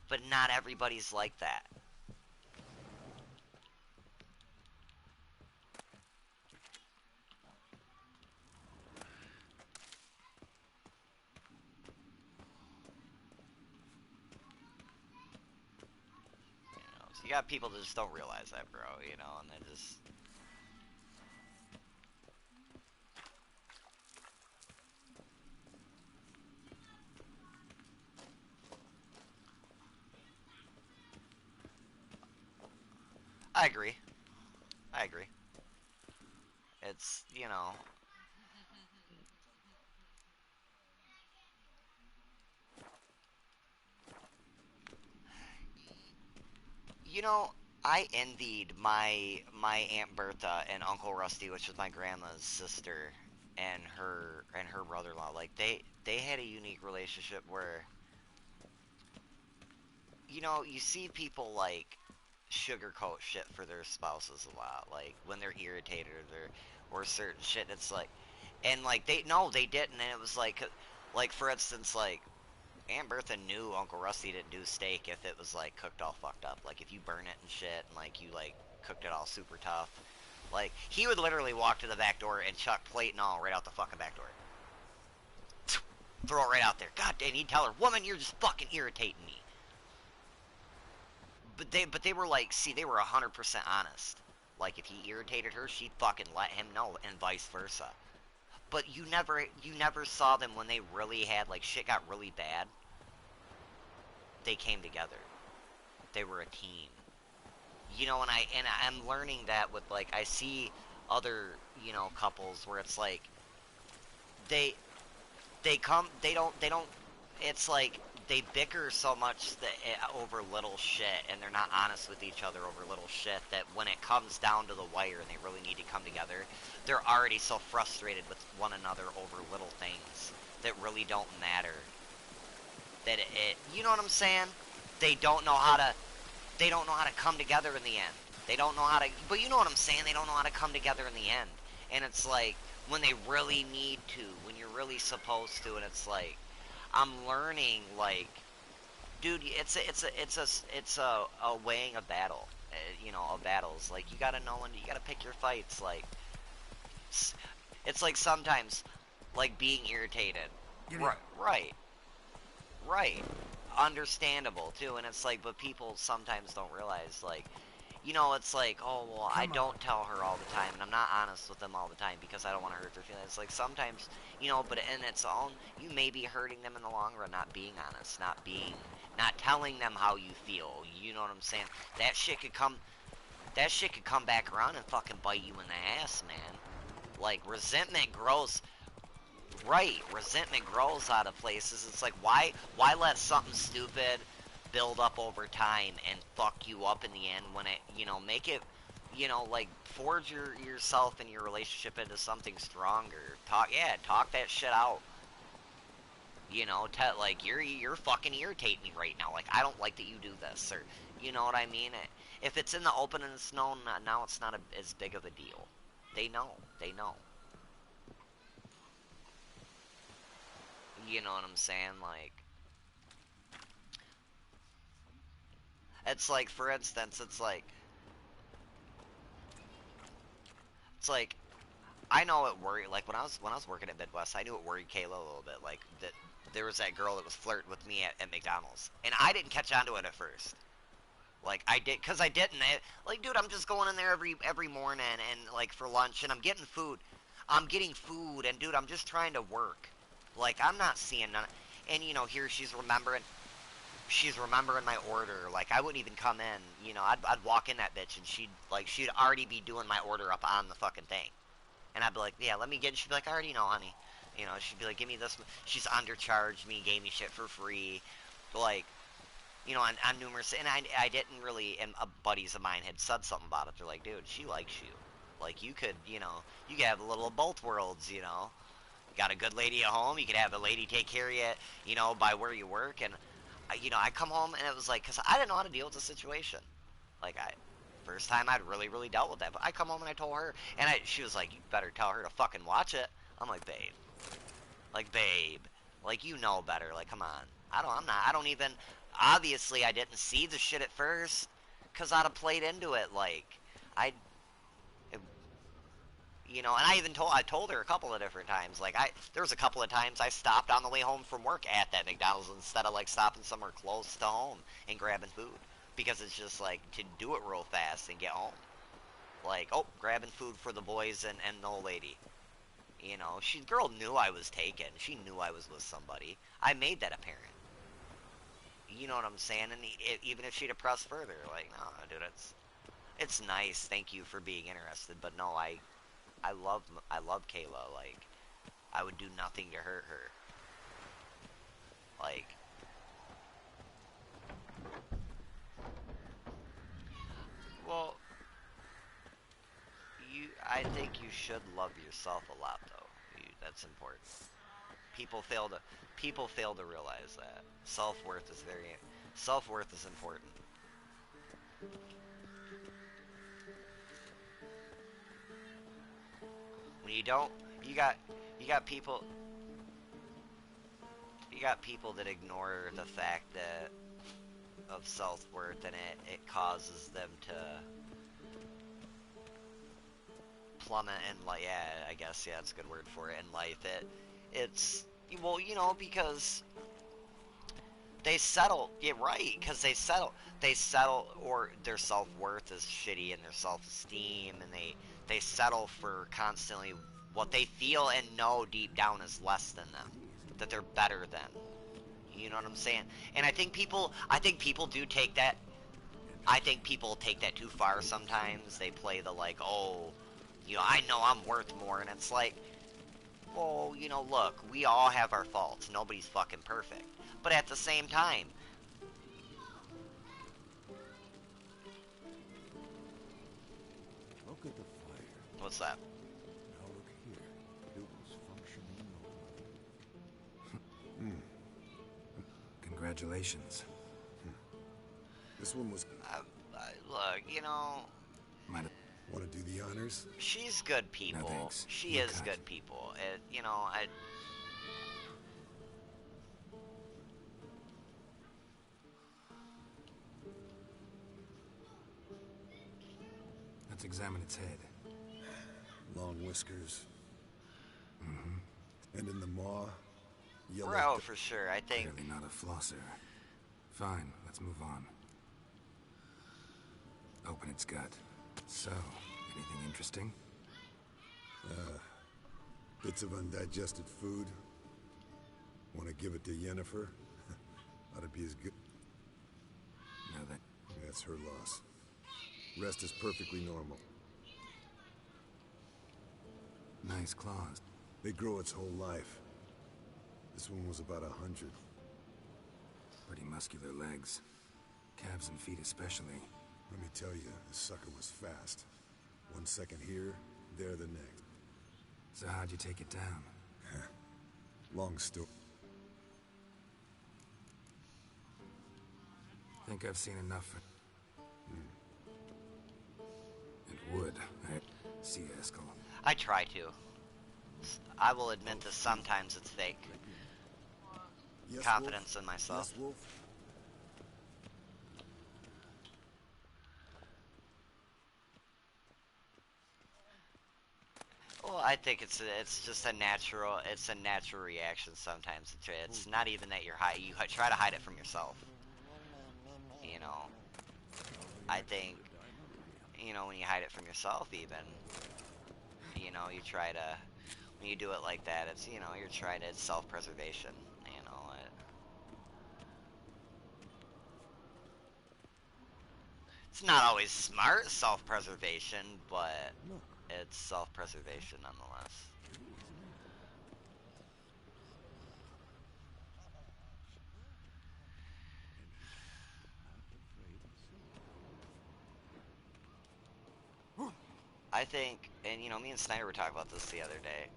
but not everybody's like that. You got people that just don't realize that, bro, you know, and they just... I agree. It's, you know... You know, I envied my Aunt Bertha and Uncle Rusty, which was my grandma's sister, and her brother-in-law. Like they had a unique relationship where, you know, you see people like sugarcoat shit for their spouses a lot, like when they're irritated or certain shit. It's like, and like they didn't, and it was like for instance, like Aunt Bertha knew Uncle Rusty didn't do steak if it was like cooked all fucked up. Like if you burn it and shit, and like you like cooked it all super tough. Like, he would literally walk to the back door and chuck plate and all right out the fucking back door. Throw it right out there. God damn, he'd tell her, woman, you're just fucking irritating me. But they were like, see, they were 100% honest. Like, if he irritated her, she'd fucking let him know, and vice versa. But you never saw them when they really had, like, shit got really bad. They came together. They were a team. You know, and I'm learning that with, like, I see other, you know, couples where it's like, they don't, it's like, they bicker so much that over little shit, and they're not honest with each other over little shit, that when it comes down to the wire and they really need to come together, they're already so frustrated with one another over little things that really don't matter. That you know what I'm saying? They don't know how to come together in the end. They don't know how to, but you know what I'm saying? They don't know how to come together in the end. And it's like, when they really need to, when you're really supposed to, and it's like, I'm learning, like, dude, it's a weighing of battle, you know, of battles. Like, you gotta know when you gotta pick your fights. Like, it's like sometimes, like, being irritated. Right. Understandable too, and it's like, but people sometimes don't realize, like, you know, it's like, oh, well, I don't tell her all the time, and I'm not honest with them all the time because I don't want to hurt their feelings. Like, sometimes, you know, but in its own, you may be hurting them in the long run, not being honest, not telling them how you feel. You know what I'm saying? That shit could come back around and fucking bite you in the ass, man. Like, resentment grows. Right, resentment grows out of places. It's like, why let something stupid build up over time and fuck you up in the end when it, you know, make it, you know, like, forge yourself and your relationship into something stronger. Talk that shit out. You know, like, you're fucking irritating me right now. Like, I don't like that you do this, or, you know what I mean? If it's in the open and it's known, now it's not as big of a deal. They know. You know what I'm saying? Like, it's like, for instance, it's like, I know it worried, like, when I was working at Midwest, I knew it worried Kayla a little bit, like, that there was that girl that was flirting with me at McDonald's, and I didn't catch on to it at first. Like, I did, because I didn't, like, dude, I'm just going in there every morning, and, like, for lunch, and I'm getting food, and, dude, I'm just trying to work. Like, I'm not seeing none, and, you know, here she's remembering my order. Like, I wouldn't even come in, you know, I'd walk in that bitch, and she'd already be doing my order up on the fucking thing. And I'd be like, yeah, let me get it. She'd be like, I already know, honey. You know, she'd be like, give me this. She's undercharged me, gave me shit for free. Like, you know, on numerous, and I didn't really, and buddies of mine had said something about it. They're like, dude, she likes you. Like, you could, you know, you could have a little of both worlds, you know. You got a good lady at home, you could have a lady take care of you, you know, by where you work, and, you know, I come home, and it was like, because I didn't know how to deal with the situation. Like, first time I'd really dealt with that, but I come home and I told her, and she was like, you better tell her to fucking watch it. I'm like, babe, like, you know better, like, come on. I don't even, obviously I didn't see the shit at first, because I'd have played into it, like, you know, and I told her a couple of different times, like, there was a couple of times I stopped on the way home from work at that McDonald's instead of, like, stopping somewhere close to home and grabbing food, because it's just, like, to do it real fast and get home. Like, oh, grabbing food for the boys and the old lady. You know, girl knew I was taken. She knew I was with somebody. I made that apparent. You know what I'm saying? And even if she'd have pressed further, like, no, dude, it's nice. Thank you for being interested, but no, I love Kayla. Like, I would do nothing to hurt her. Like, well, I think you should love yourself a lot, though. That's important. People fail to realize that self-worth is important. When you don't, you got people that ignore the fact that of self-worth, and it causes them plummet in life. Yeah, I guess, yeah, that's a good word for it in life. It's, well, you know, because they settle, yeah, right, because they settle, or their self-worth is shitty and their self-esteem, and they settle for constantly what they feel and know deep down is less than them, that they're better than. You know what I'm saying? And I think people do take that. I think people take that too far sometimes. They play the like, oh, you know, I know I'm worth more, and it's like, well, you know, look, we all have our faults. Nobody's fucking perfect. But at the same time, Look at the fire. what's that? Now look here. It was functioning. Congratulations. This one was... Look, you know, Might have... Want to do the honors? she's good people. No, thanks. She You is cut. good people. You know, Let's examine its head. Long whiskers. And in the maw, yellow... we're out for sure. I think. Clearly not a flosser. Fine, let's move on. Open its gut. So, anything interesting? Bits of undigested food. Want to give it to Yennefer? Ought to be as good... No, that... That's her loss. Rest is perfectly normal. Nice claws. They grow its whole life. This one was about 100. Pretty muscular legs. Calves and feet especially. Let me tell you, this sucker was fast. 1 second here, there the next. So how'd you take it down? Long story. Think I've seen enough for... And wood. See, Eskel. I try to. I will admit that sometimes it's fake. Yes, Confidence Wolf? in myself. Yes, Wolf? Well, I think it's just a natural reaction sometimes. It's not even that you're high. You try to hide it from yourself. You know, I think, you know, when you hide it from yourself, even, you know, you try to, when you do it like that, it's, you know, you're trying to, it's self-preservation. You know, it's not always smart self-preservation, but it's self-preservation nonetheless. I think, and you know, me and Snyder were talking about this the other day.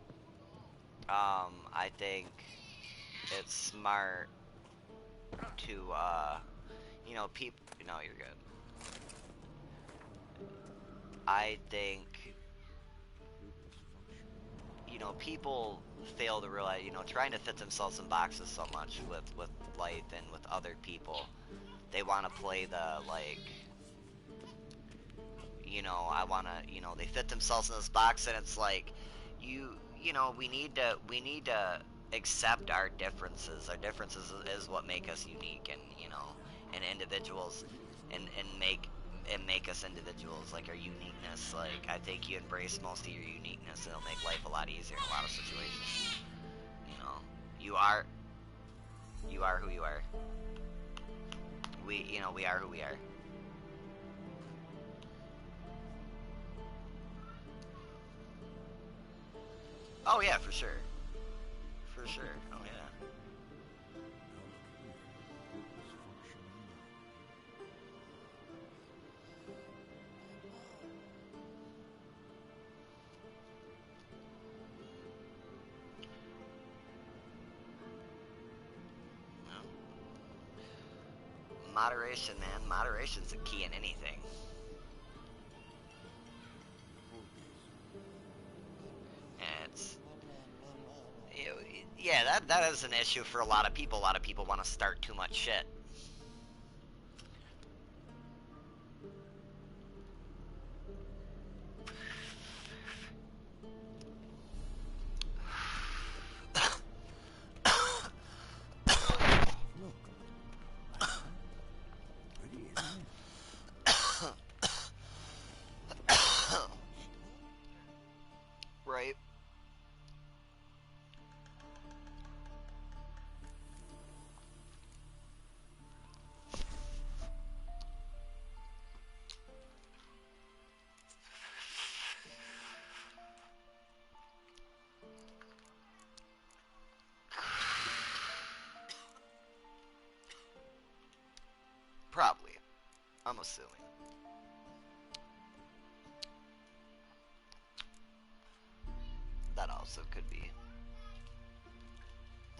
I think it's smart to, you know, people. No, you're good. I think, you know, people fail to realize, you know, trying to fit themselves in boxes so much with life and with other people. They want to play the, like, you know, I want to, you know, they fit themselves in this box, and it's like, you know, we need to accept our differences. Our differences is what make us unique, and, you know, and individuals, and make us individuals, like our uniqueness. Like, I think you embrace most of your uniqueness, and it'll make life a lot easier in a lot of situations. You know, you are who you are. We are who we are. Oh yeah, for sure. For sure. Oh yeah. Moderation, man. Moderation's the key in anything. And it's, yeah, that is an issue for a lot of people. A lot of people want to start too much shit. I'm assuming. That also could be.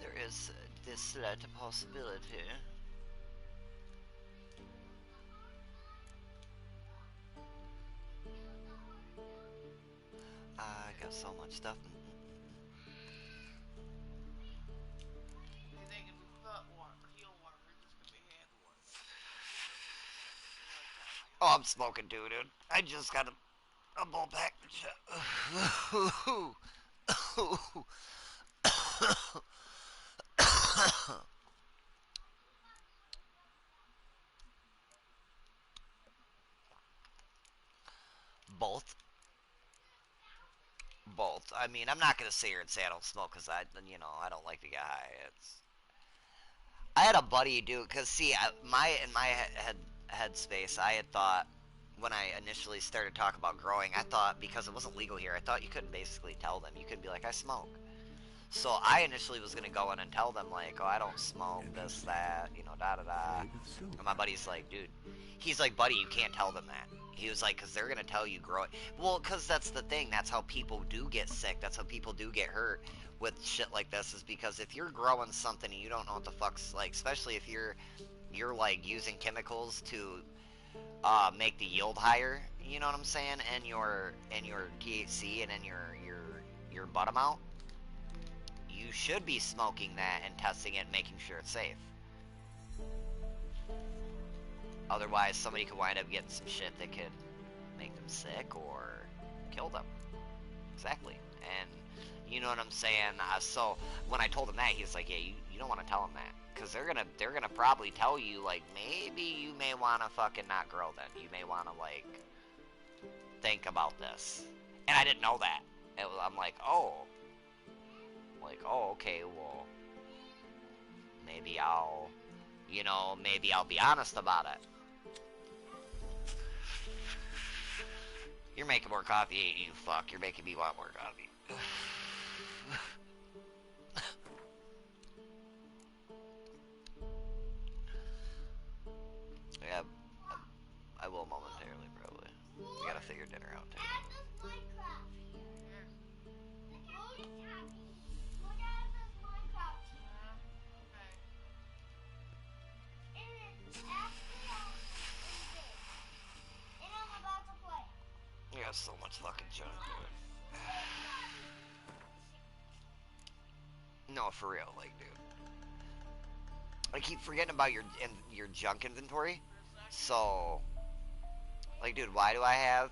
There is this slight possibility. I got so much stuff. They think it'd be foot warm or heel warm, or just gonna be hand warm. Oh, I'm smoking too, dude. I just got a bowl pack. Both. Both. I mean, I'm not gonna sit here and say I don't smoke because I don't like to get high. I had a buddy do, cause see, in my headspace, I had thought when I initially started talking about growing, I thought because it wasn't legal here, I thought you couldn't basically tell them. You could be like, I smoke. So I initially was gonna go in and tell them like, oh, I don't smoke, this, that, da da da. And my buddy's like, dude, he's like, buddy, you can't tell them that. He was like, cause they're gonna tell you grow it. Well, cause that's the thing. That's how people do get sick. That's how people do get hurt with shit like this. Is because if you're growing something and you don't know what the fuck's like, especially if you're like using chemicals to make the yield higher. You know what I'm saying? And your THC and then your butt amount. You should be smoking that and testing it and making sure it's safe. Otherwise, somebody could wind up getting some shit that could make them sick or kill them. Exactly. And you know what I'm saying? So when I told him that, he's like, yeah, you don't want to tell them that. Because they're gonna probably tell you, like, maybe you may want to fucking not grow then. You may want to, like, think about this. And I didn't know that. I'm like, oh. Like, oh, okay, well, maybe I'll be honest about it. You're making more coffee, ain't you? Fuck, you're making me want more coffee. Yeah, I will momentarily, probably. We gotta figure dinner out, too. We got so much fucking junk, dude. No, for real, like, dude. I keep forgetting about your junk inventory. So, like, dude, why do I have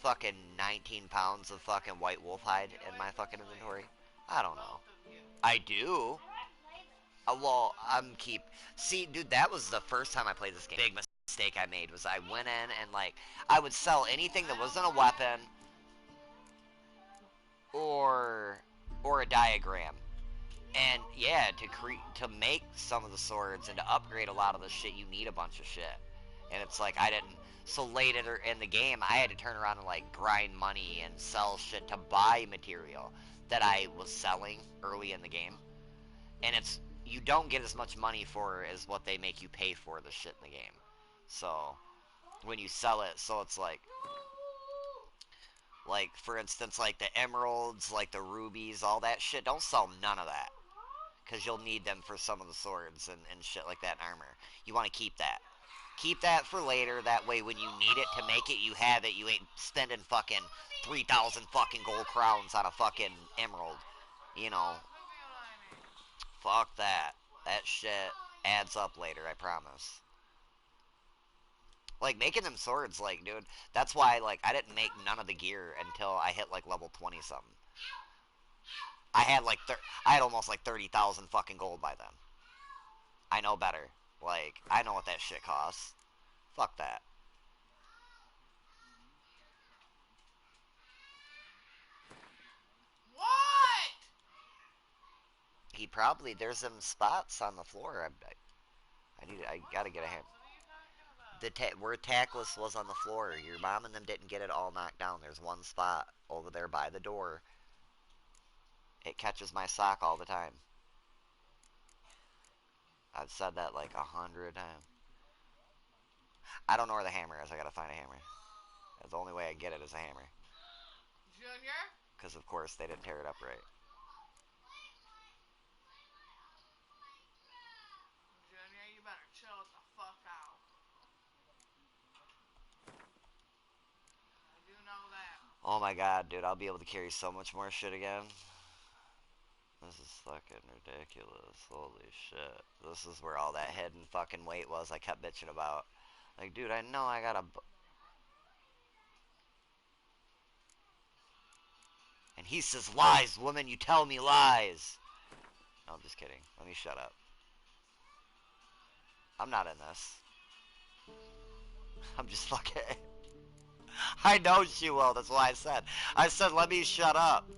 fucking 19 pounds of fucking white wolf hide in my fucking inventory? I don't know. I do. Well, See, dude, that was the first time I played this game. Big mistake I made was I went in and, like, I would sell anything that wasn't a weapon or a diagram. And yeah, to make some of the swords and to upgrade a lot of the shit, you need a bunch of shit. And it's like I didn't. So later in the game, I had to turn around and like grind money and sell shit to buy material that I was selling early in the game. And you don't get as much money for as what they make you pay for the shit in the game. So when you sell it, so it's like for instance, like the emeralds, like the rubies, all that shit. Don't sell none of that. Because you'll need them for some of the swords and shit like that and armor. You want to keep that. Keep that for later. That way when you need it to make it, you have it. You ain't spending fucking 3,000 fucking gold crowns on a fucking emerald. You know. Fuck that. That shit adds up later, I promise. Like, making them swords, like, dude, that's why, like, I didn't make none of the gear until I hit, like, level 20-something. I had almost like 30,000 fucking gold by then. I know better. Like, I know what that shit costs. Fuck that. What? There's some spots on the floor. I gotta get a hand. Where Tackless was on the floor. Your mom and them didn't get it all knocked down. There's one spot over there by the door. It catches my sock all the time. I've said that like 100 times. I don't know where the hammer is. I gotta find a hammer. That's the only way I get it is a hammer. Junior? Because, of course, they didn't tear it up right. Junior, you better chill it the fuck out. I do know that. Oh my god, dude. I'll be able to carry so much more shit again. This is fucking ridiculous. Holy shit. This is where all that hidden fucking weight was I kept bitching about. Like, dude, I know I got a... And he says, lies, woman, you tell me lies. No, I'm just kidding. Let me shut up. I'm not in this. I'm just fucking... I know she will. That's why I said. I said, let me shut up.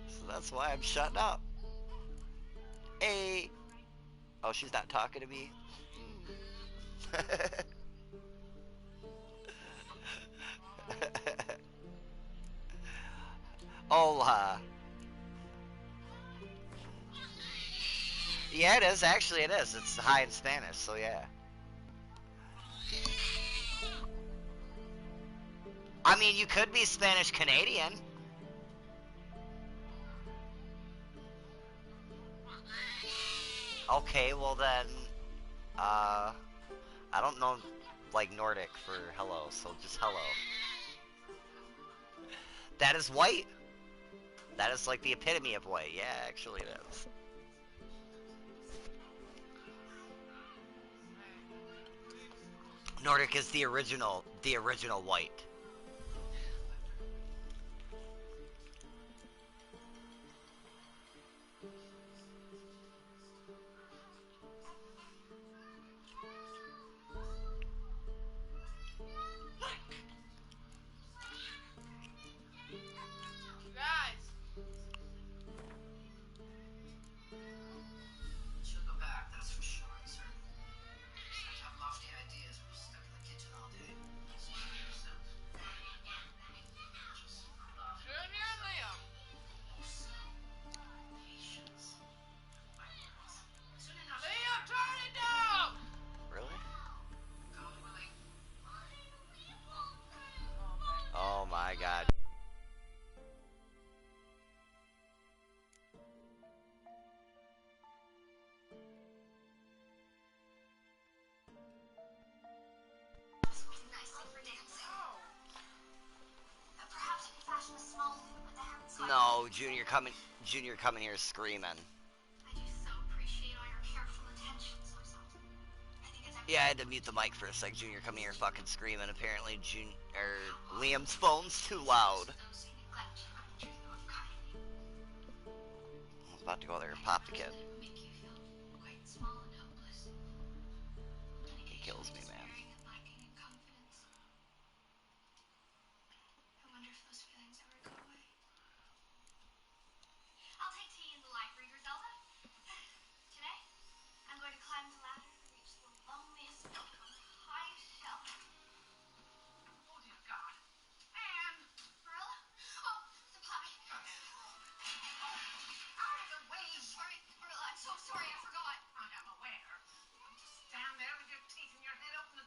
So that's why I'm shutting up. Hey. Oh, she's not talking to me? Hola. Yeah, it is. Actually, it is. It's high in Spanish, so yeah. I mean, you could be Spanish Canadian. Okay, well then, I don't know, like, Nordic for hello, so just hello. That is white. That is like the epitome of white. Yeah, actually it is. Nordic is the original white. Guys! She'll go back, that's for sure, sir. Seems to have lofty ideas, but stuck in the kitchen all day. Junior and Liam! Patience. Soon enough. Liam, turn it down! Really? God willing. Oh my god. Perhaps we fashion a small loop with the heavens like No, Junior coming here screaming. I do so appreciate all your careful attentions, I think it's Yeah, I had to mute the mic for a sec. Junior coming here fucking screaming. Apparently, Liam's phone's too loud. those who neglect to treat them kindly. I was about to go there and pop the kid. It will make you feel quite small and helpless. He kills me, man. Despairing and lacking in confidence. I wonder if those feelings ever go away. I'll take tea in the library, Griselda. Today, I'm going to climb the ladder and reach the loneliest nook on the highest shelf. Oh dear God. And... Marilla? Oh, the pie. Out of the way. Sorry, Marilla, I'm so sorry, I forgot. I am aware. Just stand there with your teeth in your head open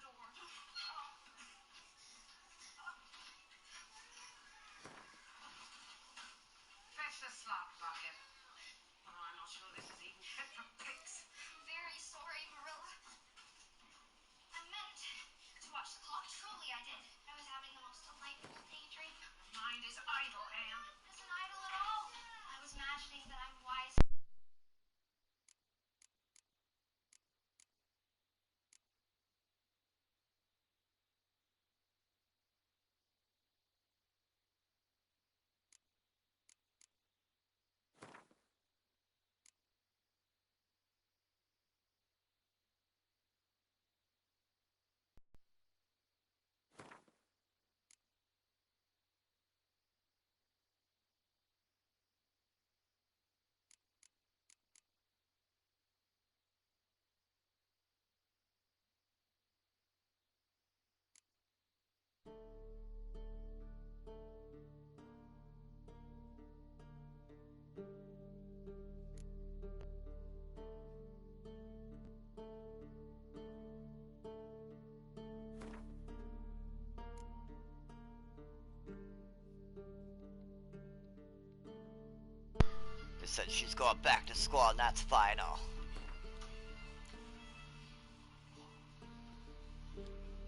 said she's going back to school and that's final.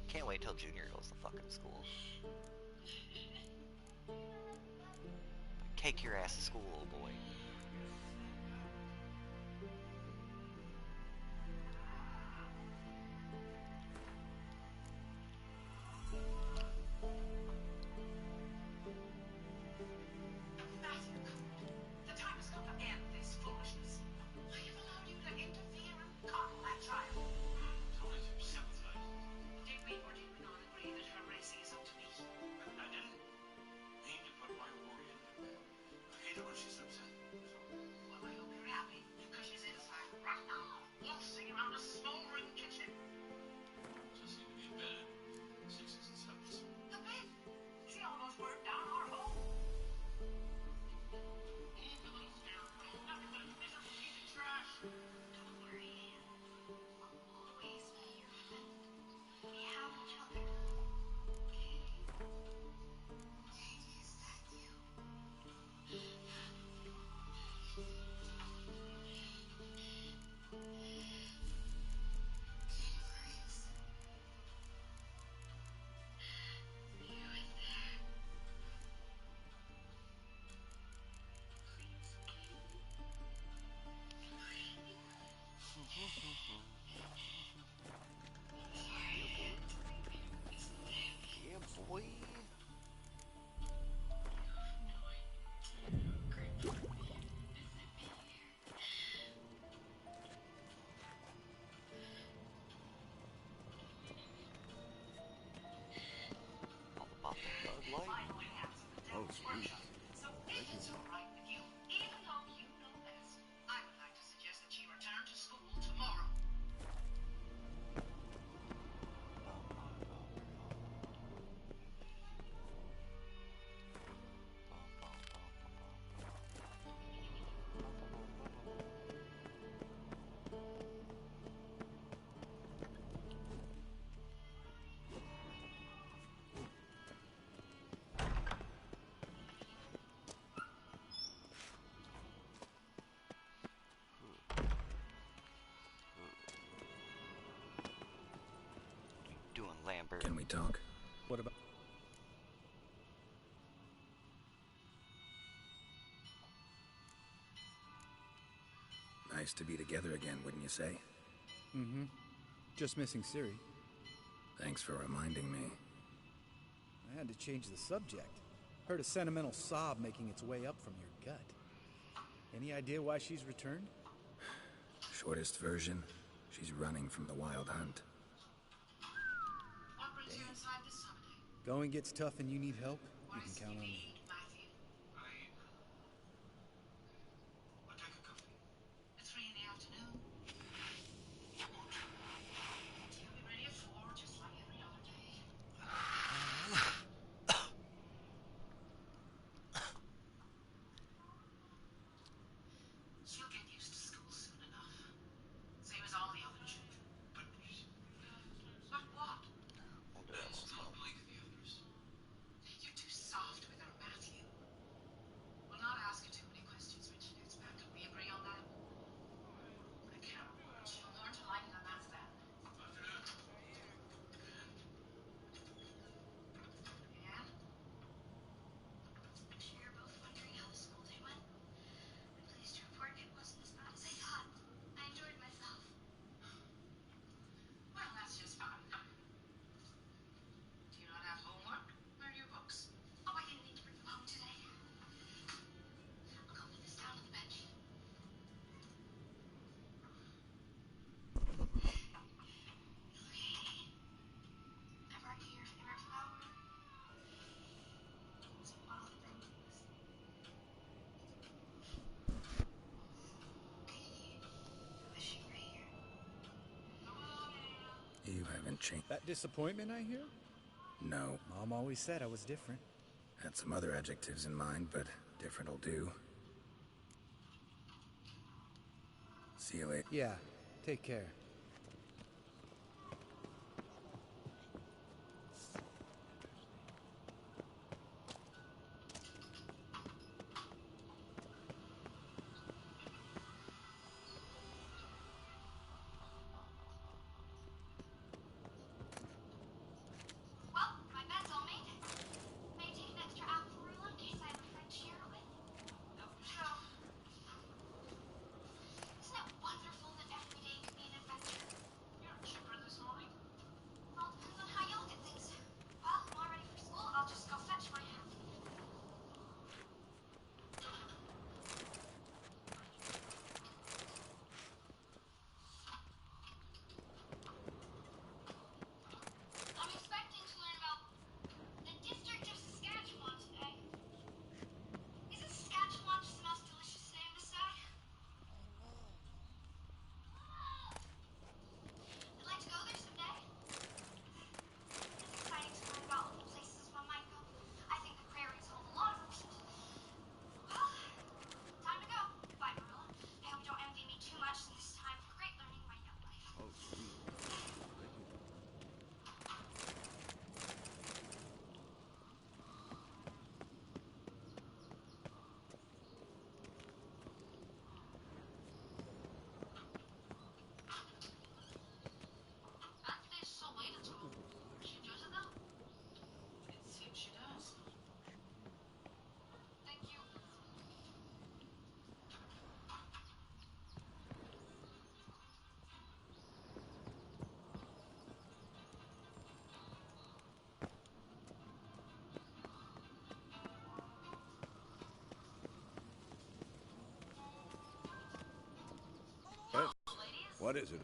Can't wait till Junior goes to fucking school. Take your ass to school, old boy. Yeah, boy. All about the Bud Light. Oh, sweet. Doing Lambert. Can we talk? What about... Nice to be together again, wouldn't you say? Mm-hmm. Just missing Siri. Thanks for reminding me. I had to change the subject. Heard a sentimental sob making its way up from your gut. Any idea why she's returned? Shortest version, she's running from the wild hunt. What brings you inside this Sunday? Going gets tough and you need help, you can count on me. Matthew. I'll take a coffee. At 3 in the afternoon. You'll be ready at 4, just like every other day. She'll get used to school soon enough. Same as all the other children. But what? Not like the others. You're too soft with her, Matthew. We'll not ask her too many questions when she gets back. Can we agree on that? I can't. She'll learn to like it, and that's that. Yeah? I'm sure you're both wondering how the school day went. I'm pleased to report it wasn't as bad as I thought. I enjoyed myself. Well, that's just fine. Do you not have homework? Where are your books? Oh, I didn't need to bring them home today. I'll go put this down on the bench. Okay. I brought you your favorite flower. Some wild roses. Okay. Wish you were here. You haven't changed. That disappointment I hear? No, Mom always said I was different. had some other adjectives in mind, but different'll do. See you later. Yeah, take care. What is it?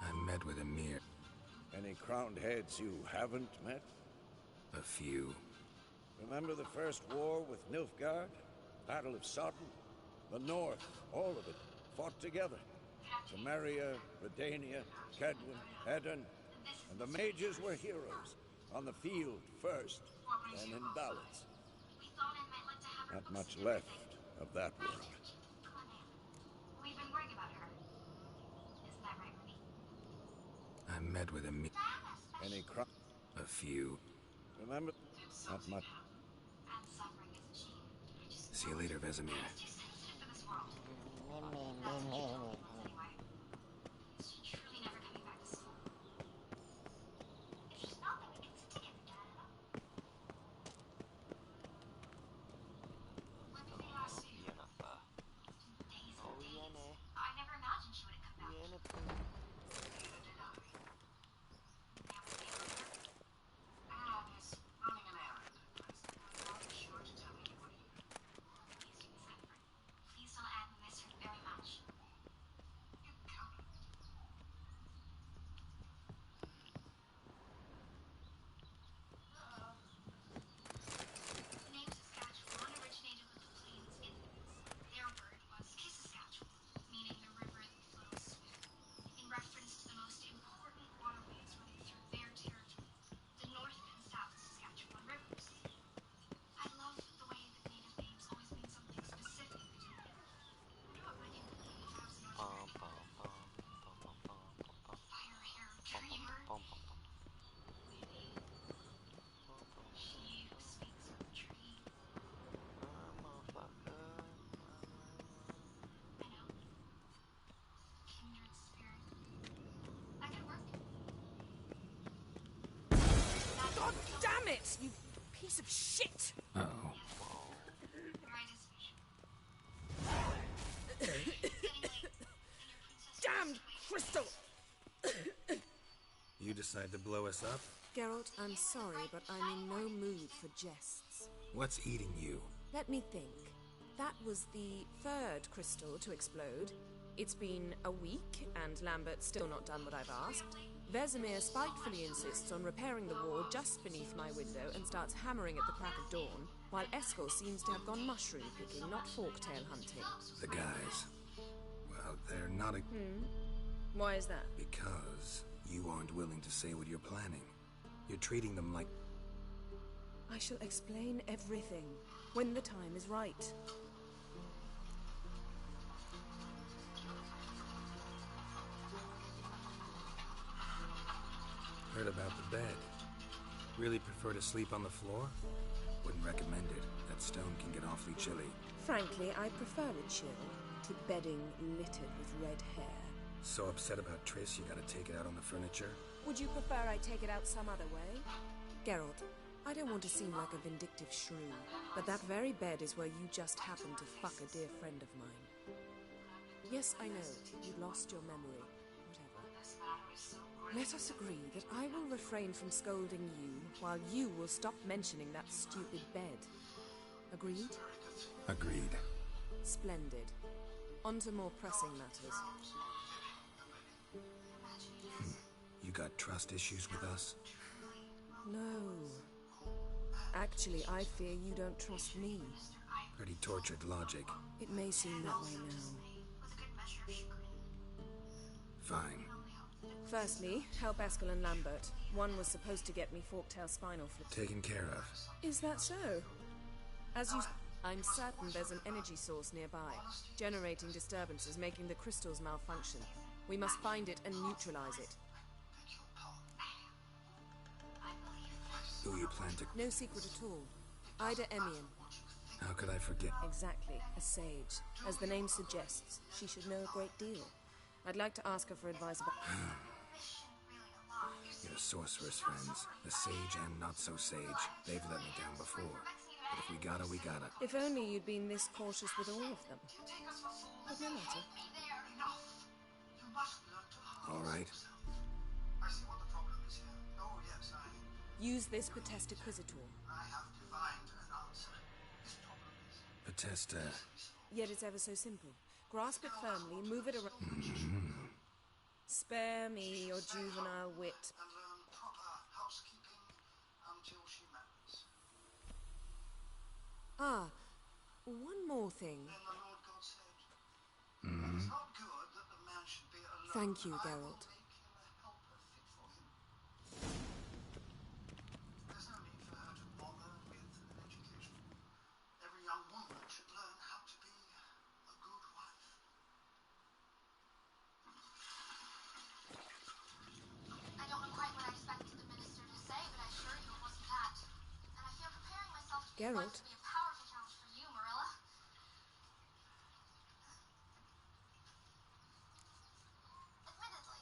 I met with Emir. Any crowned heads you haven't met? A few. Remember the first war with Nilfgaard? Battle of Sodden? The North, all of it, fought together. Temeria, Redania, Kedwin, Eden, and the mages were heroes. On the field first, then in ballads. Not much left of that world. Come on, man. We've been worrying about her. Isn't that right, Ruby? I met with Emir. Any crown? A few. Remember? Not much. And suffering, isn't she? See you later, Vesemir. She's too sensitive for this world. That's what she told me once anyway. Is she truly never coming back to school? If she's not, then we can sit together, Dad. When did they last see you? Days and days. I never imagined she would have come back. Neither did I. Now we stay with her? Yes, running an errand. I'll be sure to tell you what you do. Please do me a favor. Please tell Anne we miss her very much. You can count on it. The name Saskatchewan originated with the plains Inuits. Their word was Kisaskatchewan, meaning the river that flows swift, in reference to the most important waterways running through their territory, the North and South Saskatchewan rivers. I love the way that native names always mean something specific to me. I wonder what my name would be if I was North American. Fire hair dreamer. Maybe she who speaks of trees. I know. Kindred spirit. That could work. God damn it, you piece of shit! Oh. Right as usual. Damned crystal! You decide to blow us up? Geralt, I'm sorry, but I'm in no mood for jests. What's eating you? Let me think. That was the third crystal to explode. It's been a week, and Lambert's still not done what I've asked. Vesemir spitefully insists on repairing the wall just beneath my window and starts hammering at the crack of dawn, while Eskel seems to have gone mushroom picking, not forktail hunting. The guys. Well, they're not a... Why is that? Because you aren't willing to say what you're planning. You're treating them like... I shall explain everything when the time is right. Heard about the bed. Really prefer to sleep on the floor? Wouldn't recommend it. That stone can get awfully chilly. Frankly, I prefer it chill to bedding littered with red hair. So upset about Triss, you gotta take it out on the furniture? Would you prefer I take it out some other way? Geralt, I don't want to seem like a vindictive shrew, but that very bed is where you just happened to fuck a dear friend of mine. Yes, I know, you lost your memory. Whatever. Let us agree that I will refrain from scolding you, while you will stop mentioning that stupid bed. Agreed? Agreed. Splendid. On to more pressing matters. You got trust issues with us? No. Actually, I fear you don't trust me. Pretty tortured logic. It may seem that way now. With a good measure of chagrin. Fine. Firstly, help Eskel and Lambert. One was supposed to get me forktail spinal fluid. Taken care of. Is that so? As you... I'm certain there's an energy source nearby, generating disturbances, making the crystals malfunction. We must find it and neutralize it. Who you plan to... No secret at all. Ida Emian. How could I forget? Exactly. A sage. As the name suggests, she should know a great deal. I'd like to ask her for advice about... Your sorceress friends, the sage and not so sage, they've let me down before. But if we gotta, we gotta. If only you'd been this cautious with all of them. But no matter. All right. I see what the problem is here. Oh, yes, Use this Potesta Quisitor. I have divined an answer. This problem is... Potesta. Yet it's ever so simple. Grasp it firmly, move it around. Spare me your juvenile wit. And learn proper housekeeping until she marries. Ah, one more thing. Then the Lord God said, It is not good that the man should be alone. Thank you, I will Geralt. make him a helper fit for him. There's no need for her to bother with an education. Every young woman should learn how to be a good wife. I don't know quite what I expected the minister to say, but I assure you it wasn't that. And I fear preparing myself to be a wife Geralt. to be a powerful challenge for you, Marilla. Admittedly,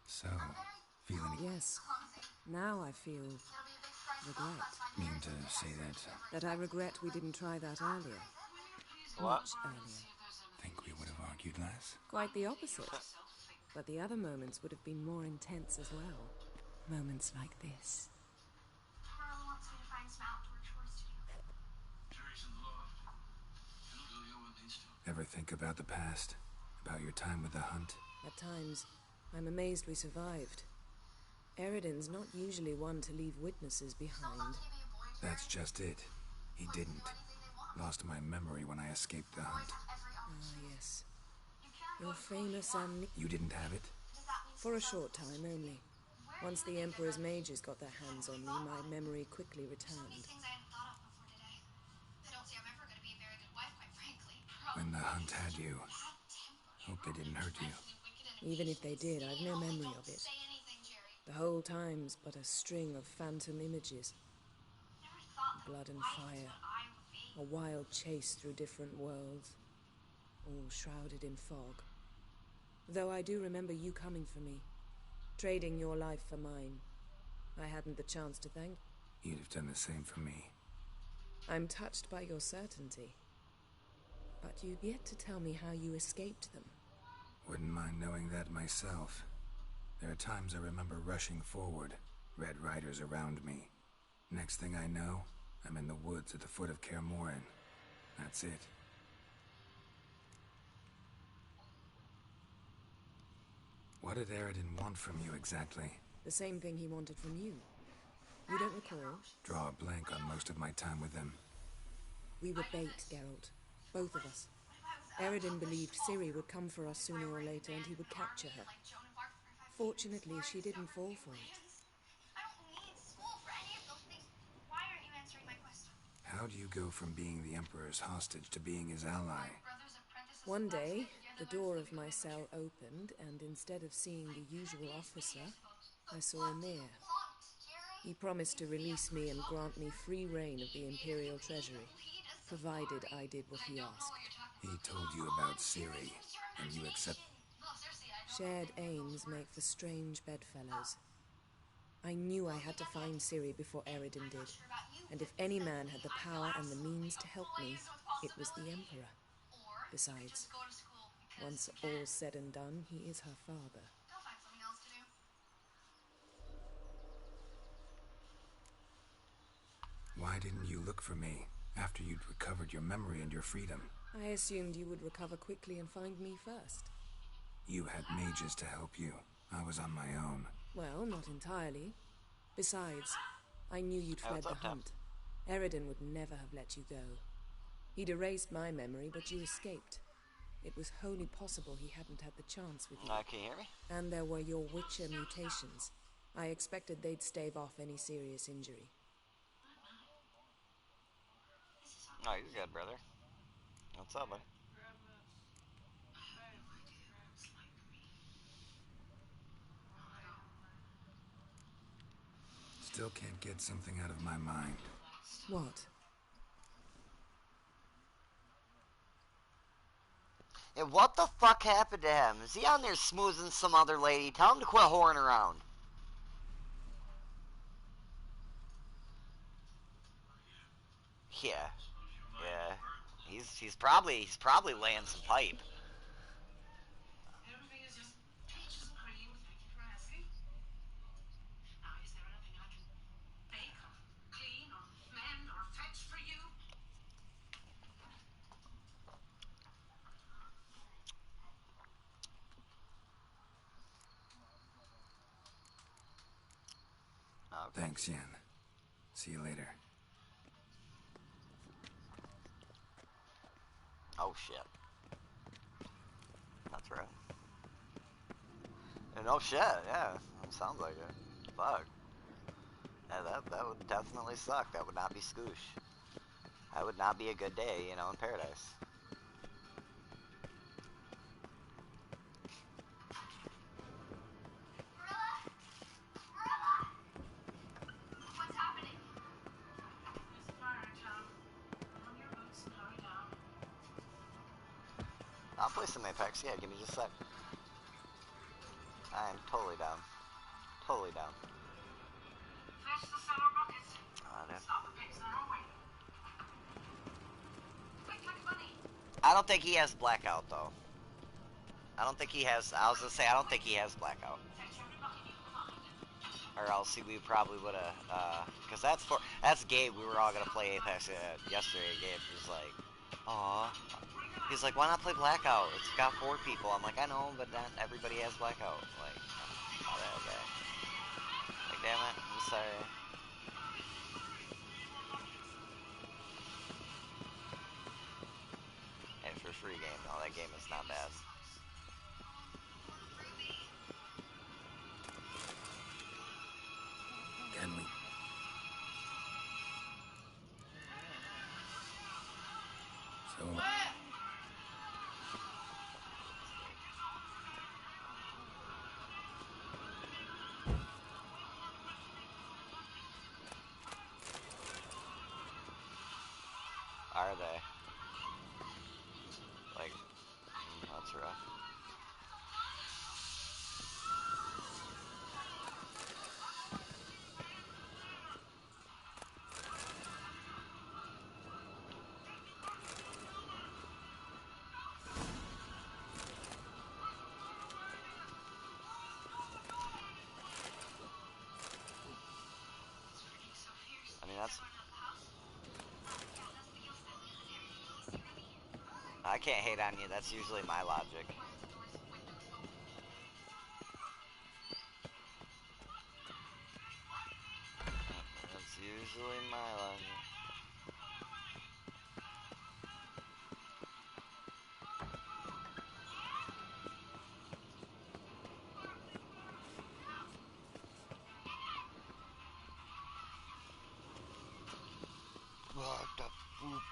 So, I'm very feeling... Yes. clumsy. Now I feel It'll be a big stride to regret. Belfast by Mean marriage to and say next that... week. that I regret we didn't try that earlier. What? Much earlier. Think we would have argued less? Quite the opposite. But the other moments would have been more intense as well. Moments like this. Marilla wants me to find some outdoor chores to do. Jerry's in the loft. He'll do you what needs to. Ever think about the past? About your time with the hunt? At times, I'm amazed we survived. Eridan's not usually one to leave witnesses behind. Lucky to be a boy, Jerry. That's just it. He Boys can didn't. do anything they want. Lost my memory when I escaped the Boys hunt. have every Ah, opportunity. yes. You can't go You're to school if you famous want. and... You didn't have it? Does that mean For a success? short time only. Once the Emperor's mages got their hands on me, my memory quickly Some of returned. these things I hadn't thought of before today. I don't see I'm ever going to be a very good wife, quite frankly. When the hunt had you. Bad temper. Hope they didn't hurt you. Wicked and Even if they did, I've no memory don't of it. say anything, Jerry. The whole time's but a string of phantom images. Never thought that Blood and wife is fire. what I would be. A wild chase through different worlds, all shrouded in fog. Though I do remember you coming for me, trading your life for mine. I hadn't the chance to thank. You'd have done the same for me. I'm touched by your certainty. But you've yet to tell me how you escaped them. Wouldn't mind knowing that myself. There are times I remember rushing forward, Red Riders around me. Next thing I know, I'm in the woods at the foot of Kaer Morhen. That's it. What did Eridan want from you exactly? The same thing he wanted from you. You don't recall? Draw a blank on most of my time with them. We were bait, Geralt. Both of us. Eridan believed Ciri would come for us sooner or later and he would capture her. Fortunately, she didn't fall for it. I don't need school for any of those things. Why aren't you answering my question? How do you go from being the Emperor's hostage to being his ally? Brother's apprentice is One the day, best. the door of my cell opened, and instead of seeing the usual officer, I saw Emir. He promised to release me and grant me free reign of the Imperial Treasury, provided I did what he asked. He told you about Ciri, and you accept... Shared aims make for strange bedfellows. I knew I had to find Ciri before Eridan did, and if any man had the power and the means to help me, it was the Emperor. Besides, once all's said and done, he is her father. Go find something else to do. Why didn't you look for me after you'd recovered your memory and your freedom? I assumed you would recover quickly and find me first. You had mages to help you. I was on my own. Well, not entirely. Besides, I knew you'd Hey, fled what's the up, hunt. Eridan would never have let you go. He'd erased my memory, but you escaped. It was wholly possible he hadn't had the chance with you. Can you hear me? And there were your Witcher mutations. I expected they'd stave off any serious injury. Oh, you're good, brother. What's up, buddy? Still can't get something out of my mind. What? And what the fuck happened to him? Is he on there smoozing some other lady? Tell him to quit whoring around. Yeah. Yeah. He's probably laying some pipe. Everything is just peaches and cream. Thank you for asking. Now, is there anything I can bake or clean or mend or fetch for you? Thanks, Yen. See you later. Oh shit. That's right. And oh shit, yeah. Sounds like it. Fuck. Yeah, that would definitely suck. That would not be scoosh. That would not be a good day, you know, in paradise. What's happening? There's a fire in town. Put on your boots and hurry down. I'll play some Apex, yeah, give me just a sec. I am totally down. Totally down. Fetch the cellar buckets. There. Stop the pigs, they're all waiting. Quick, like a bunny. I don't think he has blackout though. I don't think he has. I was gonna say I don't think he has blackout. Fetch every bucket you can find. Or else we probably would have. Cause that's Gabe. We were all gonna play Apex yesterday. Gabe was like, "Aw." He's like, "Why not play blackout? It's got 4 people." I'm like, "I know, but not everybody has blackout." Like, okay. Like, damn it. I'm sorry. Hey, for a free game, though, that game is not bad. Can we? So... Are they? Like, that's rough. I mean, that's... I can't hate on you, that's usually my logic. That's usually my logic. What the fuck?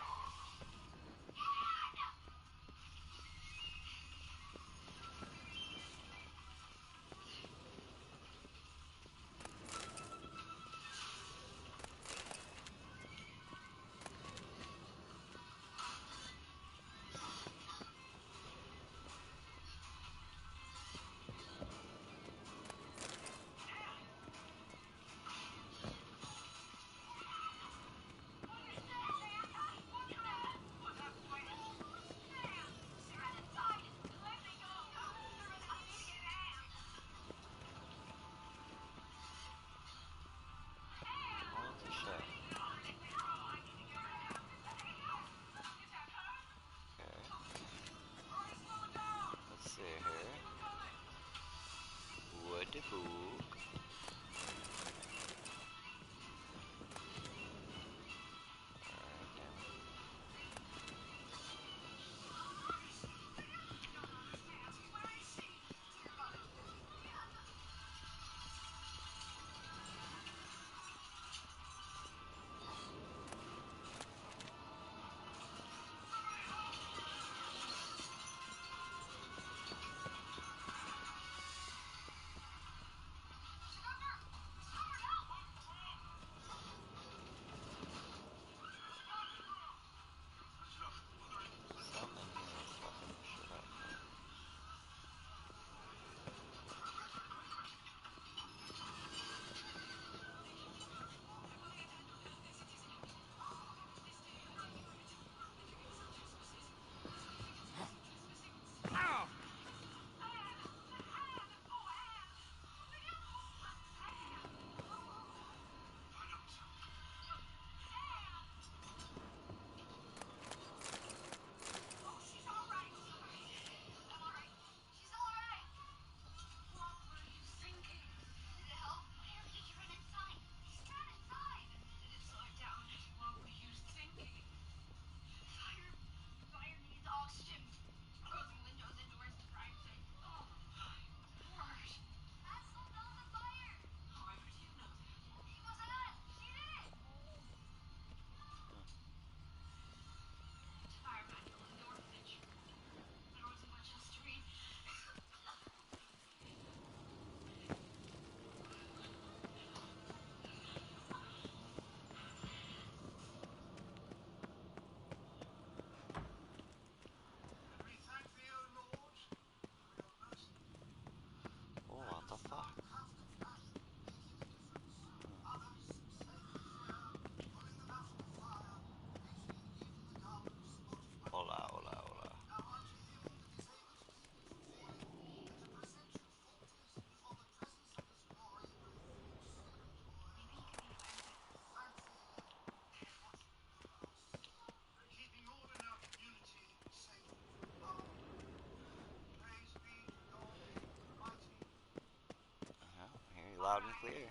Loud and clear.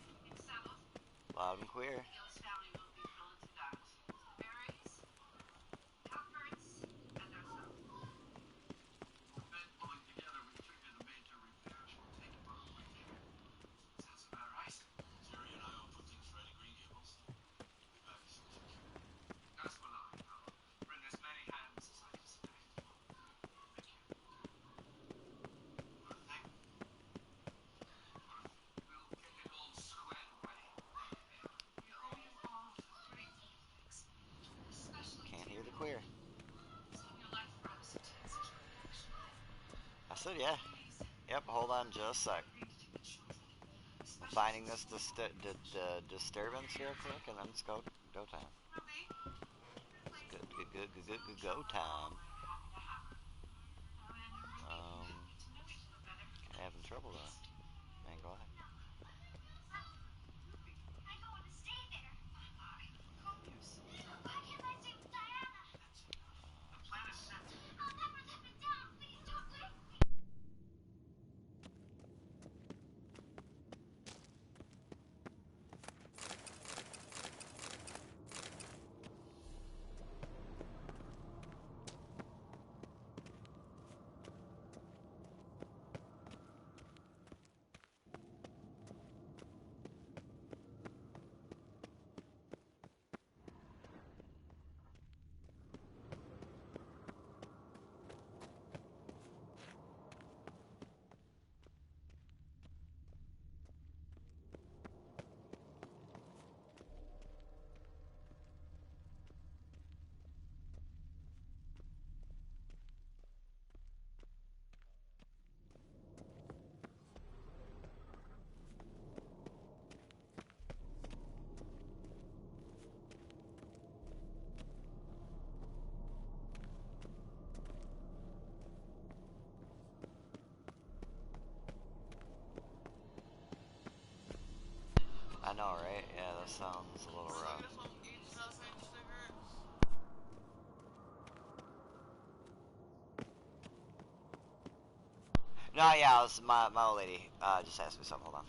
Loud and clear. Gil's family will be thrown to that. Berries, Cuthberts, and ourselves. We're bent pulling together we trigger the major repairs will take about a week. Sounds about right. Jerry and I will put things ready, Green Gables. We'll be back as soon as we can. As will I. I'll bring as many hands as I can spare. Thank you. What a thing. We'll get it all squared away. We owe you all a great deal of thanks. Especially Can't to hear the you. queer. Risking your life for us to take such a reaction. I said yeah. Please, Yep, hold on just a sec. read to the children. I'm finding this disturbance real quick, and then it's go time. Ruby, Go time. Now, Andy, we need to know each other better. Having trouble though. Man, go ahead. Ruby, I don't want to stay there. calm yourself. Why can't I stay with Diana? The plan is set. I'll never live it down. Please don't leave me. I know, right? Yeah, that sounds a little rough. No, yeah, my old lady just asked me something. Hold on.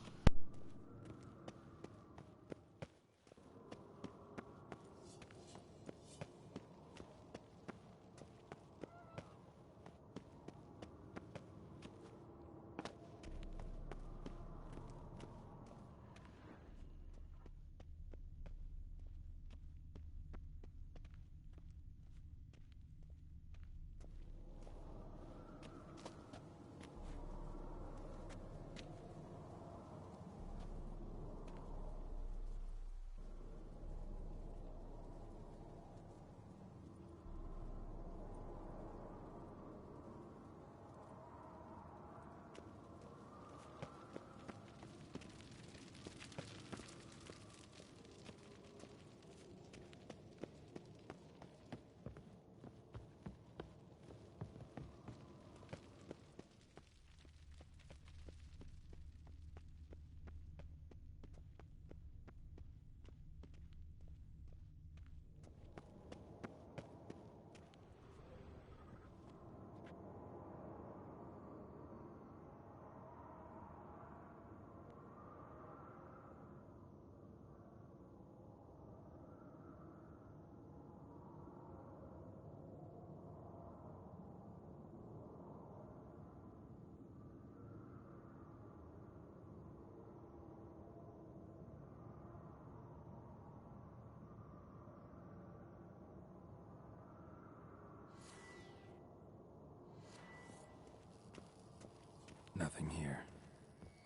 Nothing here.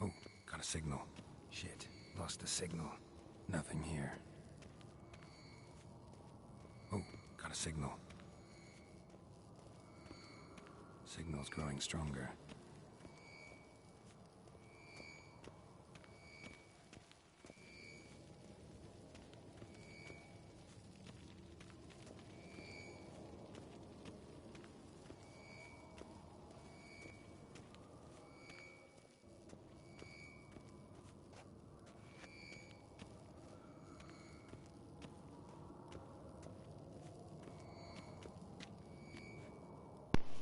Oh, got a signal. Shit, lost the signal. Nothing here. Oh, got a signal. Signal's growing stronger.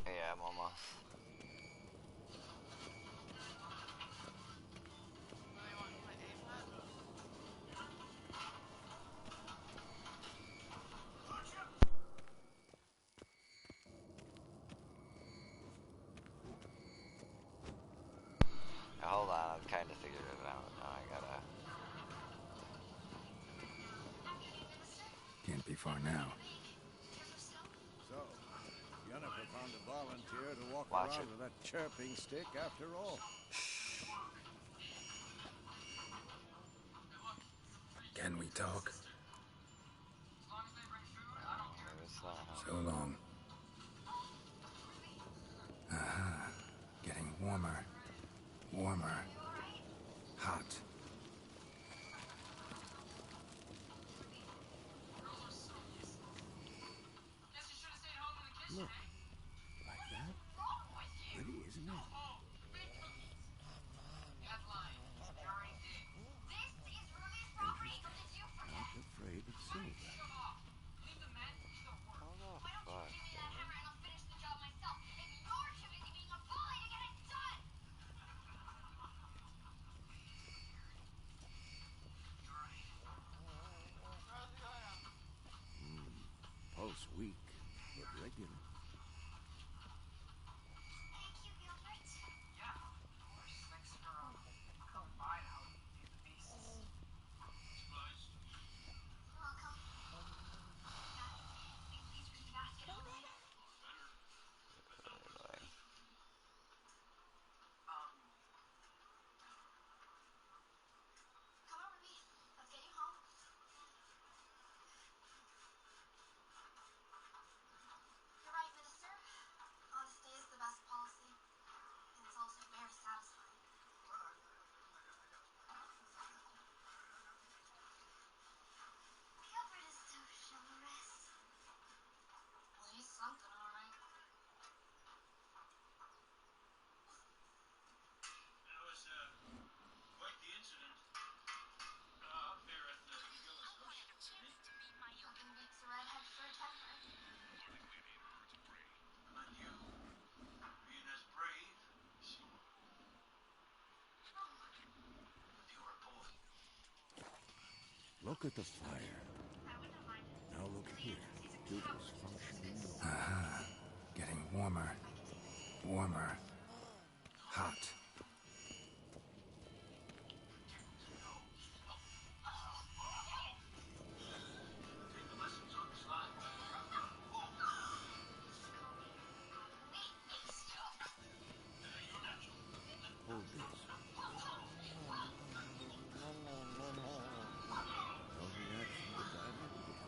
Yeah, I'm almost. Can't be far now. So, Yennefer found a volunteer to walk Watch around it. with that chirping stick after all. Can we talk? So long. Getting warmer. Warmer. Hot. Look. Like that? Pretty, isn't it? Interesting. Not afraid of silver. Pulse weak, but regular. Thank you, Gilbert. Yeah, of course. Thanks for coming by to help feed the beasts. Welcome. Please bring the basket home later. Come on, Ruby. Let's get you home. You're right, Minister. Honesty is the best policy, and it's also very satisfying. Gilbert is so chivalrous. Well, he's something, all right. That was quite the incident up there at the Gillis house. Nothing beats a redhead for a temper. And you being as brave as you are. If you were a boy. Look at the fire. I wouldn't have minded. Now look here. Pupils functioning normal. Getting warmer. Warmer. Hot. Take the lessons on the slide. You're natural. Hold this. No reaction to diamond yet.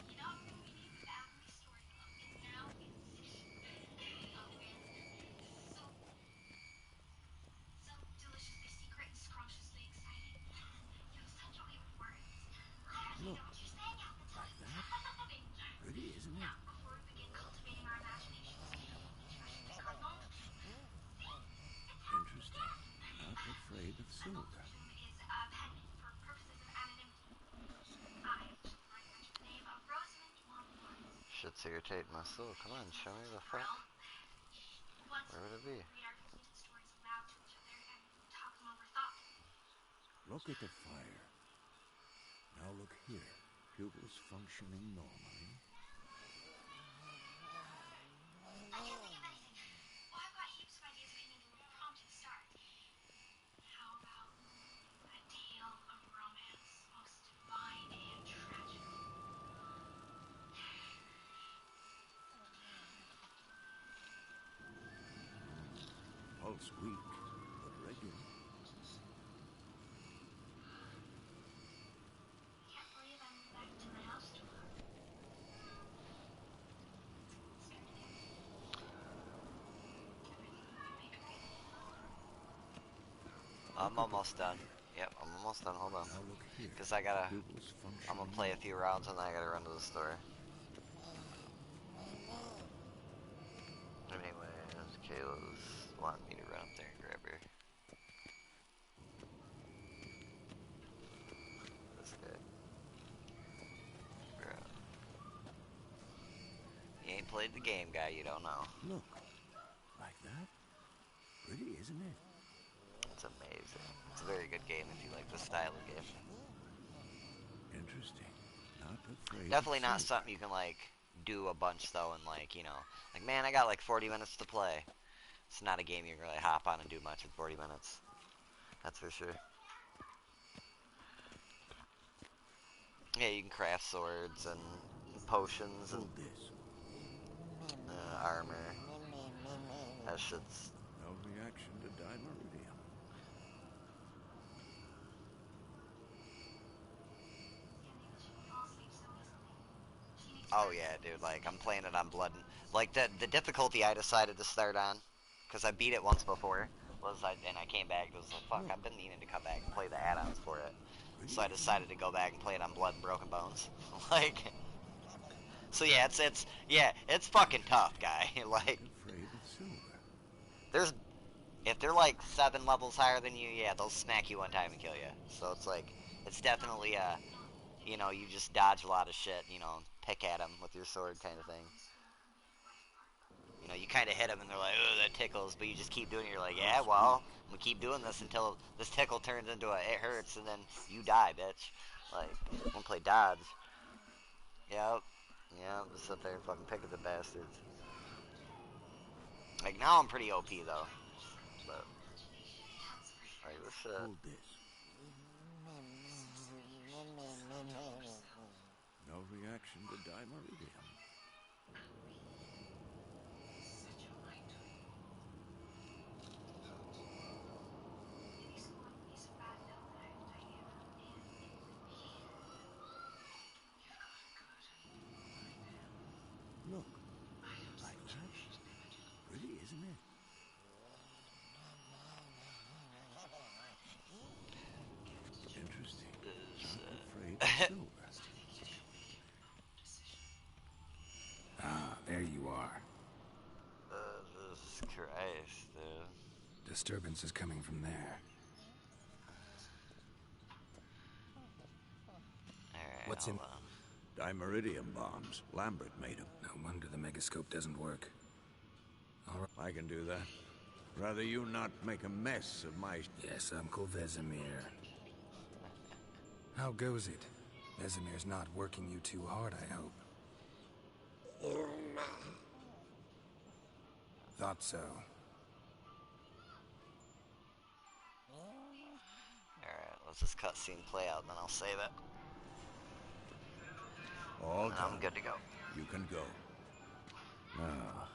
You know, the family storybook is now in 6th. Oh, it's so deliciously secret and scrumptiously exciting. You have such a way with words. I don't even know what you're saying half the time. Like that? Pretty, isn't it? Now, before we begin cultivating our imaginations, each of us should pick our own. Interesting. Not afraid of silver. Is a pen for purposes of anonymity. I shall mention the name of Rosamund Longbourn. Shit's irritating my soul. Come on, show me the fuck. Once Where would it be? read our completed stories aloud to each other and talk them over thoughtfully. Look at the fire. Now look here. Pupils functioning normally. I can't think of anything. Oh, I've got heaps of ideas if you need a little prompt to start. How about a tale of romance, most divine and tragic? Pulse weak, but regular. Can't believe I moved back to my house tomorrow. I'm almost done. Yep, I'm almost done. Hold on. Now look here. Because I gotta... Pupils I'm gonna functioning play a few rounds and then I gotta run to the store. Anyways, Kayla's wanting me to run up there and grab her. This guy. Bro. You ain't played the game, guy, you don't know. Look. Like that? Pretty, isn't it? It's amazing. It's a very good game if you like this style of game. Interesting. Not afraid. Definitely of not silver. something you can like do a bunch though and like, you know, like man, I got like 40 minutes to play. It's not a game you can really hop on and do much in 40 minutes. That's for sure. Yeah, you can craft swords and potions and armor. That shit's... No reaction to dimeridium. Oh yeah, dude, like, I'm playing it on blood. Like, the difficulty I decided to start on, because I beat it once before, and I came back and was like, fuck, I've been needing to come back and play the add-ons for it. So I decided to go back and play it on Blood and Broken Bones. Like, so yeah, it's fucking tough, guy. Like, there's, if they're like 7 levels higher than you, yeah, they'll smack you one time and kill you. So it's like, it's definitely you know, you just dodge a lot of shit, you know, pick at them with your sword kind of thing. You know, you kind of hit them and they're like, oh, that tickles, but you just keep doing it. You're like, yeah, well, we keep doing this until this tickle turns into a it hurts, and then you die, bitch. Like, I'm gonna play dodge. Yep. Yep, just sit there and fucking pick at the bastards. Like, now I'm pretty OP, though. But, like, this shit. Hold this. No reaction to dimeridium. Look, like that. Pretty, isn't it? Interesting. I'm afraid it's silver. Ah, there you are. Jesus Christ, dude. Disturbance is coming from there. Alright, What's in... Dimeridium bombs. Lambert made them. No wonder the megascope doesn't work. All right. I can do that. Rather you not make a mess of my... Yes, Uncle Vesemir. How goes it? Vesemir's not working you too hard, I hope. Thought so. Alright, let's just cutscene play out, then I'll save it. All done. I'm good to go. You can go. Now,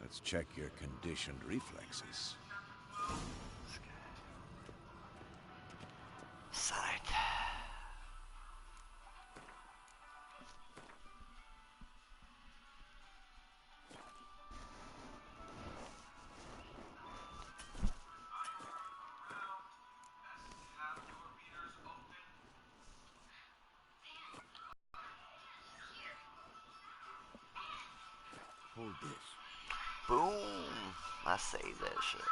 let's check your conditioned reflexes. Sight. Hold this. Boom! I saved that shit.